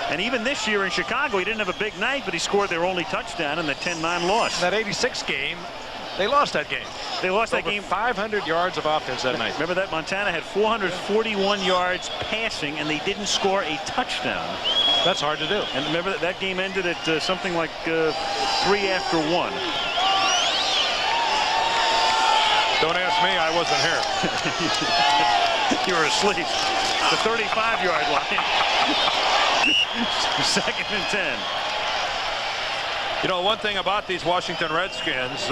And even this year in Chicago, he didn't have a big night, but he scored their only touchdown in the 10-9 loss. That 86 game, they lost that game. They lost that Over game. 500 yards of offense that night. Remember that? Montana had 441 yards passing, and they didn't score a touchdown. That's hard to do. And remember that game ended at something like 3 after 1. Don't ask me. I wasn't here. You were asleep. The 35-yard line. 2nd and 10. You know, one thing about these Washington Redskins,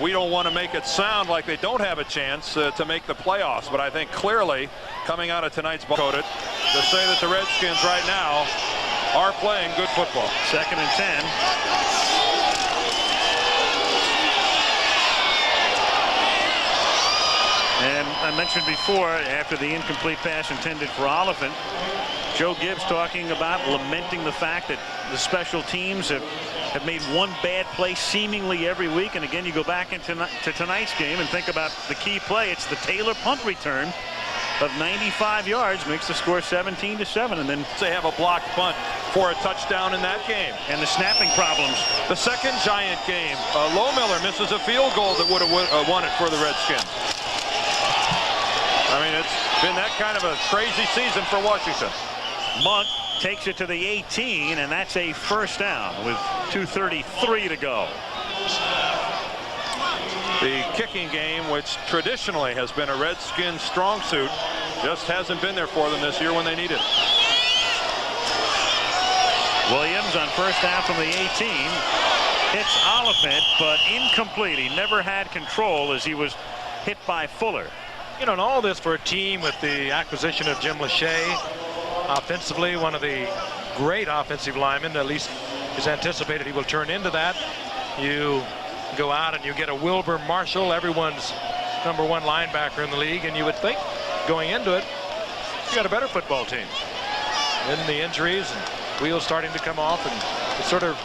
we don't want to make it sound like they don't have a chance to make the playoffs, but I think clearly coming out of tonight's ball coded to say that the Redskins right now are playing good football. 2nd and 10. And I mentioned before, after the incomplete pass intended for Oliphant, Joe Gibbs talking about lamenting the fact that the special teams have made one bad play seemingly every week. And again, you go back into tonight's game and think about the key play. It's the Taylor punt return of 95 yards, makes the score 17-7. And then they have a blocked punt for a touchdown in that game. And the snapping problems. The second Giant game, Lohmiller misses a field goal that would have won it for the Redskins. I mean, it's been that kind of a crazy season for Washington. Monk takes it to the 18, and that's a first down with 2:33 to go. The kicking game, which traditionally has been a Redskins strong suit, just hasn't been there for them this year when they need it. Williams on first down from the 18 hits Oliphant, but incomplete. He never had control as he was hit by Fuller. You know, and all this for a team with the acquisition of Jim Lachey. Offensively, one of the great offensive linemen, at least is anticipated he will turn into that. You go out and you get a Wilbur Marshall, everyone's #1 linebacker in the league, and you would think going into it, you got a better football team. Then the injuries and wheels starting to come off, and it sort of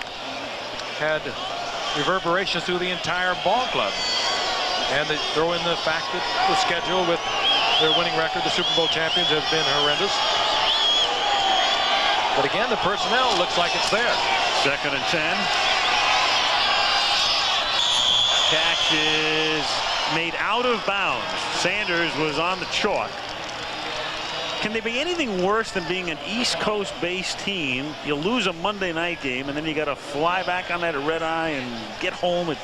had reverberations through the entire ball club. And they throw in the fact that the schedule with their winning record, the Super Bowl champions, has been horrendous. But again, the personnel looks like it's there. 2nd and 10. Catch is made out of bounds. Sanders was on the chalk. Can there be anything worse than being an East Coast-based team? You lose a Monday night game, and then you got to fly back on that red eye and get home at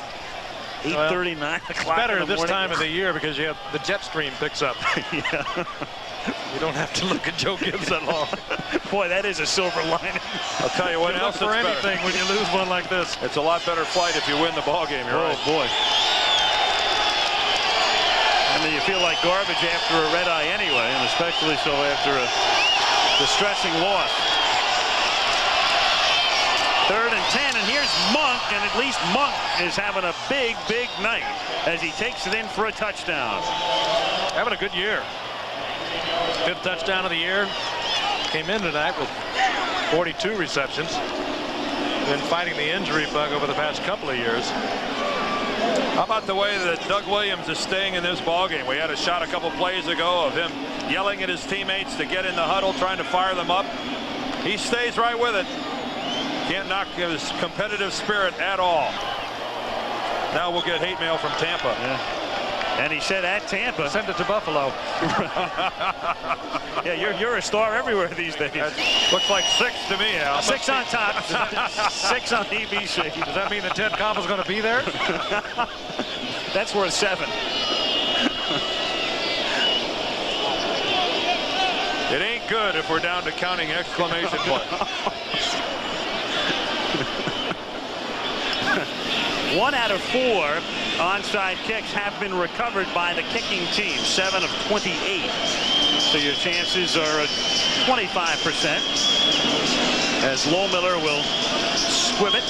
8:30, 9 o'clock. Better this time of the year because you have the jet stream picks up. Yeah. You don't have to look at Joe Gibbs that long. Boy, that is a silver lining. I'll tell you what else for it's anything better. when you lose one like this. It's a lot better flight if you win the ball game. You're right. Boy. I mean, you feel like garbage after a red eye anyway, and especially so after a distressing loss. 3rd and 10, and here's Monk, and at least Monk is having a big, big night as he takes it in for a touchdown. Having a good year. 5th touchdown of the year. Came in tonight with 42 receptions. Been fighting the injury bug over the past couple of years. How about the way that Doug Williams is staying in this ballgame? We had a shot a couple plays ago of him yelling at his teammates to get in the huddle, trying to fire them up. He stays right with it. Can't knock his competitive spirit at all. Now we'll get hate mail from Tampa. Yeah. And he said at Tampa. Send it to Buffalo. Yeah, you're a star everywhere these days. That looks like 6 to me, Al. 6 on top. 6 on ABC. Does that mean that Ted Koppel's going to be there? That's worth 7. It ain't good if we're down to counting exclamation points. 1 out of 4 onside kicks have been recovered by the kicking team, 7 of 28. So your chances are 25%, as Lohmiller will squib it.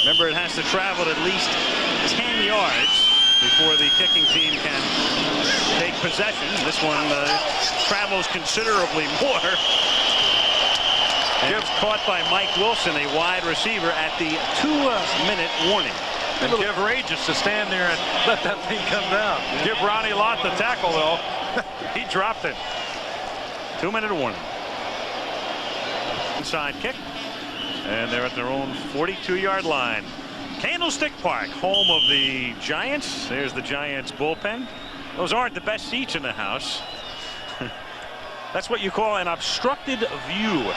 Remember, it has to travel at least 10 yards before the kicking team can take possession. This one travels considerably more. And it's caught by Mike Wilson, a wide receiver, at the 2-minute warning. And give Regis to stand there and let that thing come down. Give Ronnie Lott the tackle, though. He dropped it. 2-minute warning. Inside kick. And they're at their own 42-yard line. Candlestick Park, home of the Giants. There's the Giants bullpen. Those aren't the best seats in the house. That's what you call an obstructed view.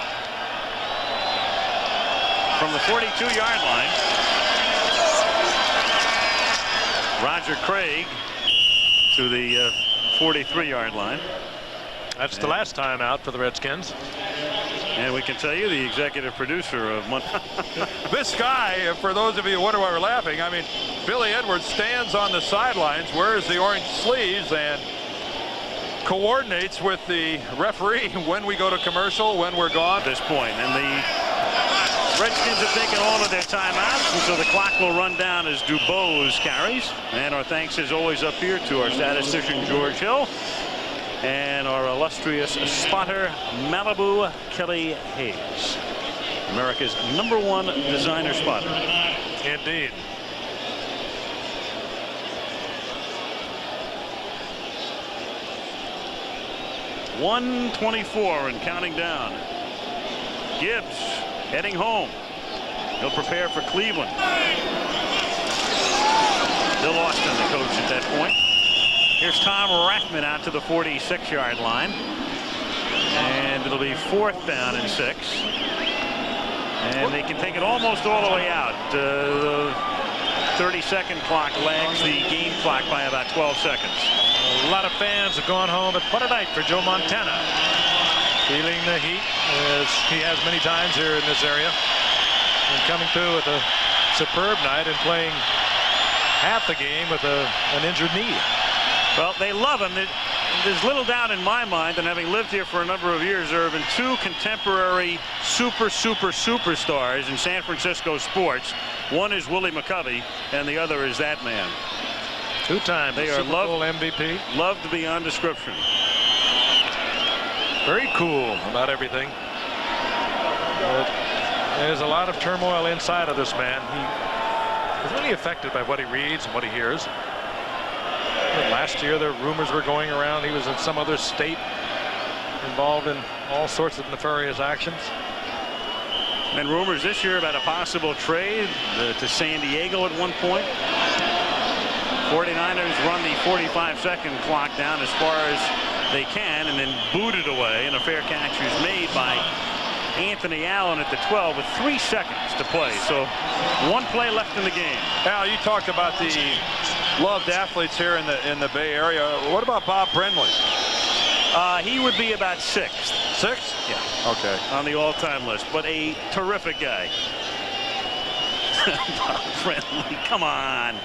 From the 42-yard line, Roger Craig to the 43-yard line. That's the last time out for the Redskins. And we can tell you the executive producer of This guy, for those of you who wonder why we're laughing, I mean, Billy Edwards stands on the sidelines, wears the orange sleeves, and coordinates with the referee when we go to commercial, when we're gone. At this point, and the Redskins have taken all of their timeouts, and so the clock will run down as Dubose carries. And our thanks, as always, up here to our statistician, George Hill, and our illustrious spotter, Malibu Kelly Hayes, America's #1 designer spotter. Indeed. .124 and counting down. Gibbs heading home. He'll prepare for Cleveland. Bill Austin, the coach at that point. Here's Tom Rathman out to the 46-yard line. And it'll be 4th down and 6. And they can take it almost all the way out. The 30-second clock lags the game clock by about 12 seconds. A lot of fans have gone home, but what a night for Joe Montana. Feeling the heat, as he has many times here in this area. And coming through with a superb night and playing half the game with an injured knee. Well, they love him. There's little doubt in my mind, and having lived here for a number of years, there have been 2 contemporary superstars in San Francisco sports. One is Willie McCovey, and the other is that man. 2-time Super Bowl MVP. Loved beyond description. Very cool about everything. There's a lot of turmoil inside of this man. He is really affected by what he reads and what he hears. Last year, the rumors were going around he was in some other state involved in all sorts of nefarious actions. And rumors this year about a possible trade to San Diego at one point. 49ers run the 45-second clock down as far as they can and then boot it away. And a fair catch was made by Anthony Allen at the 12 with 3 seconds to play. So 1 play left in the game. Al, you talked about the loved athletes here in the Bay Area. What about Bob Brenly? He would be about 6th. 6th? Yeah. Okay. On the all-time list, but a terrific guy. Bob Brenly, come on.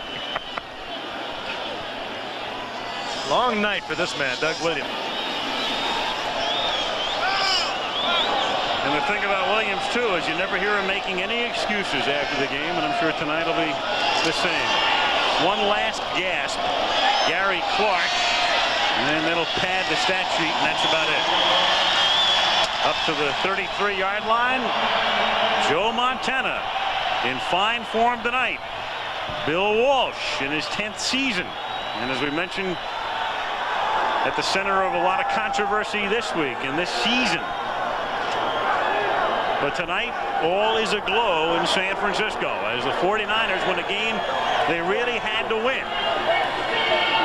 Long night for this man, Doug Williams. And the thing about Williams, too, is you never hear him making any excuses after the game, and I'm sure tonight will be the same. One last gasp. Gary Clark, and then that'll pad the stat sheet, and that's about it. Up to the 33-yard line, Joe Montana in fine form tonight. Bill Walsh in his 10th season. And as we mentioned, at the center of a lot of controversy this week and this season. But tonight, all is aglow in San Francisco as the 49ers win a game they really had to win.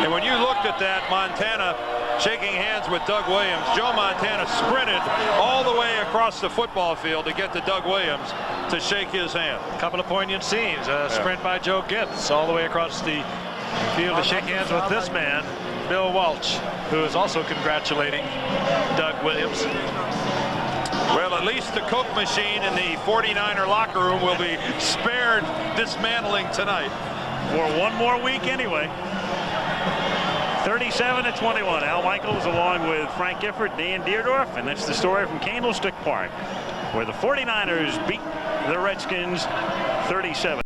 And when you looked at that, Montana shaking hands with Doug Williams, Joe Montana sprinted all the way across the football field to get to Doug Williams to shake his hand. A couple of poignant scenes. A sprint by Joe Gibbs all the way across the field to shake hands with this man, Bill Walsh, who is also congratulating Doug Williams. Well, at least the Coke machine in the 49er locker room will be spared dismantling tonight. for one more week anyway. 37-21. Al Michaels along with Frank Gifford, Dan Deerdorf, and that's the story from Candlestick Park, where the 49ers beat the Redskins 37.